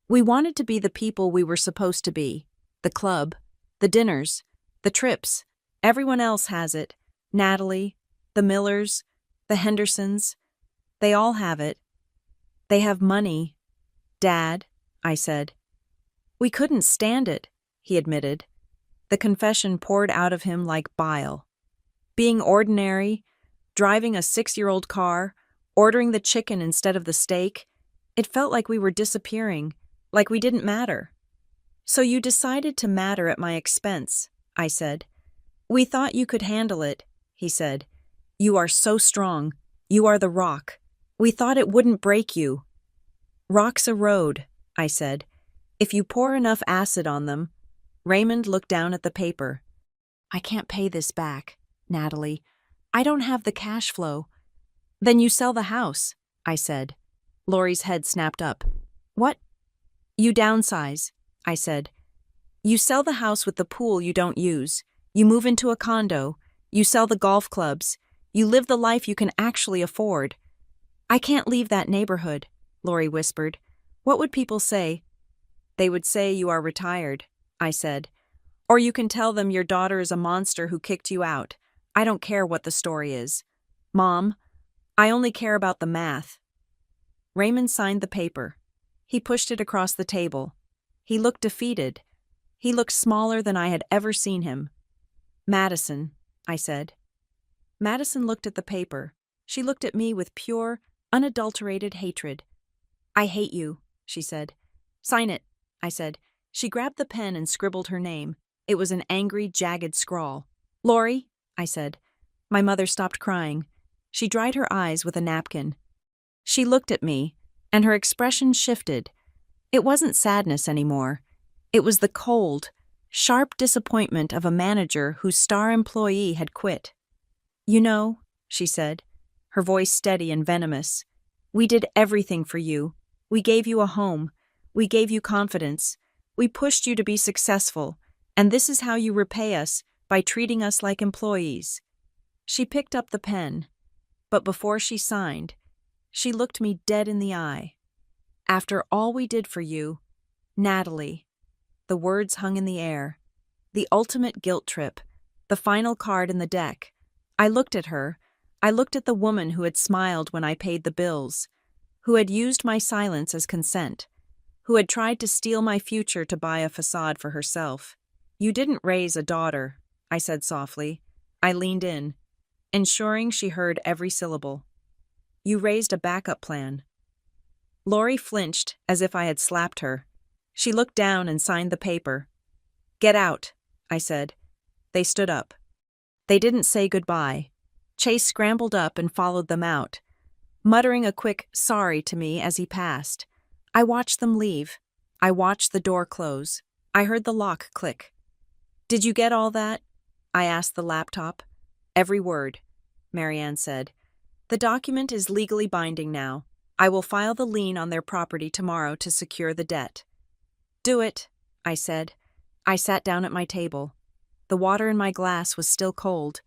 "We wanted to be the people we were supposed to be. The club, the dinners, the trips. Everyone else has it. Natalie, the Millers, the Hendersons. They all have it. They have money. Dad," I said. "We couldn't stand it," he admitted. The confession poured out of him like bile. Being ordinary, driving a 6-year-old car, ordering the chicken instead of the steak, it felt like we were disappearing, like we didn't matter. "So you decided to matter at my expense," I said. "We thought you could handle it," he said. "You are so strong. You are the rock. We thought it wouldn't break you." "Rocks erode," I said. "If you pour enough acid on them." Raymond looked down at the paper. "I can't pay this back, Natalie. I don't have the cash flow." "Then you sell the house," I said. Lori's head snapped up. "What?" "You downsize," I said. "You sell the house with the pool you don't use. You move into a condo. You sell the golf clubs. You live the life you can actually afford." "I can't leave that neighborhood," Lori whispered. "What would people say?" "They would say you are retired," I said. "Or you can tell them your daughter is a monster who kicked you out. I don't care what the story is. Mom, I only care about the math." Raymond signed the paper. He pushed it across the table. He looked defeated. He looked smaller than I had ever seen him. "Madison," I said. Madison looked at the paper. She looked at me with pure, unadulterated hatred. "I hate you," she said. "Sign it," I said. She grabbed the pen and scribbled her name. It was an angry, jagged scrawl. "Lori," I said. My mother stopped crying. She dried her eyes with a napkin. She looked at me, and her expression shifted. It wasn't sadness anymore. It was the cold, sharp disappointment of a manager whose star employee had quit. "You know," she said, her voice steady and venomous, "we did everything for you. We gave you a home. We gave you confidence. We pushed you to be successful, and this is how you repay us, by treating us like employees." She picked up the pen, but before she signed, she looked me dead in the eye. "After all we did for you, Natalie." The words hung in the air. The ultimate guilt trip, the final card in the deck. I looked at her. I looked at the woman who had smiled when I paid the bills, who had used my silence as consent, who had tried to steal my future to buy a facade for herself. "You didn't raise a daughter," I said softly. I leaned in, ensuring she heard every syllable. "You raised a backup plan." Lori flinched as if I had slapped her. She looked down and signed the paper. "Get out," I said. They stood up. They didn't say goodbye. Chase scrambled up and followed them out, muttering a quick sorry to me as he passed. I watched them leave. I watched the door close. I heard the lock click. "Did you get all that?" I asked the laptop. "Every word," Marianne said. "The document is legally binding now. I will file the lien on their property tomorrow to secure the debt." "Do it," I said. I sat down at my table. The water in my glass was still cold.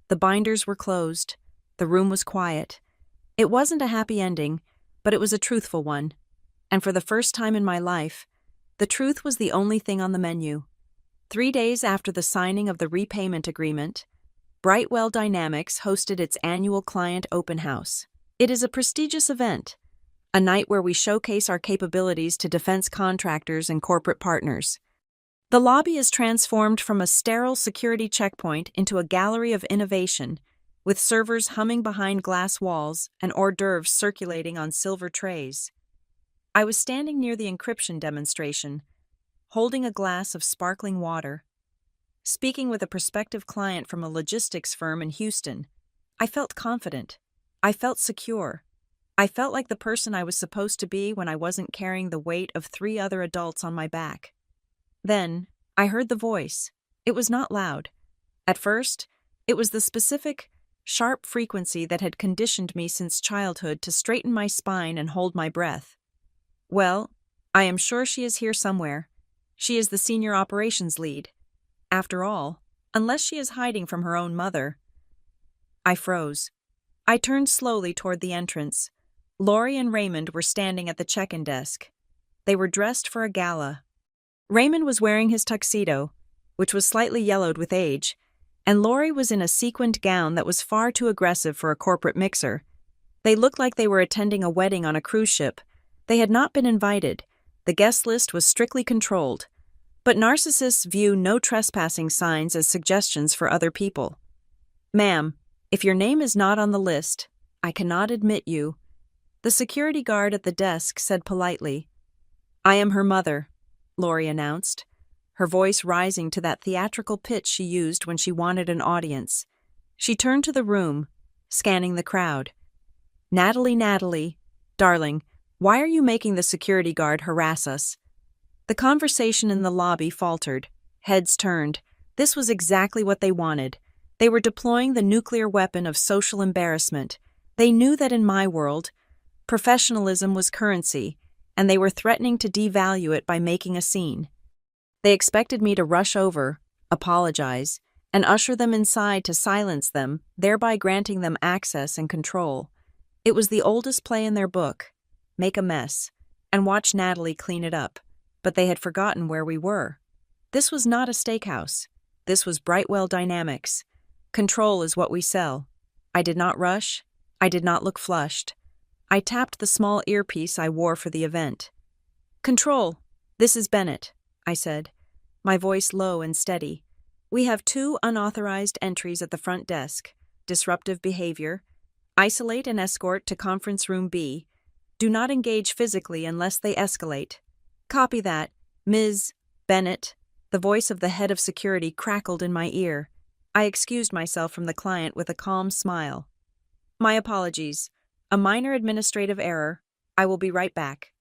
The binders were closed. The room was quiet. It wasn't a happy ending, but it was a truthful one. And for the first time in my life, the truth was the only thing on the menu. 3 days after the signing of the repayment agreement, Brightwell Dynamics hosted its annual client open house. It is a prestigious event, a night where we showcase our capabilities to defense contractors and corporate partners. The lobby is transformed from a sterile security checkpoint into a gallery of innovation, with servers humming behind glass walls and hors d'oeuvres circulating on silver trays. I was standing near the encryption demonstration, holding a glass of sparkling water. Speaking with a prospective client from a logistics firm in Houston, I felt confident. I felt secure. I felt like the person I was supposed to be when I wasn't carrying the weight of 3 other adults on my back. Then, I heard the voice. It was not loud. At first, it was the specific, sharp frequency that had conditioned me since childhood to straighten my spine and hold my breath. Well, I am sure she is here somewhere. She is the senior operations lead. After all, unless she is hiding from her own mother. I froze. I turned slowly toward the entrance. Lori and Raymond were standing at the check-in desk. They were dressed for a gala. Raymond was wearing his tuxedo, which was slightly yellowed with age, and Lori was in a sequined gown that was far too aggressive for a corporate mixer. They looked like they were attending a wedding on a cruise ship. They had not been invited. The guest list was strictly controlled. But narcissists view no trespassing signs as suggestions for other people. "Ma'am, if your name is not on the list, I cannot admit you," the security guard at the desk said politely. "I am her mother," Lori announced, her voice rising to that theatrical pitch she used when she wanted an audience. She turned to the room, scanning the crowd. Natalie, darling, why are you making the security guard harass us?" The conversation in the lobby faltered. Heads turned. This was exactly what they wanted. They were deploying the nuclear weapon of social embarrassment. They knew that in my world, professionalism was currency, and they were threatening to devalue it by making a scene. They expected me to rush over, apologize, and usher them inside to silence them, thereby granting them access and control. It was the oldest play in their book: make a mess, and watch Natalie clean it up. But they had forgotten where we were. This was not a steakhouse. This was Brightwell Dynamics. Control is what we sell. I did not rush. I did not look flushed. I tapped the small earpiece I wore for the event. "Control, this is Bennett," I said, my voice low and steady. "We have 2 unauthorized entries at the front desk. Disruptive behavior. Isolate and escort to conference room B. Do not engage physically unless they escalate." "Copy that, Ms. Bennett." The voice of the head of security crackled in my ear. I excused myself from the client with a calm smile. "My apologies. A minor administrative error. I will be right back."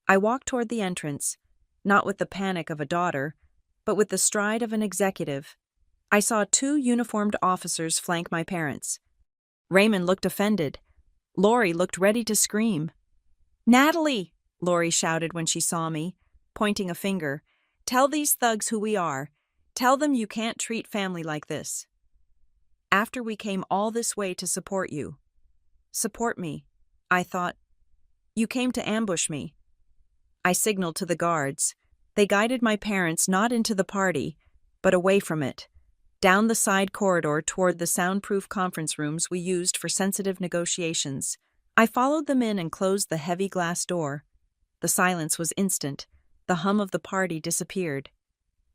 I walked toward the entrance, not with the panic of a daughter, but with the stride of an executive. I saw 2 uniformed officers flank my parents. Raymond looked offended. Lori looked ready to scream. "Natalie!" Lori shouted when she saw me, pointing a finger. "Tell these thugs who we are. Tell them you can't treat family like this. After we came all this way to support you." Support me, I thought. You came to ambush me. I signaled to the guards. They guided my parents not into the party, but away from it, down the side corridor toward the soundproof conference rooms we used for sensitive negotiations. I followed them in and closed the heavy glass door. The silence was instant. The hum of the party disappeared.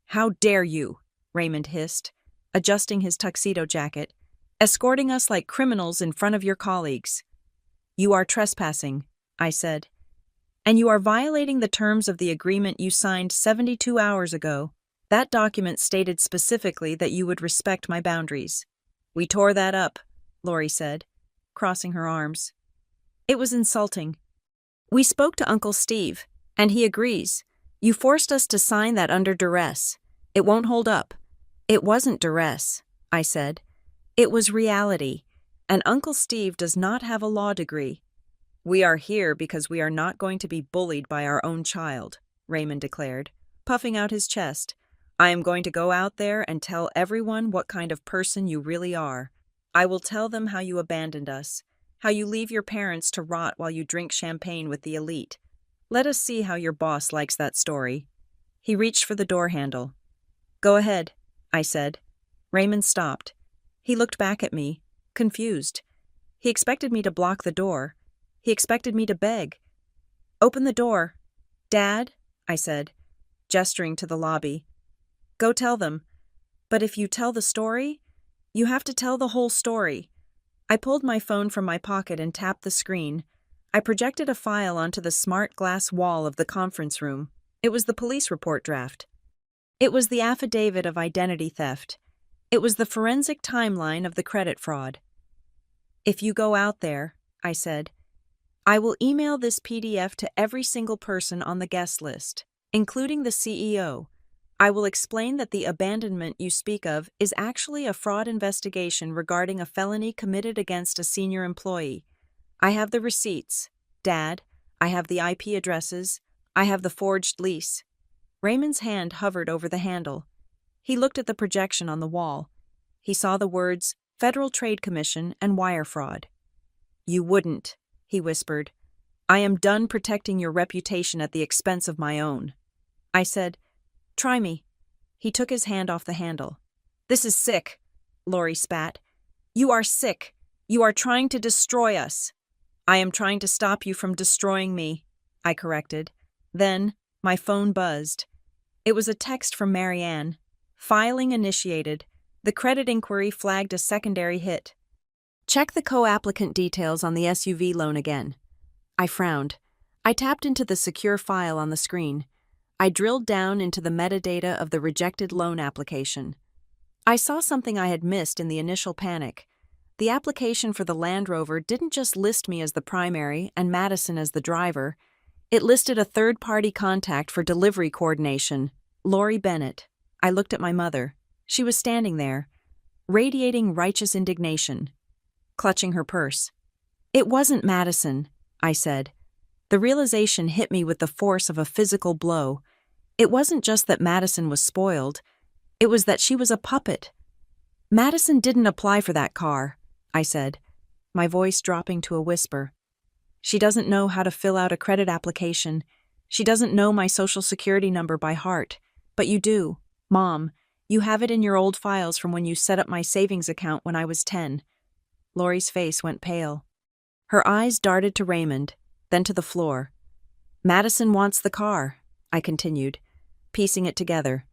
"How dare you?" Raymond hissed, adjusting his tuxedo jacket, "escorting us like criminals in front of your colleagues." "You are trespassing," I said. "And you are violating the terms of the agreement you signed 72 hours ago. That document stated specifically that you would respect my boundaries." "We tore that up," Lori said, crossing her arms. "It was insulting. We spoke to Uncle Steve, and he agrees. You forced us to sign that under duress. It won't hold up." "It wasn't duress," I said. "It was reality, and Uncle Steve does not have a law degree." "We are here because we are not going to be bullied by our own child," Raymond declared, puffing out his chest. "I am going to go out there and tell everyone what kind of person you really are. I will tell them how you abandoned us, how you leave your parents to rot while you drink champagne with the elite. Let us see how your boss likes that story." He reached for the door handle. "Go ahead," I said. Raymond stopped. He looked back at me, confused. He expected me to block the door. He expected me to beg. "Open the door." "Dad," I said, gesturing to the lobby. "Go tell them. But if you tell the story, you have to tell the whole story." I pulled my phone from my pocket and tapped the screen. I projected a file onto the smart glass wall of the conference room. It was the police report draft. It was the affidavit of identity theft. It was the forensic timeline of the credit fraud. "If you go out there," I said, "I will email this PDF to every single person on the guest list, including the CEO. I will explain that the abandonment you speak of is actually a fraud investigation regarding a felony committed against a senior employee. I have the receipts, Dad. I have the IP addresses. I have the forged lease." Raymond's hand hovered over the handle. He looked at the projection on the wall. He saw the words Federal Trade Commission and wire fraud. "You wouldn't," he whispered. "I am done protecting your reputation at the expense of my own." I said, "Try me." He took his hand off the handle. "This is sick," Lori spat. "You are sick. You are trying to destroy us." "I am trying to stop you from destroying me," I corrected. Then, my phone buzzed. It was a text from Marianne. "Filing initiated. The credit inquiry flagged a secondary hit. Check the co-applicant details on the SUV loan again." I frowned. I tapped into the secure file on the screen. I drilled down into the metadata of the rejected loan application. I saw something I had missed in the initial panic. The application for the Land Rover didn't just list me as the primary and Madison as the driver. It listed a third-party contact for delivery coordination, Lori Bennett. I looked at my mother. She was standing there, radiating righteous indignation, clutching her purse. "It wasn't Madison," I said. The realization hit me with the force of a physical blow. It wasn't just that Madison was spoiled. It was that she was a puppet. "Madison didn't apply for that car," I said, my voice dropping to a whisper. "She doesn't know how to fill out a credit application. She doesn't know my social security number by heart. But you do, Mom. You have it in your old files from when you set up my savings account when I was 10. Lori's face went pale. Her eyes darted to Raymond, then to the floor. "Madison wants the car," I continued, piecing it together.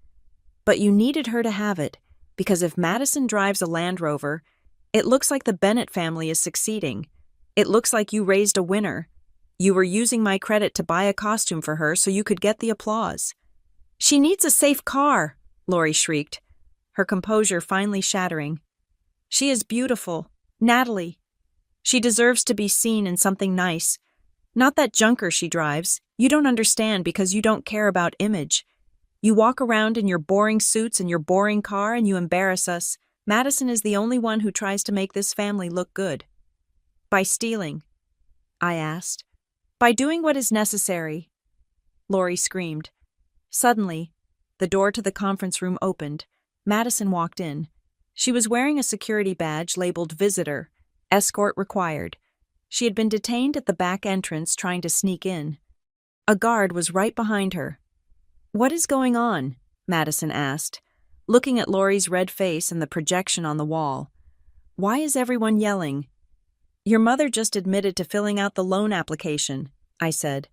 "But you needed her to have it, because if Madison drives a Land Rover, it looks like the Bennett family is succeeding. It looks like you raised a winner. You were using my credit to buy a costume for her so you could get the applause." "She needs a safe car," Lori shrieked, her composure finally shattering. "She is beautiful. Natalie. She deserves to be seen in something nice. Not that junker she drives. You don't understand because you don't care about image. You walk around in your boring suits and your boring car and you embarrass us. Madison is the only one who tries to make this family look good." "By stealing?" I asked. "By doing what is necessary," Lori screamed. Suddenly, the door to the conference room opened. Madison walked in. She was wearing a security badge labeled Visitor, Escort Required. She had been detained at the back entrance trying to sneak in. A guard was right behind her. "What is going on?" Madison asked, looking at Lori's red face and the projection on the wall. "Why is everyone yelling?" "Your mother just admitted to filling out the loan application," I said,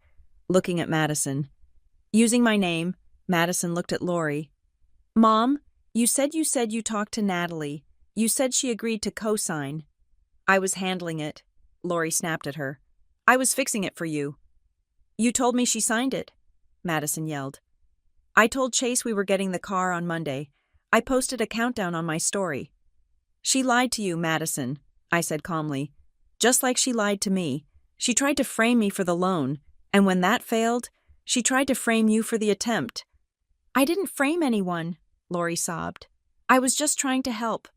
looking at Madison. Using my name, Madison looked at Lori. "Mom, you said you talked to Natalie. You said she agreed to co-sign." "I was handling it," Lori snapped at her. "I was fixing it for you." "You told me she signed it," Madison yelled. "I told Chase we were getting the car on Monday. I posted a countdown on my story." "She lied to you, Madison," I said calmly. "Just like she lied to me. She tried to frame me for the loan, and when that failed, she tried to frame you for the attempt." "I didn't frame anyone," Lori sobbed. "I was just trying to help."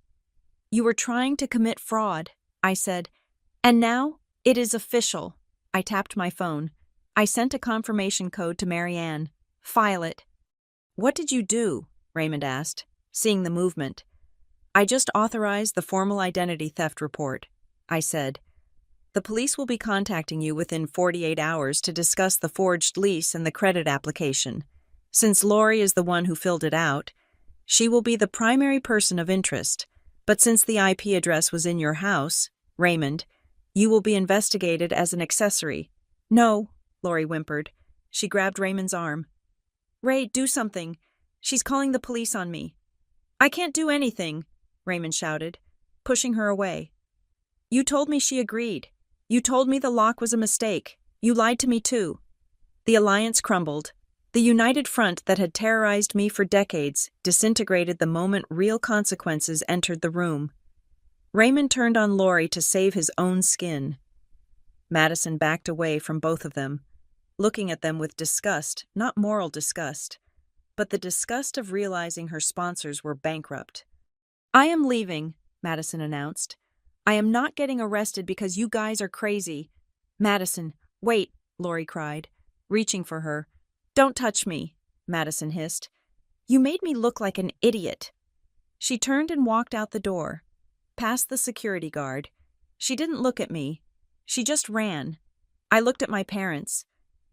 "You were trying to commit fraud," I said. "And now, it is official." I tapped my phone. I sent a confirmation code to Marianne. "File it." "What did you do?" Raymond asked, seeing the movement. "I just authorized the formal identity theft report," I said. "The police will be contacting you within 48 hours to discuss the forged lease and the credit application. Since Lori is the one who filled it out, she will be the primary person of interest. But since the IP address was in your house, Raymond, you will be investigated as an accessory." "No," Lori whimpered. She grabbed Raymond's arm. "Ray, do something. She's calling the police on me." "I can't do anything," Raymond shouted, pushing her away. "You told me she agreed. You told me the lock was a mistake. You lied to me too. The alliance crumbled. The united front that had terrorized me for decades disintegrated the moment real consequences entered the room. Raymond turned on Lori to save his own skin. Madison backed away from both of them, looking at them with disgust, not moral disgust, but the disgust of realizing her sponsors were bankrupt. I am leaving, Madison announced. I am not getting arrested because you guys are crazy. Madison, wait, Lori cried, reaching for her. Don't touch me, Madison hissed. You made me look like an idiot. She turned and walked out the door, past the security guard. She didn't look at me. She just ran. I looked at my parents.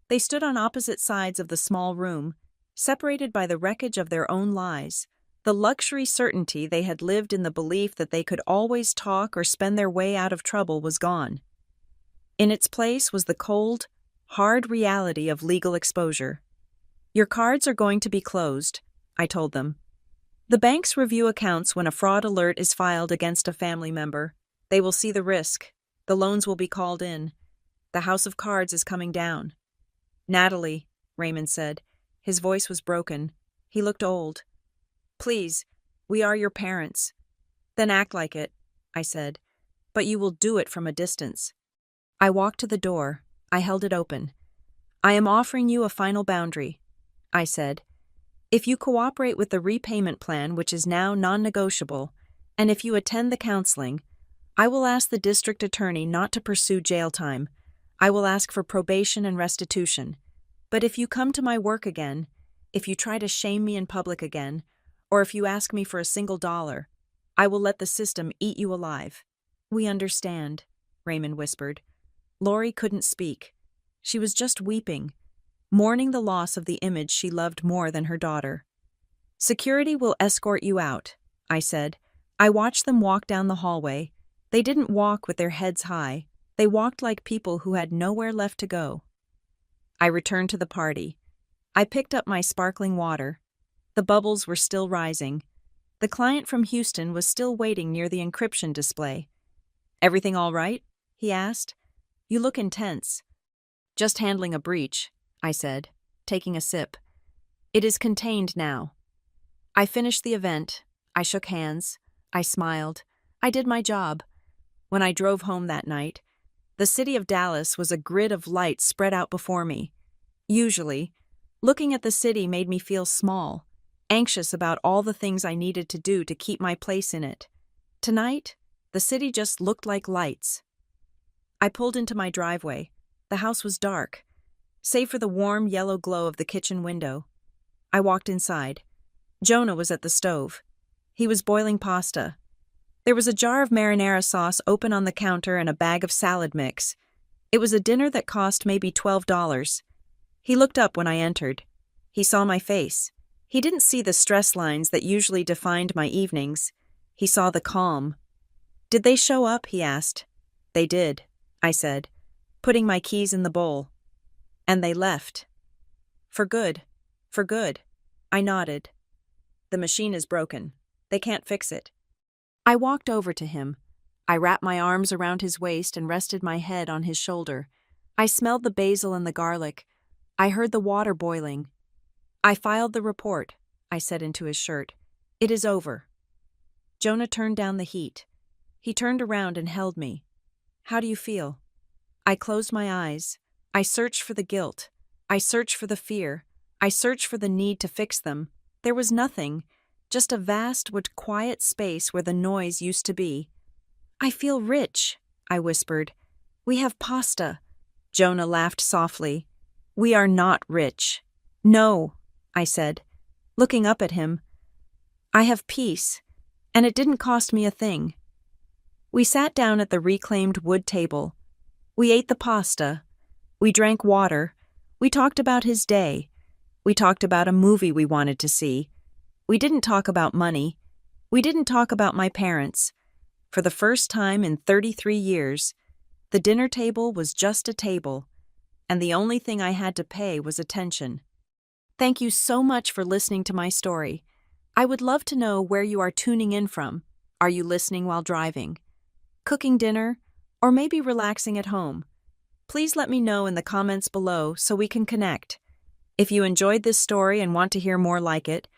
They stood on opposite sides of the small room, separated by the wreckage of their own lies, the luxury certainty they had lived in the belief that they could always talk or spend their way out of trouble was gone. In its place was the cold, hard reality of legal exposure. Your cards are going to be closed, I told them. The banks review accounts when a fraud alert is filed against a family member. They will see the risk. The loans will be called in. The house of cards is coming down. Natalie, Raymond said. His voice was broken. He looked old. Please, we are your parents. Then act like it, I said. But you will do it from a distance. I walked to the door. I held it open. I am offering you a final boundary, I said. If you cooperate with the repayment plan, which is now non-negotiable, and if you attend the counseling, I will ask the district attorney not to pursue jail time. I will ask for probation and restitution. But if you come to my work again, if you try to shame me in public again, or if you ask me for a single dollar, I will let the system eat you alive. We understand, Raymond whispered. Lori couldn't speak. She was just weeping, mourning the loss of the image she loved more than her daughter. Security will escort you out, I said. I watched them walk down the hallway. They didn't walk with their heads high. They walked like people who had nowhere left to go. I returned to the party. I picked up my sparkling water. The bubbles were still rising. The client from Houston was still waiting near the encryption display. Everything all right? He asked. You look intense. Just handling a breach, I said, taking a sip. It is contained now. I finished the event. I shook hands. I smiled. I did my job. When I drove home that night, the city of Dallas was a grid of light spread out before me. Usually, looking at the city made me feel small, anxious about all the things I needed to do to keep my place in it. Tonight, the city just looked like lights. I pulled into my driveway. The house was dark, save for the warm yellow glow of the kitchen window. I walked inside. Jonah was at the stove. He was boiling pasta. There was a jar of marinara sauce open on the counter and a bag of salad mix. It was a dinner that cost maybe $12. He looked up when I entered. He saw my face. He didn't see the stress lines that usually defined my evenings. He saw the calm. Did they show up? He asked. They did, I said, putting my keys in the bowl. And they left. For good. For good. I nodded. The machine is broken. They can't fix it. I walked over to him. I wrapped my arms around his waist and rested my head on his shoulder. I smelled the basil and the garlic. I heard the water boiling. I filed the report, I said into his shirt. It is over. Jonah turned down the heat. He turned around and held me. How do you feel? I closed my eyes. I searched for the guilt. I searched for the fear. I searched for the need to fix them. There was nothing. Just a vast but quiet space where the noise used to be. I feel rich, I whispered. We have pasta. Jonah laughed softly. We are not rich. No, I said, looking up at him. I have peace, and it didn't cost me a thing. We sat down at the reclaimed wood table. We ate the pasta. We drank water. We talked about his day. We talked about a movie we wanted to see. We didn't talk about money. We didn't talk about my parents. For the first time in 33 years, the dinner table was just a table, and the only thing I had to pay was attention. Thank you so much for listening to my story. I would love to know where you are tuning in from. Are you listening while driving, cooking dinner, or maybe relaxing at home? Please let me know in the comments below so we can connect. If you enjoyed this story and want to hear more like it,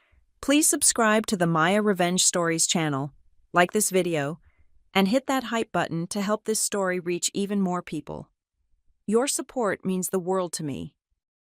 please subscribe to the Maya Revenge Stories channel, like this video, and hit that hype button to help this story reach even more people. Your support means the world to me.